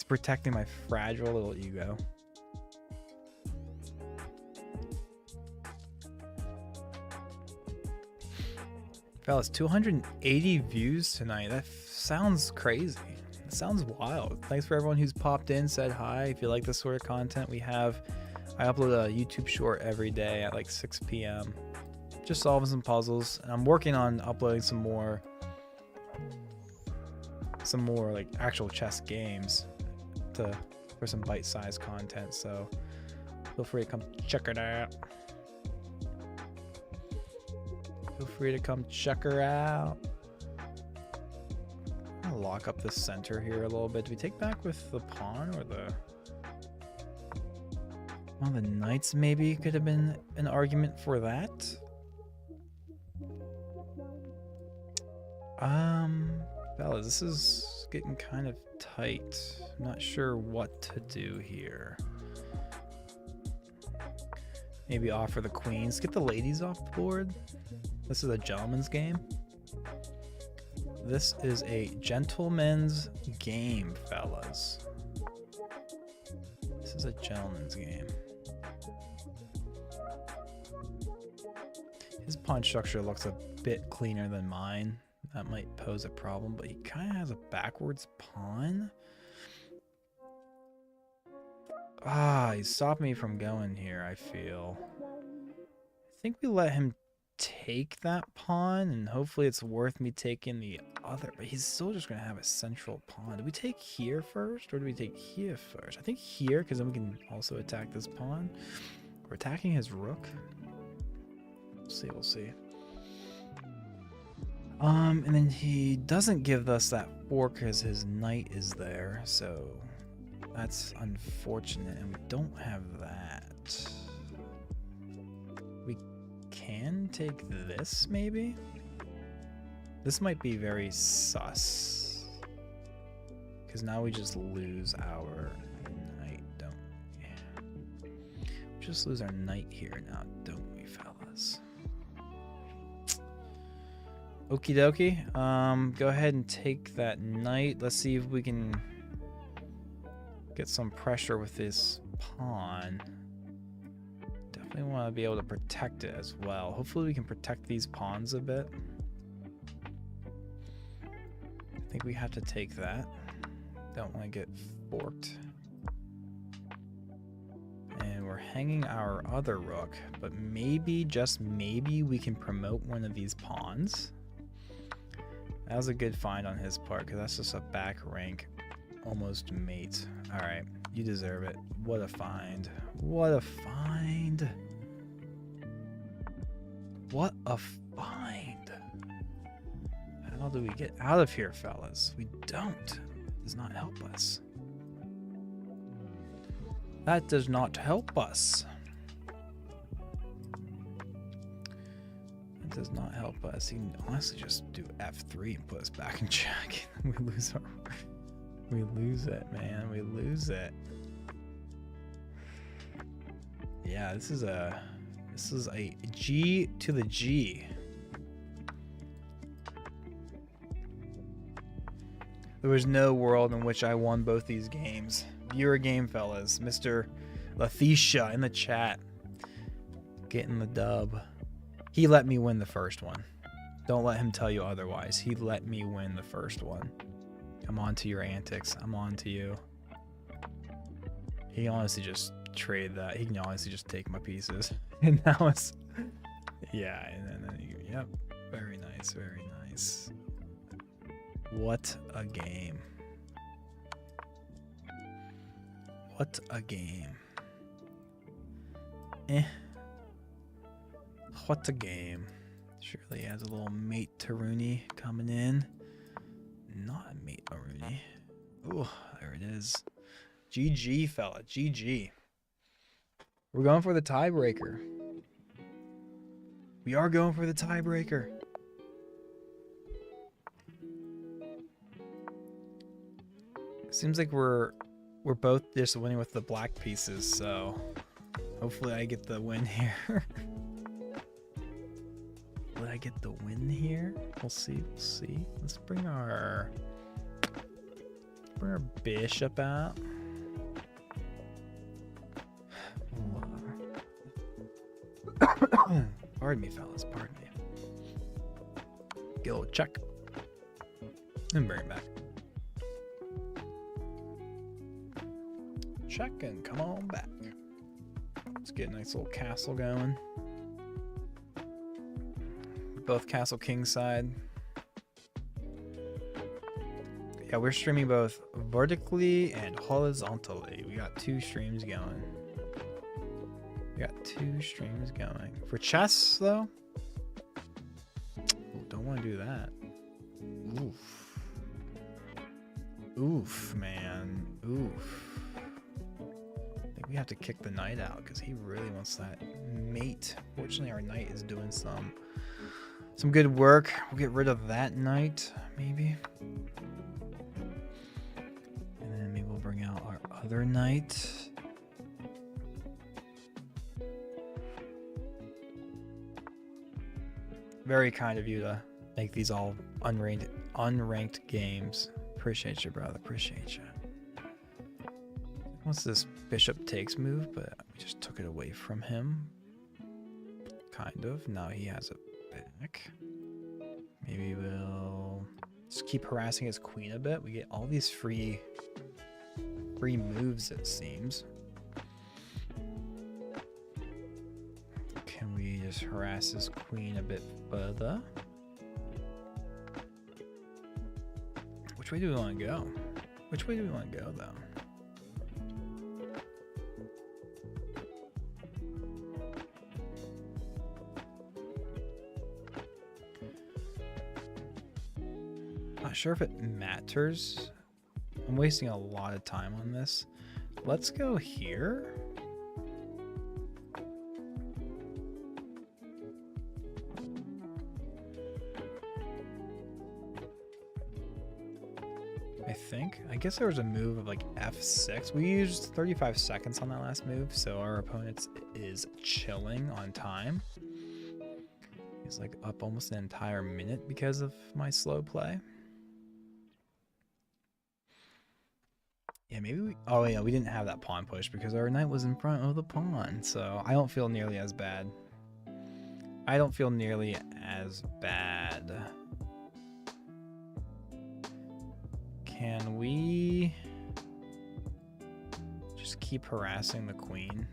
protecting my fragile little ego. Fellas, 280 views tonight. That sounds crazy. It sounds wild. Thanks for everyone who's popped in, said hi. If you like this sort of content we have, I upload a YouTube short every day at like 6 p.m. Just solving some puzzles. And I'm working on uploading some more like actual chess games. for some bite-sized content, so feel free to come check it out. Feel free to come check her out. I'll lock up the center here a little bit. Do we take back with the pawn or the... One of the knights maybe could have been an argument for that. Fellas, this is getting kind of tight. I'm not sure what to do here. Maybe offer the queens. Get the ladies off the board. This is a gentleman's game. This is a gentleman's game, fellas. This is a gentleman's game. His pawn structure looks a bit cleaner than mine. That might pose a problem, but he kind of has a backwards pawn. He stopped me from going here, I feel. I think we let him take that pawn, and hopefully it's worth me taking the other, but he's still just going to have a central pawn. Do we take here first, or do we take here first? I think here, because then we can also attack this pawn. We're attacking his rook. We'll see. And then he doesn't give us that fork because his knight is there, so that's unfortunate, and we don't have that. We can take this, maybe? This might be very sus, because now we just lose our knight, don't we? We just lose our knight here now, don't we, fellas? Okie dokie. Go ahead and take that knight. Let's see if we can get some pressure with this pawn. Definitely want to be able to protect it as well. Hopefully we can protect these pawns a bit. I think we have to take that. Don't want to get forked. And we're hanging our other rook, but maybe, just maybe, we can promote one of these pawns. That was a good find on his part, because that's just a back rank almost mate. Alright, you deserve it. What a find. What a find. What a find. How do we get out of here, fellas? We don't. It does not help us. That does not help us. Does not help us. He can honestly just do F3 and put us back in check. We lose it, man. We lose it. Yeah, this is a G to the G. There was no world in which I won both these games. Viewer game, fellas. Mr. Lathecia in the chat. Getting the dub. He let me win the first one. Don't let him tell you otherwise. He let me win the first one. I'm on to your antics. I'm on to you. He honestly just traded that. He can honestly just take my pieces. And now it's... Yeah, and then yep. Very nice, very nice. What a game. What a game. What a game. Surely has a little mate Taruni coming in. Not a mate Taruni. Ooh, there it is. GG, fella. GG. We're going for the tiebreaker. We are going for the tiebreaker. Seems like we're both just winning with the black pieces, so hopefully I get the win here. Will I get the win here? We'll see. We'll see. Let's bring our bishop out. Pardon me, fellas. Pardon me. Get a little check. And bring it back. Check and come on back. Let's get a nice little castle going. Both castle king side. Yeah, we're streaming both vertically and horizontally. We got 2 streams going. For chess, though? Ooh, don't want to do that. Oof. Oof, man. Oof. I think we have to kick the knight out because he really wants that mate. Fortunately, our knight is doing some good work. We'll get rid of that knight, maybe. And then maybe we'll bring out our other knight. Very kind of you to make these all unranked games. Appreciate you, brother. Appreciate you. Once this bishop takes move, but we just took it away from him. Kind of. Now he has it back. Maybe we'll just keep harassing his queen a bit. We get all these free moves, it seems. Can we just harass his queen a bit further? Which way do we want to go? Which way do we want to go, though? Not sure if it matters. I'm wasting a lot of time on this. Let's go here. I guess there was a move of like F6. We used 35 seconds on that last move, so our opponent is chilling on time. He's like up almost an entire minute because of my slow play. Yeah, maybe we... Oh, yeah, we didn't have that pawn push because our knight was in front of the pawn, so I don't feel nearly as bad. Can we just keep harassing the queen?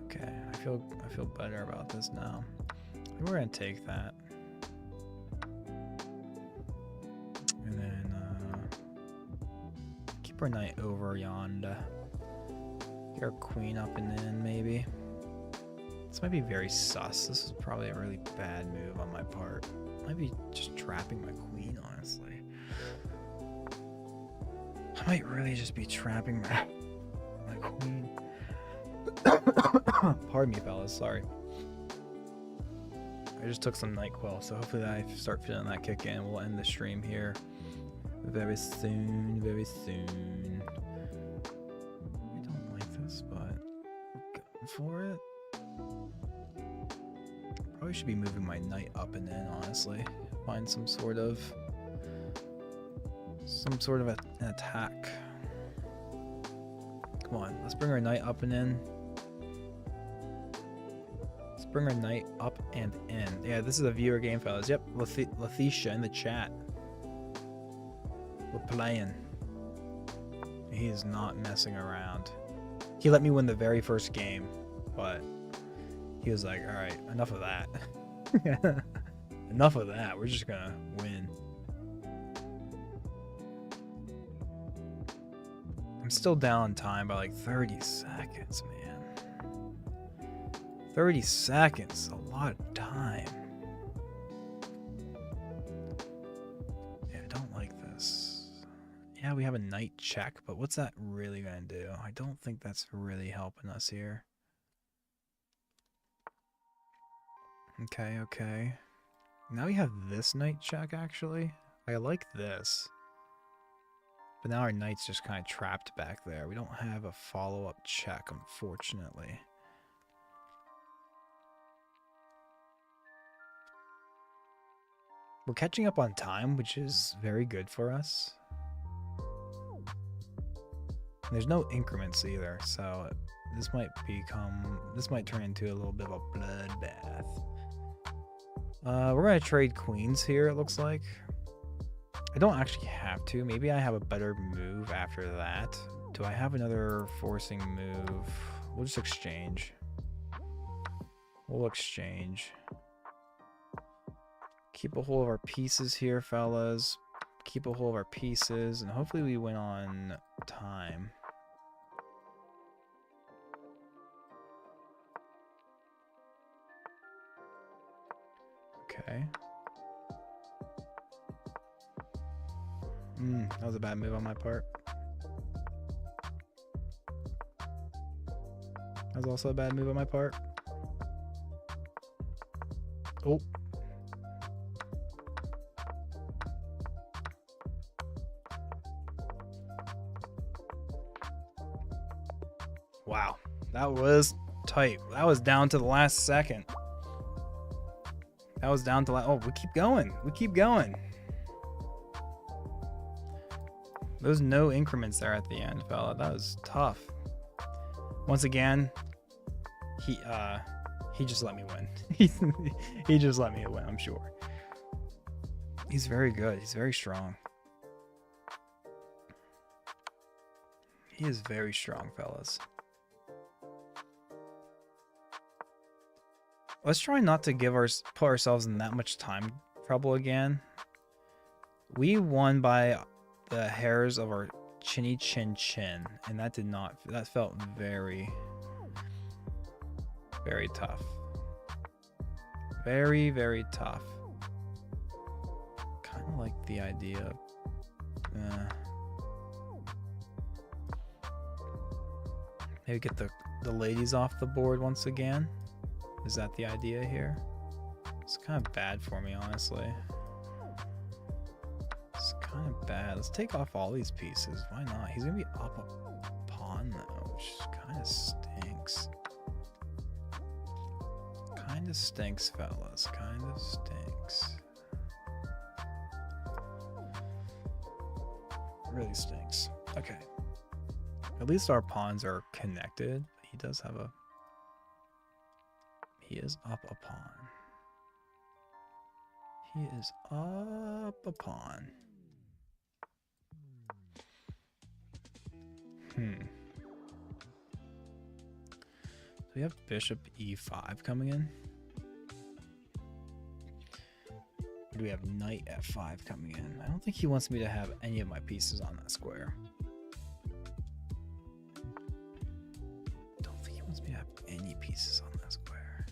Okay, I feel better about this now. I think we're gonna take that. And then keep our knight over yonder. Get our queen up and in, maybe. This might be very sus. This is probably a really bad move on my part. Might be just trapping my queen, honestly. I might really just be trapping my queen. Pardon me, fellas. Sorry. I just took some NyQuil, so hopefully I start feeling that kick in. We'll end the stream here very soon. Very soon. I don't like this, but we're going for it. Probably should be moving my knight up and in, honestly. Find some sort of an attack. Come on, let's bring our knight up and in. Let's bring our knight up and in. Yeah, this is a viewer game, fellas. Yep, Letitia in the chat. We're playing. He is not messing around. He let me win the very first game, but he was like, all right, enough of that. Enough of that. We're just gonna win. I'm still down on time by like 30 seconds, man. 30 seconds, a lot of time. Yeah, I don't like this. Yeah, we have a knight check, but what's that really gonna do? I don't think that's really helping us here. Okay, okay. Now we have this knight check, actually. I like this. But now our knight's just kind of trapped back there. We don't have a follow-up check, unfortunately. We're catching up on time, which is very good for us. There's no increments either, so this might turn into a little bit of a bloodbath. We're gonna trade queens here, it looks like. I don't actually have to. Maybe I have a better move after that. Do I have another forcing move? We'll just exchange. We'll exchange. Keep a hold of our pieces here, fellas. Keep a hold of our pieces, and hopefully we win on time. Okay. That was a bad move on my part. That was also a bad move on my part. Oh. Wow. That was tight. That was down to the last second. That was down to oh, we keep going. We keep going. Those no increments there at the end, fella. That was tough. Once again, he just let me win. he just let me win, I'm sure. He's very good. He's very strong. He is very strong, fellas. Let's try not to put ourselves in that much time trouble again. We won by the hairs of our chinny chin chin, and that felt very, very tough. Very, very tough. Kind of like the idea of maybe get the ladies off the board once again. Is that the idea here? It's kind of bad for me, honestly. It's kind of bad. Let's take off all these pieces. Why not? He's gonna be up a pawn though, which kind of stinks. Kind of stinks, fellas. Kind of stinks. Really stinks. Okay. At least our pawns are connected. He does have a... He is up a pawn. He is up a pawn. So we have bishop e5 coming in. Or do we have knight f5 coming in? I don't think he wants me to have any of my pieces on that square. Don't think he wants me to have any pieces on that square.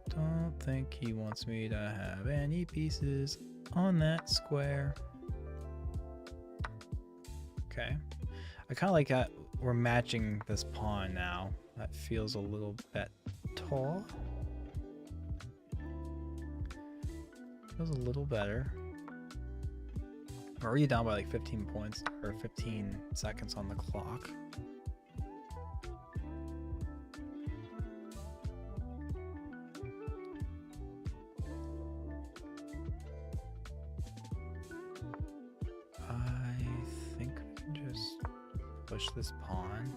Don't think he wants me to have any pieces on that square. Okay. I kind of like that we're matching this pawn now. That feels a little bit tall. Feels a little better. We're already down by like 15 points or 15 seconds on the clock. Push this pawn.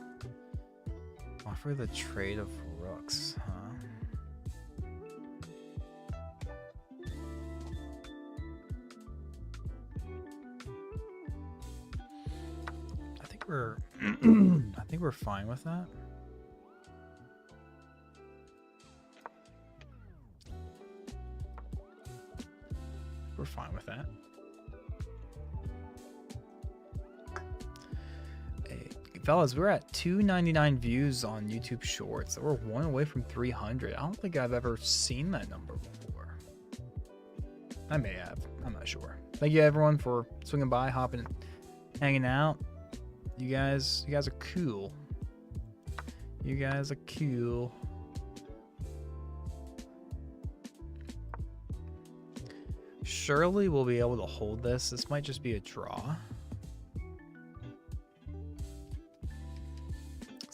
Offer the trade of rooks, huh? I think we're I think we're fine with that. We're fine with that. Fellas, we're at 299 views on YouTube Shorts. We're one away from 300. I don't think I've ever seen that number before. I may have. I'm not sure. Thank you everyone for swinging by, hopping, hanging out. You guys are cool. You guys are cool. Surely we'll be able to hold this. This might just be a draw.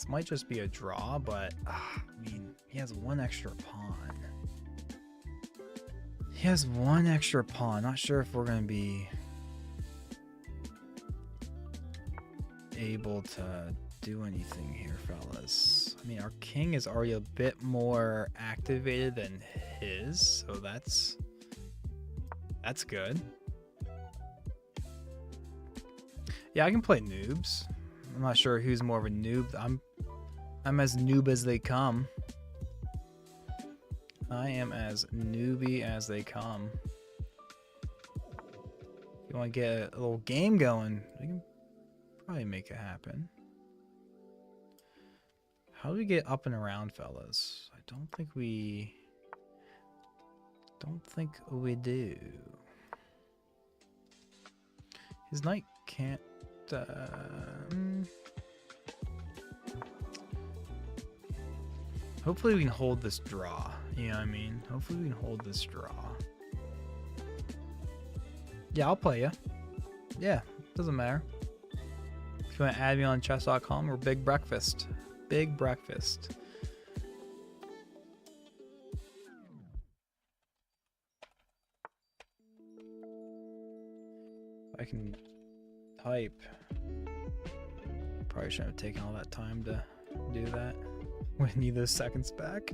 Might just be a draw, but I mean, he has one extra pawn. He has one extra pawn. Not sure if we're going to be able to do anything here, fellas. I mean, our king is already a bit more activated than his, so that's good. Yeah, I can play noobs. I'm not sure who's more of a noob. I'm as noob as they come. I am as newbie as they come. If you want to get a little game going, we can probably make it happen. How do we get up and around, fellas? I don't think we do. His knight can't hopefully we can hold this draw. You know what I mean? Hopefully we can hold this draw. Yeah, I'll play you. Yeah, doesn't matter. If you want to add me on chess.com, we're Big Breakfast. Big Breakfast. I can type. Probably shouldn't have taken all that time to do that. We need those seconds back.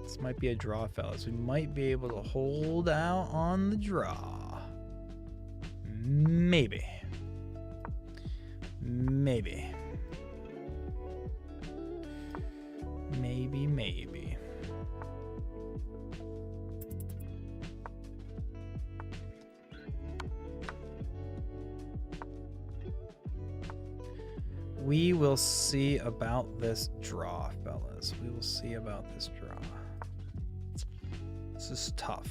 This might be a draw, fellas. We might be able to hold out on the draw. Maybe. Maybe. Maybe. We will see about this draw, fellas. We will see about this draw. This is tough.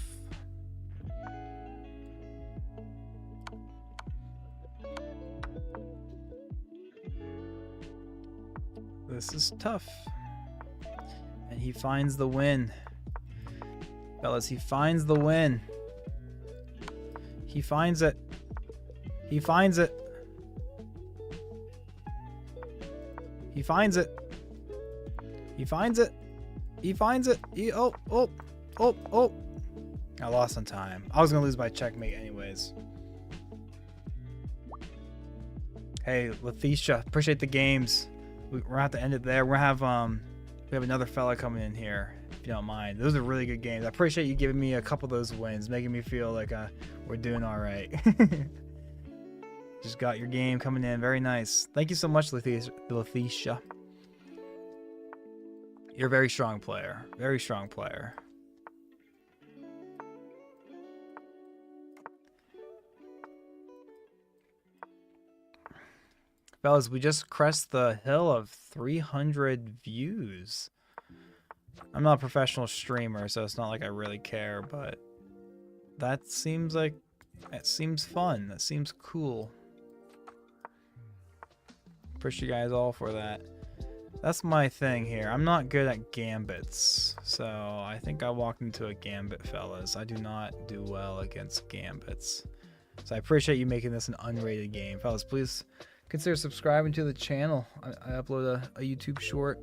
This is tough. And he finds the win. Fellas, he finds the win. He finds it. He finds it. He finds it. He finds it. He finds it. Oh. I lost on time. I was going to lose by checkmate anyways. Hey, Letitia, appreciate the games. We're going to have to end it there. We have another fella coming in here, if you don't mind. Those are really good games. I appreciate you giving me a couple of those wins, making me feel like we're doing all right. Just got your game coming in. Very nice. Thank you so much, Letitia. You're a very strong player. Very strong player. Fellas, we just crest the hill of 300 views. I'm not a professional streamer, so it's not like I really care, but that seems like it seems fun. That seems cool. Appreciate you guys all for that. That's my thing here. I'm not good at gambits, so I think I walked into a gambit, fellas. I do not do well against gambits. So I appreciate you making this an unrated game. Fellas, please consider subscribing to the channel. I upload a YouTube short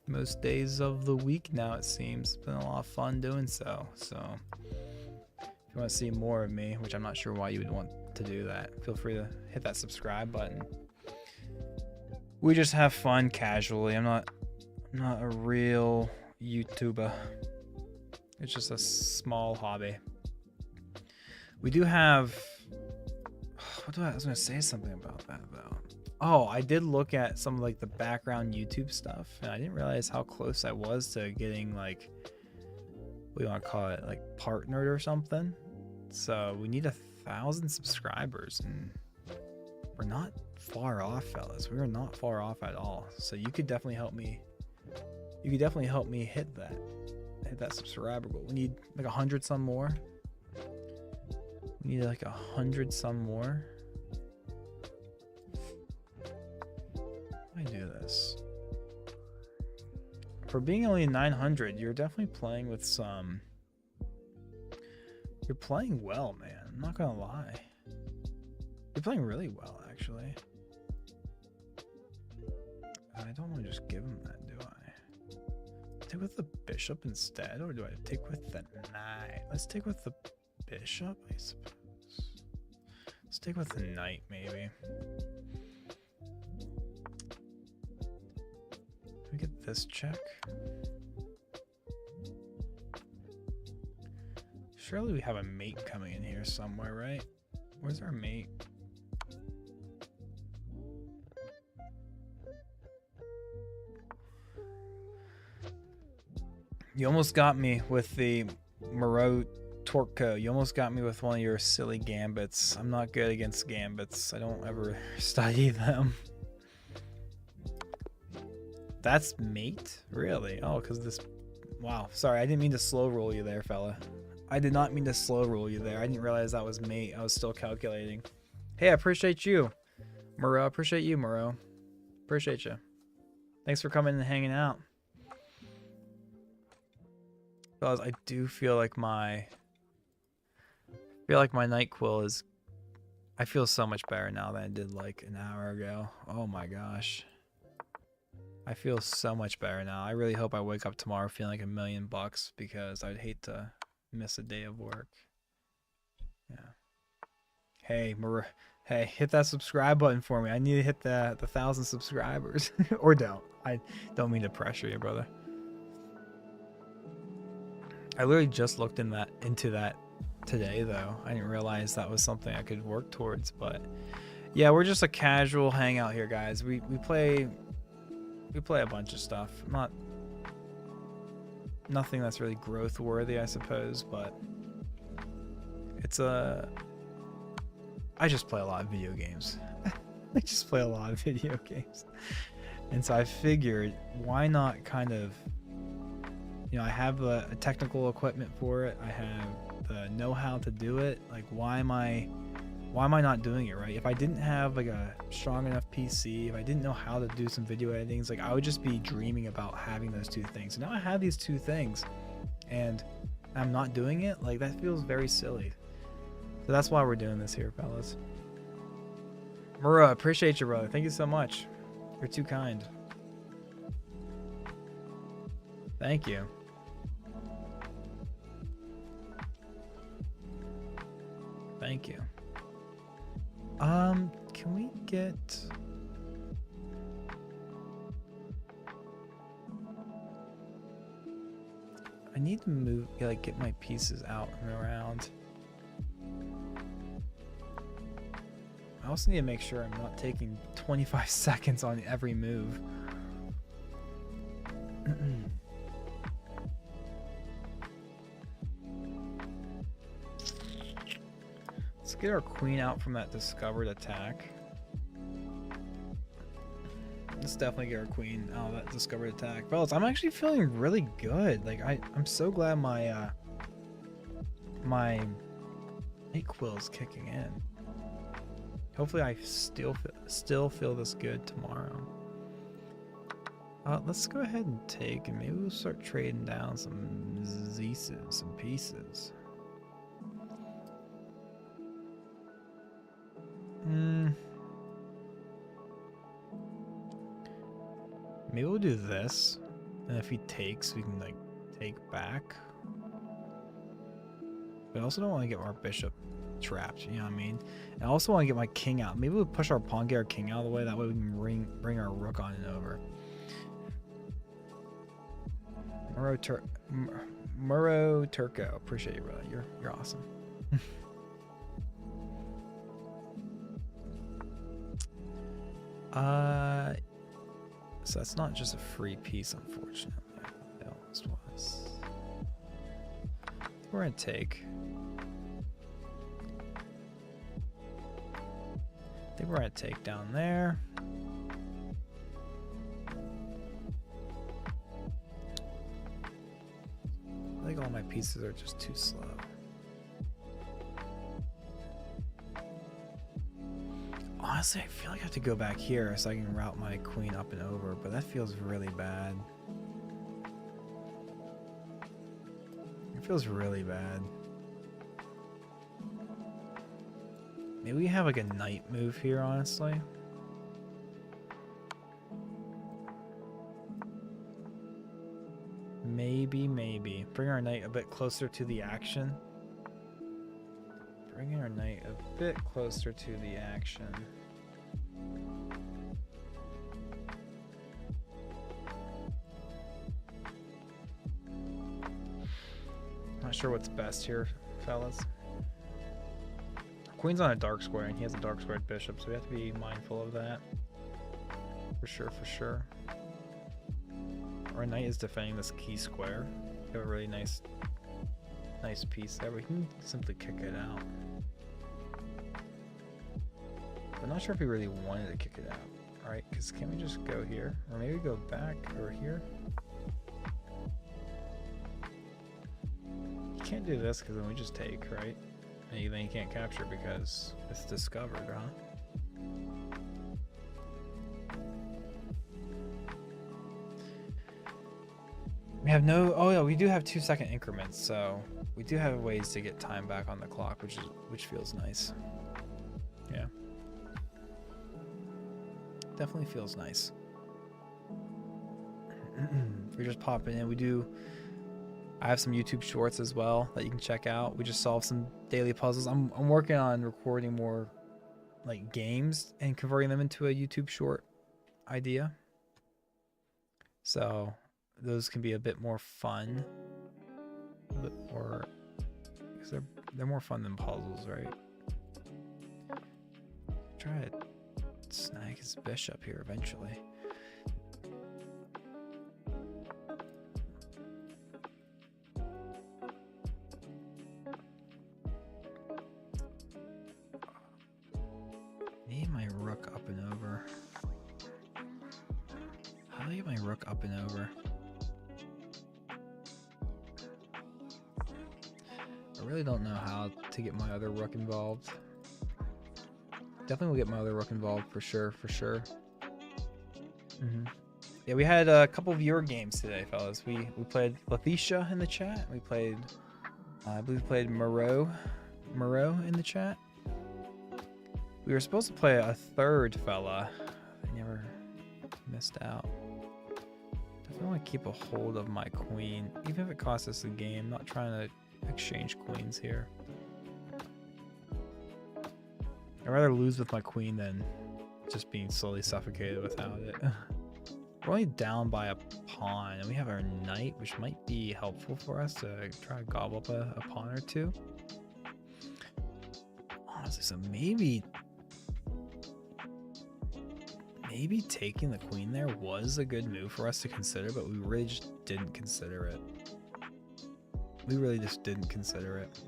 most days of the week now, it seems. It's been a lot of fun doing so. So if you want to see more of me, which I'm not sure why you would want to do that, feel free to hit that subscribe button. We just have fun casually. I'm not a real YouTuber. It's just a small hobby. We do have... I was gonna say something about that though. Oh, I did look at some of like the background YouTube stuff, and I didn't realize how close I was to getting like, what do you want to call it, like partnered or something. So we need 1,000 subscribers, and we're not far off, fellas. We are not far off at all. So you could definitely help me. You could definitely help me hit that subscriber goal. We need like 100 some more. We need like 100 some more. I do this. For being only 900, you're definitely playing with some. You're playing well, man. I'm not gonna lie. You're playing really well, actually. I don't want to just give him that, do I? Take with the bishop instead, or do I take with the knight? Let's take with the bishop, I suppose. Let's take with the knight, maybe. Can we get this check? Surely we have a mate coming in here somewhere, right? Where's our mate? You almost got me with the Moreau Torco. You almost got me with one of your silly gambits. I'm not good against gambits. I don't ever study them. That's mate? Really? Oh, because this... Wow. Sorry, I didn't mean to slow roll you there, fella. I did not mean to slow roll you there. I didn't realize that was mate. I was still calculating. Hey, I appreciate you. Moreau, appreciate you, Moreau. Appreciate you. Thanks for coming and hanging out. Fellas, I do feel like my NyQuil is... I feel so much better now than I did like an hour ago. Oh my gosh. I feel so much better now. I really hope I wake up tomorrow feeling like $1 million because I'd hate to miss a day of work. Yeah. Hey, hey, hit that subscribe button for me. I need to hit the 1,000 subscribers. Or don't. I don't mean to pressure you, brother. I literally just looked into that today, though. I didn't realize that was something I could work towards. But yeah, we're just a casual hangout here, guys. We play a bunch of stuff. Nothing that's really growth worthy, I suppose, but it's I just play a lot of video games. I just play a lot of video games. And so I figured, why not kind of, you know, I have a technical equipment for it. I have the know-how to do it. Like, why am I not doing it, right? If I didn't have like a strong enough PC, if I didn't know how to do some video editing, like I would just be dreaming about having those two things. Now I have these two things and I'm not doing it. Like, that feels very silly. So that's why we're doing this here, fellas. Mura, appreciate you, brother. Thank you so much. You're too kind. Thank you. Thank you. Can we get... I need to move, like, get my pieces out and around. I also need to make sure I'm not taking 25 seconds on every move. Let's get our queen out from that discovered attack. Let's definitely get our queen out of that discovered attack. Fellas, I'm actually feeling really good. Like, I'm so glad my my NyQuil is kicking in. Hopefully I still feel this good tomorrow. Let's go ahead and take, and maybe we'll start trading down some Zeeses, some pieces. Maybe we'll do this, and if he takes, we can like take back. But I also don't want to get our bishop trapped, you know what I mean? And I also want to get my king out. Maybe we'll push our pawn, get our king out of the way. That way we can bring our rook on and over. Muro Turco, appreciate you, brother. You're awesome. So that's not just a free piece, unfortunately. That was. We're gonna take. I think we're gonna take down there. I think all my pieces are just too slow. Honestly, I feel like I have to go back here so I can route my queen up and over, but that feels really bad. It feels really bad. Maybe we have like a knight move here, honestly. Maybe. Bring our knight a bit closer to the action. Bringing our knight a bit closer to the action. Not sure what's best here, fellas. Queen's on a dark square, and he has a dark squared bishop, so we have to be mindful of that. For sure, for sure. Our knight is defending this key square. We have a really nice piece there. We can simply kick it out. I'm not sure if we really wanted to kick it out. Alright, because can we just go here? Or maybe go back over here? You can't do this because then we just take, right? And then you can't capture because it's discovered, huh? We have no... Oh yeah, we do have 2-second increments, so we do have ways to get time back on the clock, which feels nice. Yeah. Definitely feels nice. We're just popping in. I have some YouTube shorts as well that you can check out. We just solved some daily puzzles. I'm working on recording more like games and converting them into a YouTube short idea. So those can be a bit more fun. A bit more, because they're more fun than puzzles, right? Try to snag his bishop here eventually. Need my rook up and over. How do I get my rook up and over? I really don't know how to get my other rook involved. Definitely will get my other rook involved for sure, for sure. Yeah, we had a couple viewer games today, fellas. We played Letitia in the chat. We played, I believe we played Moreau in the chat. We were supposed to play a third fella. I never missed out. Definitely want to keep a hold of my queen, even if it costs us a game. Not trying to exchange queens here. I'd rather lose with my queen than just being slowly suffocated without it. We're only down by a pawn, and we have our knight, which might be helpful for us to try to gobble up a pawn or two. Honestly, so maybe taking the queen there was a good move for us to consider, but we really just didn't consider it. We really just didn't consider it.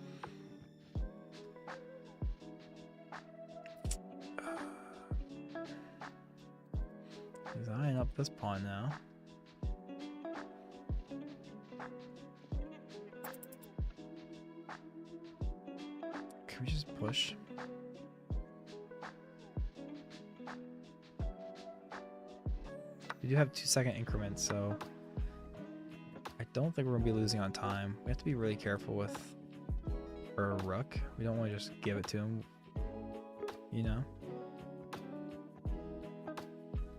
He's eyeing up this pawn now. Can we just push? We do have 2-second increments, so I don't think we're gonna be losing on time. We have to be really careful with our rook. We don't want to just give it to him, you know?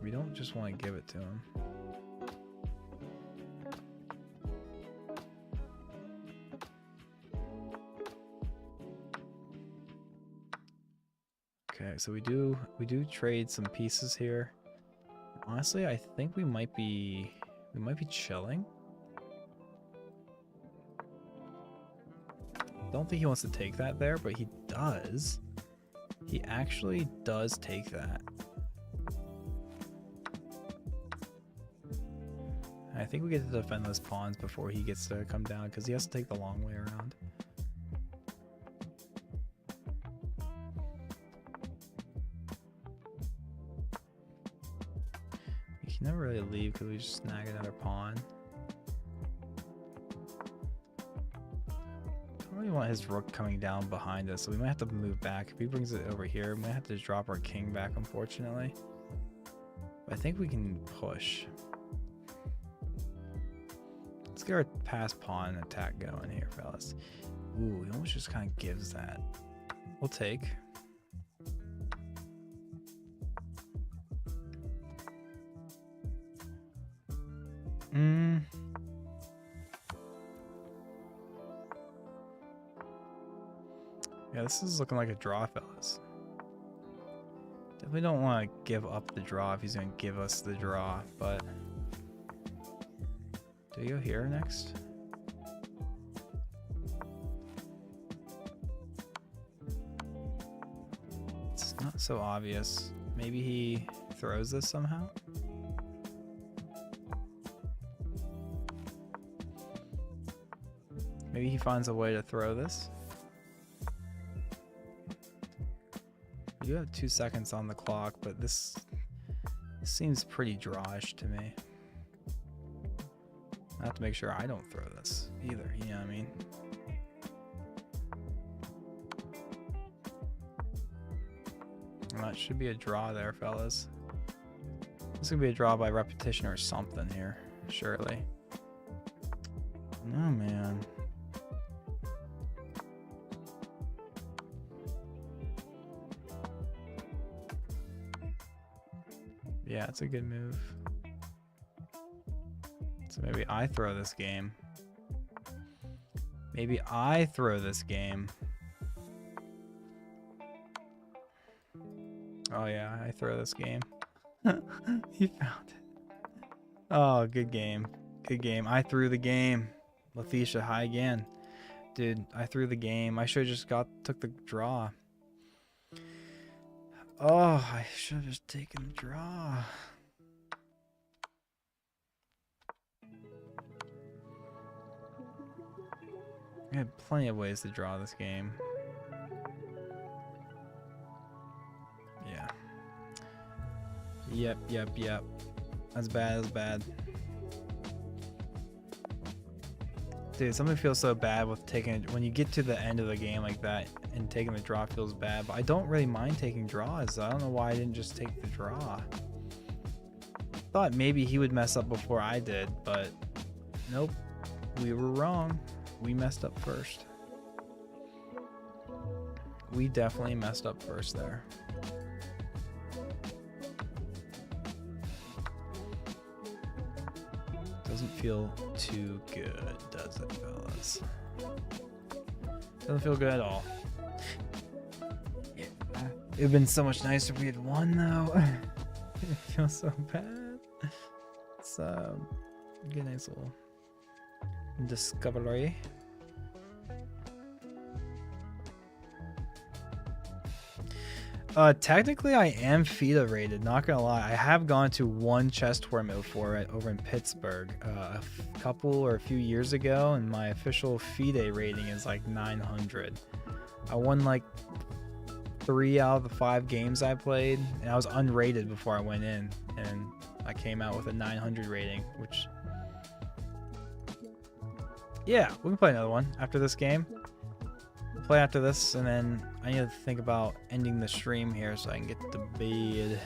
We don't just want to give it to him. Okay, so we do trade some pieces here. Honestly, I think we might be chilling. Don't think he wants to take that there, but he does. He actually does take that. I think we get to defend those pawns before he gets to come down, because he has to take the long way around. We can never really leave because we just snag another pawn. I really want his rook coming down behind us, so we might have to move back. If he brings it over here, we might have to drop our king back, unfortunately. But I think we can push. Let's get our pass pawn attack going here, fellas. Ooh, he almost just kind of gives that. We'll take. Yeah, this is looking like a draw, fellas. Definitely don't want to give up the draw if he's going to give us the draw, but... Do we go here next? so obvious. Maybe he throws this somehow? Maybe he finds a way to throw this. You have 2 seconds on the clock, but this seems pretty drawish to me. I have to make sure I don't throw this either, you know what I mean? Well, that should be a draw there, fellas. This is gonna be a draw by repetition or something here, surely. No, man. Yeah, it's a good move. So maybe I throw this game. Maybe I throw this game. Oh yeah, I throw this game. He found it. Oh, good game. Good game. I threw the game. Letitia, hi again. Dude, I threw the game. I should have just took the draw. Oh, I should have just taken the draw. I had plenty of ways to draw this game. Yeah. Yep. That's bad, that's bad. Dude, something feels so bad with taking when you get to the end of the game like that and taking the draw feels bad, but I don't really mind taking draws. I don't know why I didn't just take the draw. Thought maybe he would mess up before I did, but nope. We were wrong. We messed up first. We definitely messed up first there. Doesn't feel too good, does it, fellas? Doesn't feel good at all. Yeah. It would have been so much nicer if we had won, though. It feels so bad. It's get a nice little discovery. Technically I am FIDE rated, not gonna lie. I have gone to one chess tournament for it over in Pittsburgh a couple or a few years ago, and my official FIDE rating is like 900. I won like 3 out of the 5 games I played, and I was unrated before I went in, and I came out with a 900 rating, which... Yeah, we can play another one after this game. We'll play after this, and then I need to think about ending the stream here so I can get to bed.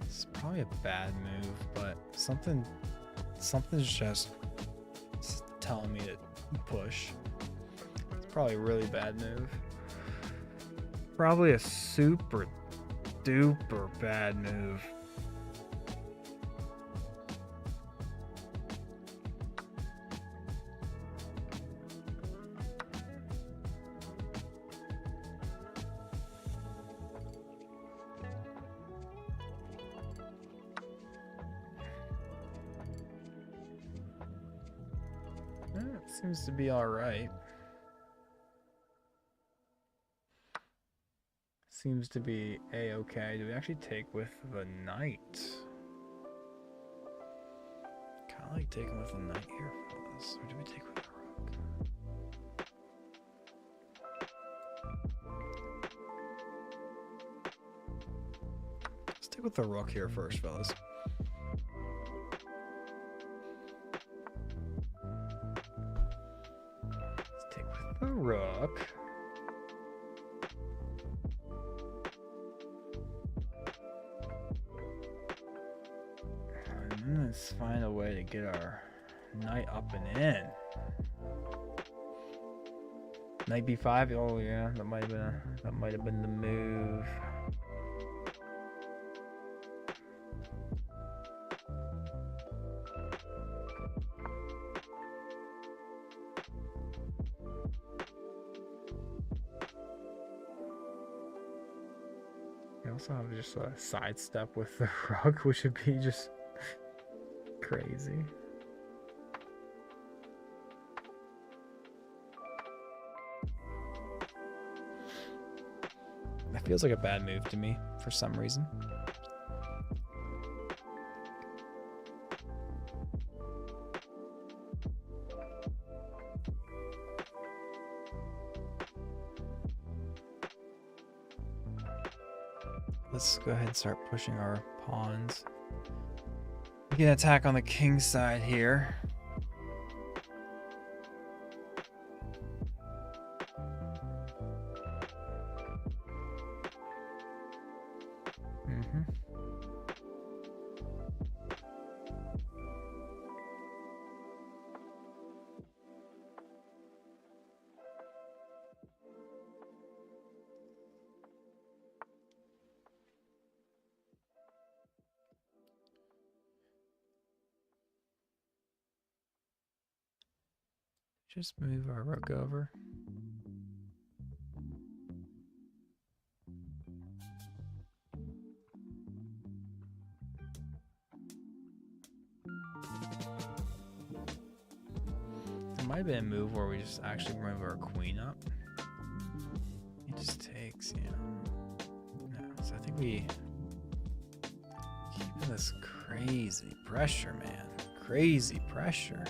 It's probably a bad move, but something's just telling me to push. It's probably a really bad move. Probably a super duper bad move. Seems to be alright. Seems to be a-okay. Do we actually take with the knight? Kinda like taking with the knight here for this. Or do we take with the rook? Let's take with the rook here first, fellas. The rook. And then let's find a way to get our knight up and in. Knight b5. Oh yeah, that might have been the move. Also have just a sidestep with the rug, which would be just crazy. That feels like a bad move to me for some reason. Let's go ahead and start pushing our pawns. We can attack on the king side here. Just move our rook over. There might have been a move where we just actually move our queen up. It just takes, you know. No, so I think we keep this crazy pressure, man. Crazy pressure.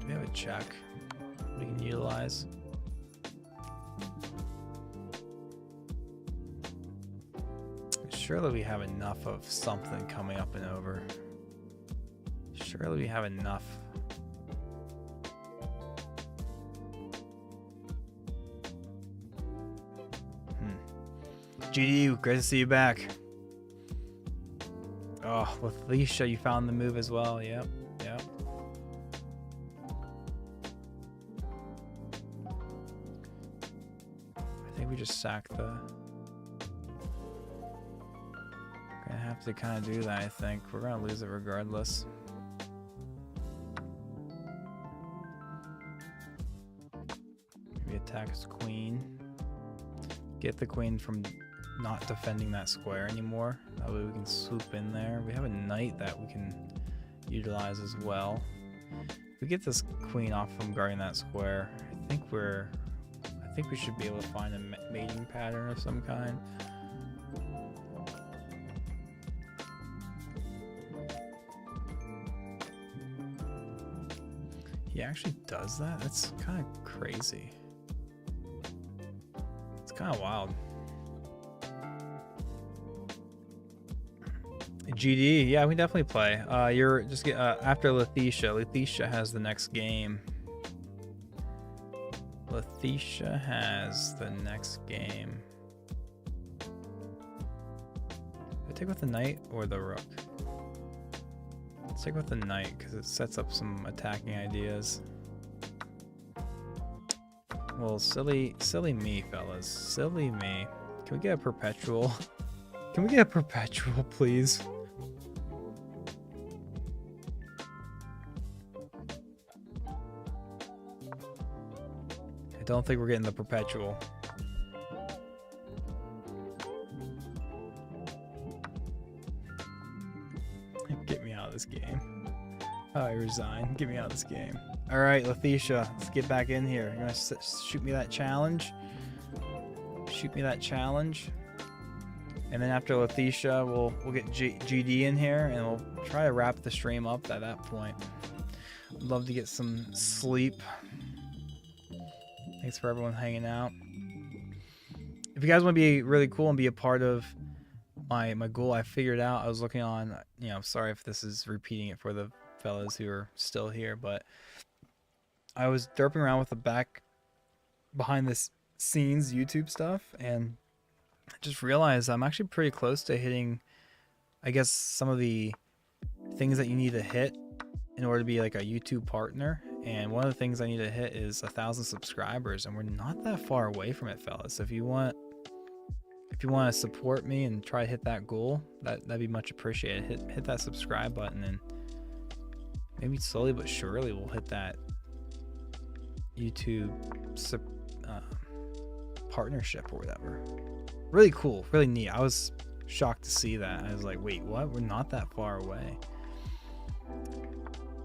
We have a check we can utilize. Surely we have enough of something coming up and over. Surely we have enough. GD, great to see you back. Oh, with Leisha, you found the move as well. Yep, yep. I think we just sack the... Gonna have to kind of do that, I think. We're gonna lose it regardless. Maybe attack his queen. Get the queen from not defending that square anymore. That way we can swoop in there. We have a knight that we can utilize as well. If we get this queen off from guarding that square, I think we should be able to find a mating pattern of some kind. He actually does that? That's kind of crazy. It's kind of wild. GD, yeah, we definitely play. You're just get after Letitia. Letitia has the next game. Letitia has the next game. Do I take with the knight or the rook? Let's take with the knight because it sets up some attacking ideas. Well, silly me, fellas. Silly me. Can we get a perpetual? Can we get a perpetual, please? I don't think we're getting the perpetual. Get me out of this game. Oh, I resign. Get me out of this game. All right, Letitia, let's get back in here. You're gonna shoot me that challenge. Shoot me that challenge. And then after Letitia, we'll get GD in here, and we'll try to wrap the stream up at that point. I'd love to get some sleep. Thanks for everyone hanging out. If you guys want to be really cool and be a part of my goal, I figured out. I was looking on, you know, sorry if this is repeating it for the fellas who are still here, but I was derping around with the behind the scenes YouTube stuff, and I just realized I'm actually pretty close to hitting, I guess, some of the things that you need to hit in order to be like a YouTube partner. And one of the things I need to hit is 1,000 subscribers, and we're not that far away from it, fellas. So if you want if you want to support me and try to hit that goal, that'd be much appreciated. Hit that subscribe button, and maybe slowly but surely we'll hit that YouTube partnership or whatever. Really cool, really neat. I was shocked to see that. I was like, wait, what? We're not that far away.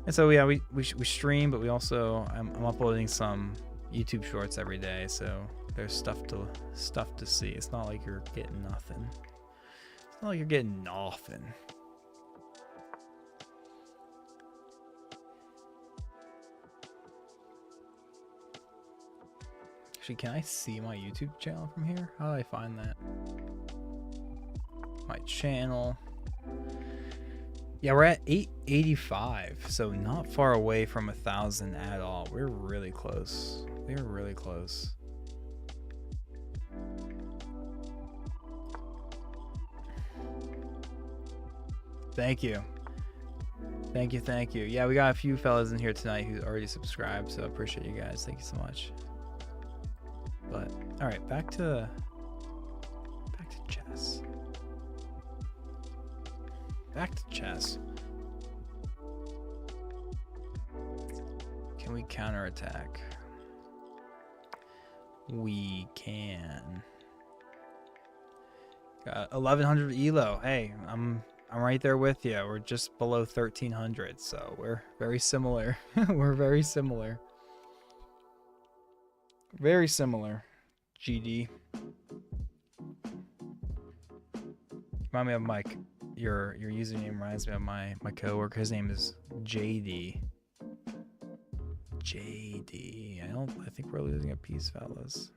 And so yeah, we stream, but we also I'm uploading some YouTube shorts every day, so there's stuff to see. It's not like you're getting nothing. It's not like you're getting nothing. Actually, can I see my YouTube channel from here? How do I find that? My channel. Yeah, we're at 885, so not far away from 1,000 at all. We're really close. We're really close. Thank you. Thank you, thank you. Yeah, we got a few fellas in here tonight who already subscribed, so I appreciate you guys. Thank you so much. But all right, back to chess. Back to chess. Can we counterattack? We can. Got 1100 elo. Hey, I'm right there with you. We're just below 1300, so we're very similar. We're very similar. Very similar. GD. Remind me of Mike. Your username reminds me of my coworker. His name is JD. JD. I think we're losing a piece, fellas.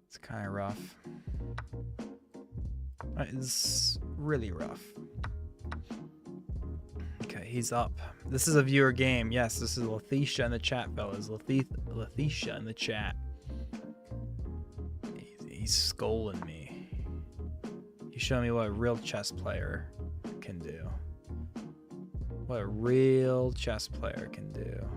It's kind of rough. It's really rough. Okay, he's up. This is a viewer game. Yes, this is Letitia in the chat, fellas. Letitia in the chat. He's scolding me. He's showing me what a real chess player can do. What a real chess player can do.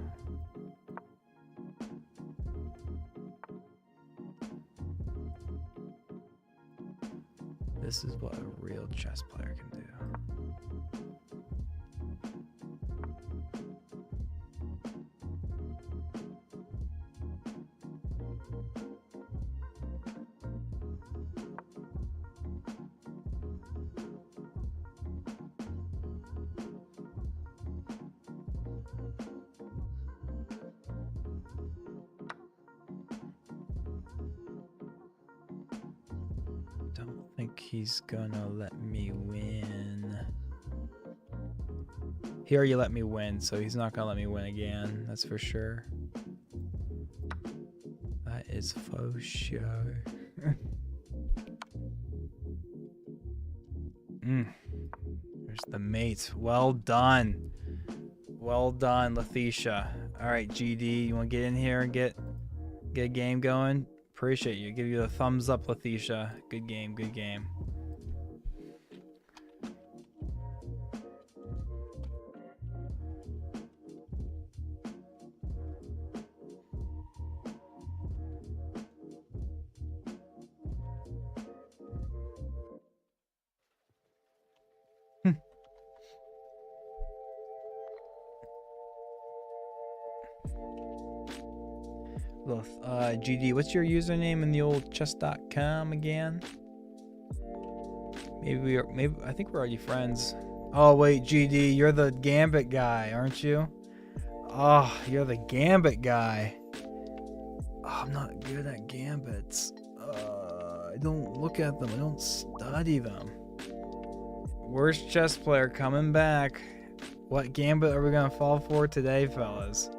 This is what a real chess player can do. He's gonna let me win. He already let me win, so he's not gonna let me win again. That's for sure. That is faux sure. There's the mate. Well done. Well done, Letitia. All right, GD, you want to get in here and get a game going? Appreciate you. Give you a thumbs up, Letitia. Good game, good game. GD, what's your username in the old chess.com again? Maybe I think we're already friends. Oh wait, GD, you're the Gambit guy, aren't you? Oh, you're the Gambit guy. Oh, I'm not good at Gambits. I don't look at them. I don't study them. Worst chess player coming back. What Gambit are we gonna fall for today, fellas?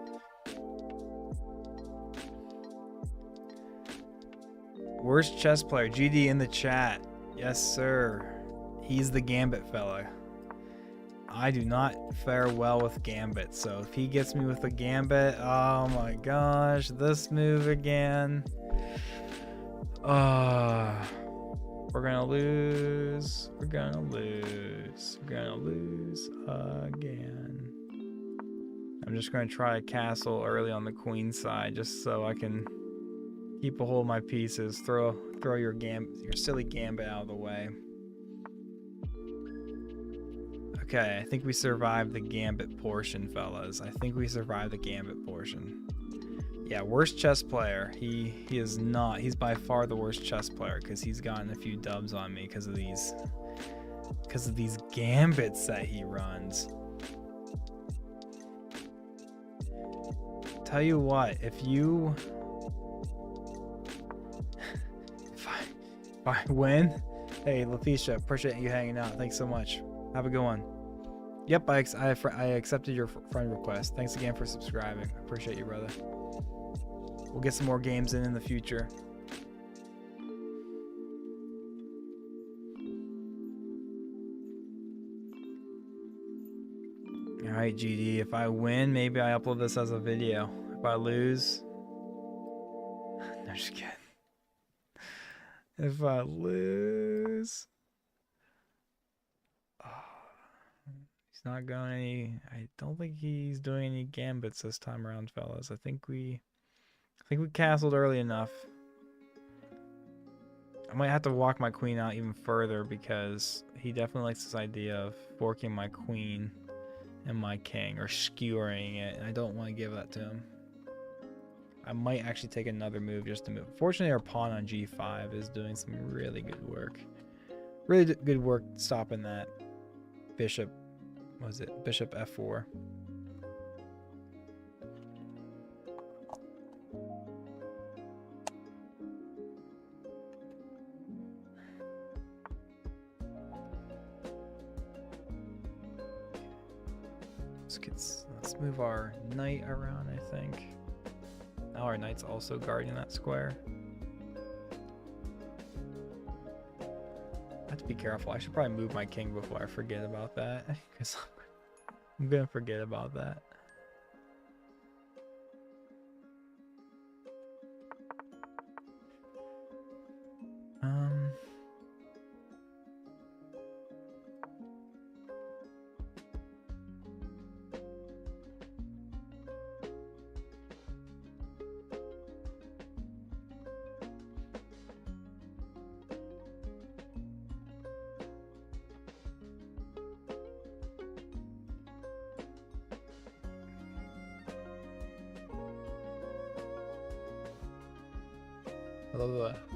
Worst chess player, GD in the chat. Yes, sir. He's the Gambit fella. I do not fare well with Gambit, so if he gets me with a Gambit, oh my gosh, this move again. We're gonna lose. We're gonna lose. We're gonna lose again. I'm just gonna try a castle early on the queen side just so I can Keep a hold of my pieces. Throw your silly gambit out of the way. Okay, I think we survived the gambit portion, fellas. I think we survived the gambit portion. Yeah, worst chess player. He is not. He's by far the worst chess player because he's gotten a few dubs on me because of these gambits that he runs. Tell you what, if I win, hey Letitia, appreciate you hanging out. Thanks so much. Have a good one. Yep, I accepted your friend request. Thanks again for subscribing. I appreciate you, brother. We'll get some more games in the future. All right, GD. If I win, maybe I upload this as a video. If I lose, no, just kidding. If I lose, he's not going any. I don't think he's doing any gambits this time around, fellas. I think we castled early enough. I might have to walk my queen out even further because he definitely likes this idea of forking my queen and my king, or skewering it, and I don't want to give that to him. I might actually take another move just to move. Fortunately, our pawn on g5 is doing some really good work. Really good work stopping that bishop. What was it? Bishop f4. Let's move our knight around, I think. Now our knight's also guarding that square. I have to be careful. I should probably move my king before I forget about that, because I'm gonna forget about that. I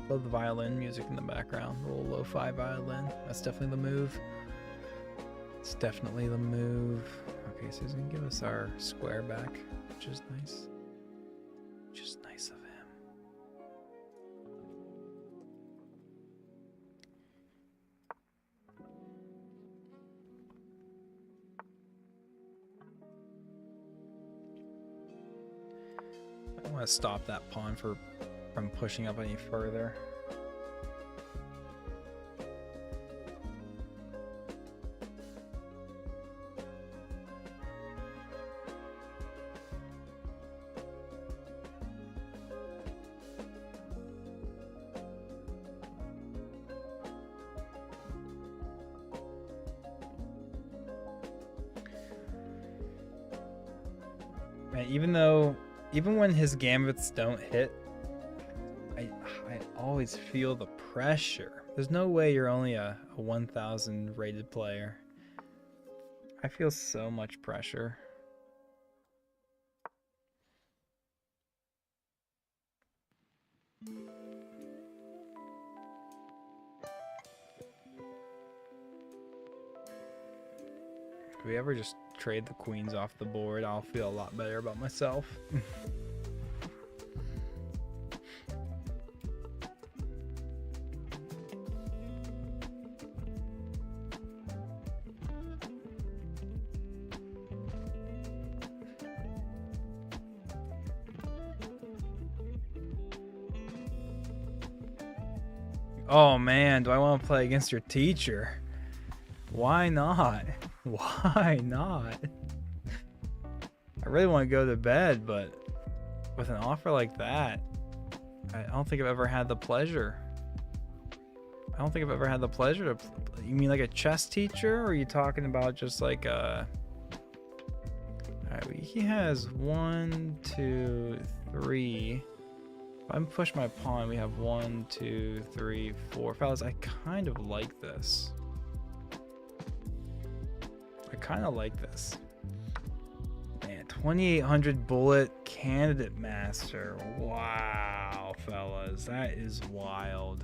love the violin music in the background. A little lo-fi violin. That's definitely the move. It's definitely the move. Okay, so he's gonna give us our square back, which is nice. Which is nice of him. I don't want to stop that pawn from pushing up any further. Man, even when his gambits don't hit, I always feel the pressure. There's no way you're only a 1000 rated player. I feel so much pressure. Do we ever just trade the queens off the board? I'll feel a lot better about myself. Oh man, do I want to play against your teacher? Why not? Why not? I really want to go to bed, but with an offer like that, I don't think I've ever had the pleasure. I don't think I've ever had the pleasure to... You mean like a chess teacher, or are you talking about just like a... Alright, he has 1, 2, 3. If I push my pawn, we have 1, 2, 3, 4. Fellas, I kind of like this. I kind of like this. Man, 2800 bullet candidate master. Wow, fellas, that is wild.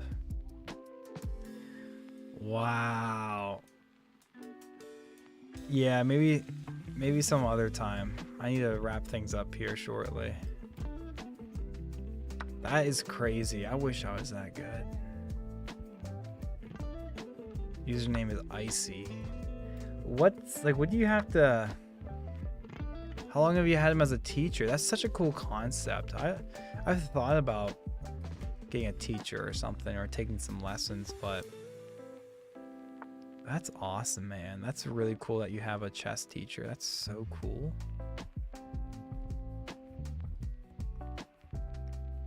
Wow. Yeah, maybe some other time. I need to wrap things up here shortly. That is crazy. I wish I was that good. Username is Icy. What do you have to... How long have you had him as a teacher? That's such a cool concept. I've thought about getting a teacher or something, or taking some lessons, but that's awesome, man. That's really cool that you have a chess teacher. That's so cool.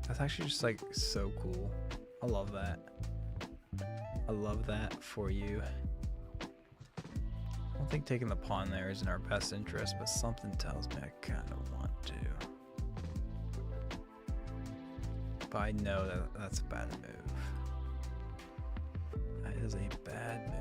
That's actually just like so cool. I love that. I love that for you. I don't think taking the pawn there is in our best interest, but something tells me I kind of want to. But I know that that's a bad move. That is a bad move.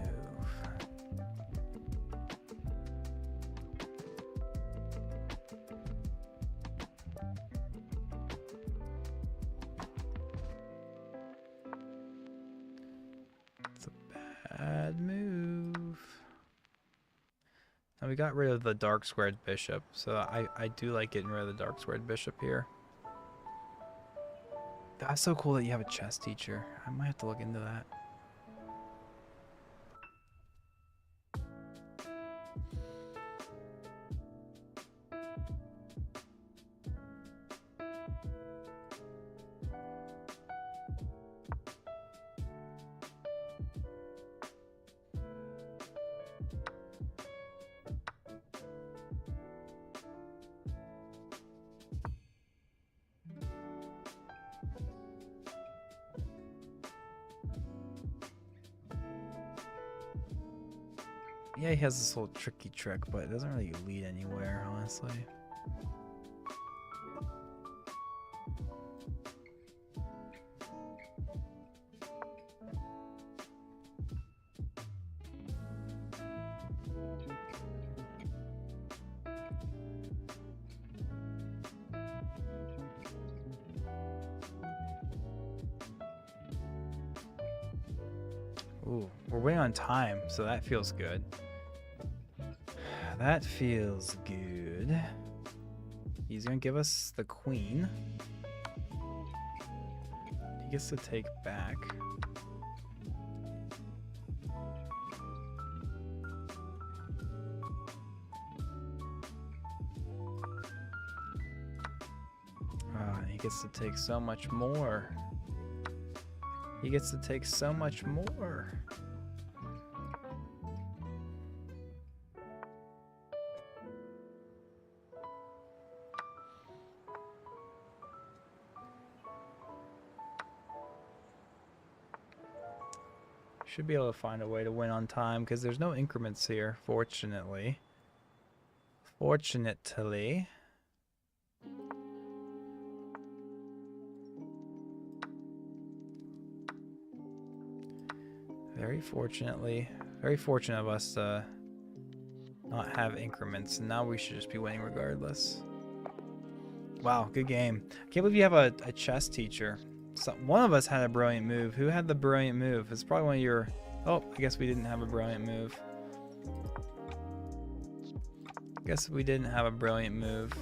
It's a bad move. Now we got rid of the dark squared bishop, so I do like getting rid of the dark squared bishop here. That's so cool that you have a chess teacher. I might have to look into that. Yeah, he has this little tricky trick, but it doesn't really lead anywhere, honestly. Ooh, we're waiting on time, so that feels good. That feels good. He's gonna give us the queen. He gets to take back. He gets to take so much more. He gets to take so much more. Should be able to find a way to win on time because there's no increments here, fortunately. Fortunately. Very fortunate of us to not have increments. Now we should just be winning regardless. Wow, good game. I can't believe you have a chess teacher. So one of us had a brilliant move. Who had the brilliant move? It's probably one of your... Oh, I guess we didn't have a brilliant move. Guess we didn't have a brilliant move.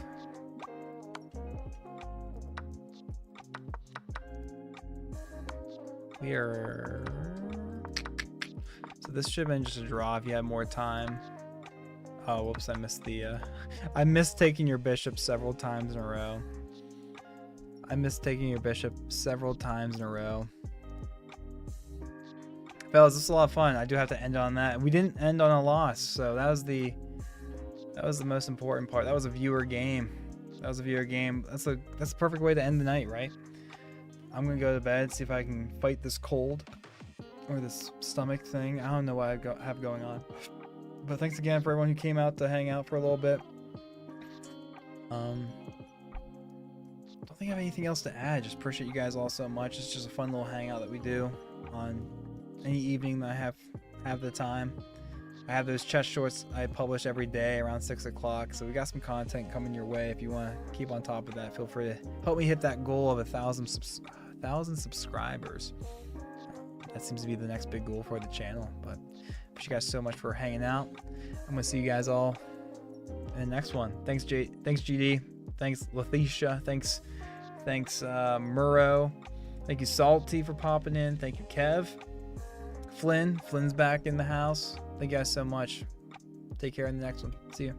We are... So this should have been just a draw if you had more time. Oh, whoops, I missed the... I missed taking your bishop several times in a row. Fellas, this was a lot of fun. I do have to end on that. We didn't end on a loss, so that was the most important part. That was a viewer game. That's the perfect way to end the night, right? I'm gonna go to bed, see if I can fight this cold or this stomach thing. I don't know what I have going on. But thanks again for everyone who came out to hang out for a little bit. think I have anything else to add. Just appreciate you guys all so much. It's just a fun little hangout that we do on any evening that I have the time. I have those chess shorts I publish every day around 6 o'clock. So we got some content coming your way. If you want to keep on top of that, feel free to help me hit that goal of 1,000 subscribers. That seems to be the next big goal for the channel. But appreciate you guys so much for hanging out. I'm gonna see you guys all in the next one. Thanks GD. Thanks Letitia. Thanks Murrow. Thank you Salty for popping in. Thank you Kev. Flynn's back in the house. Thank you guys so much. Take care in the next one. See you.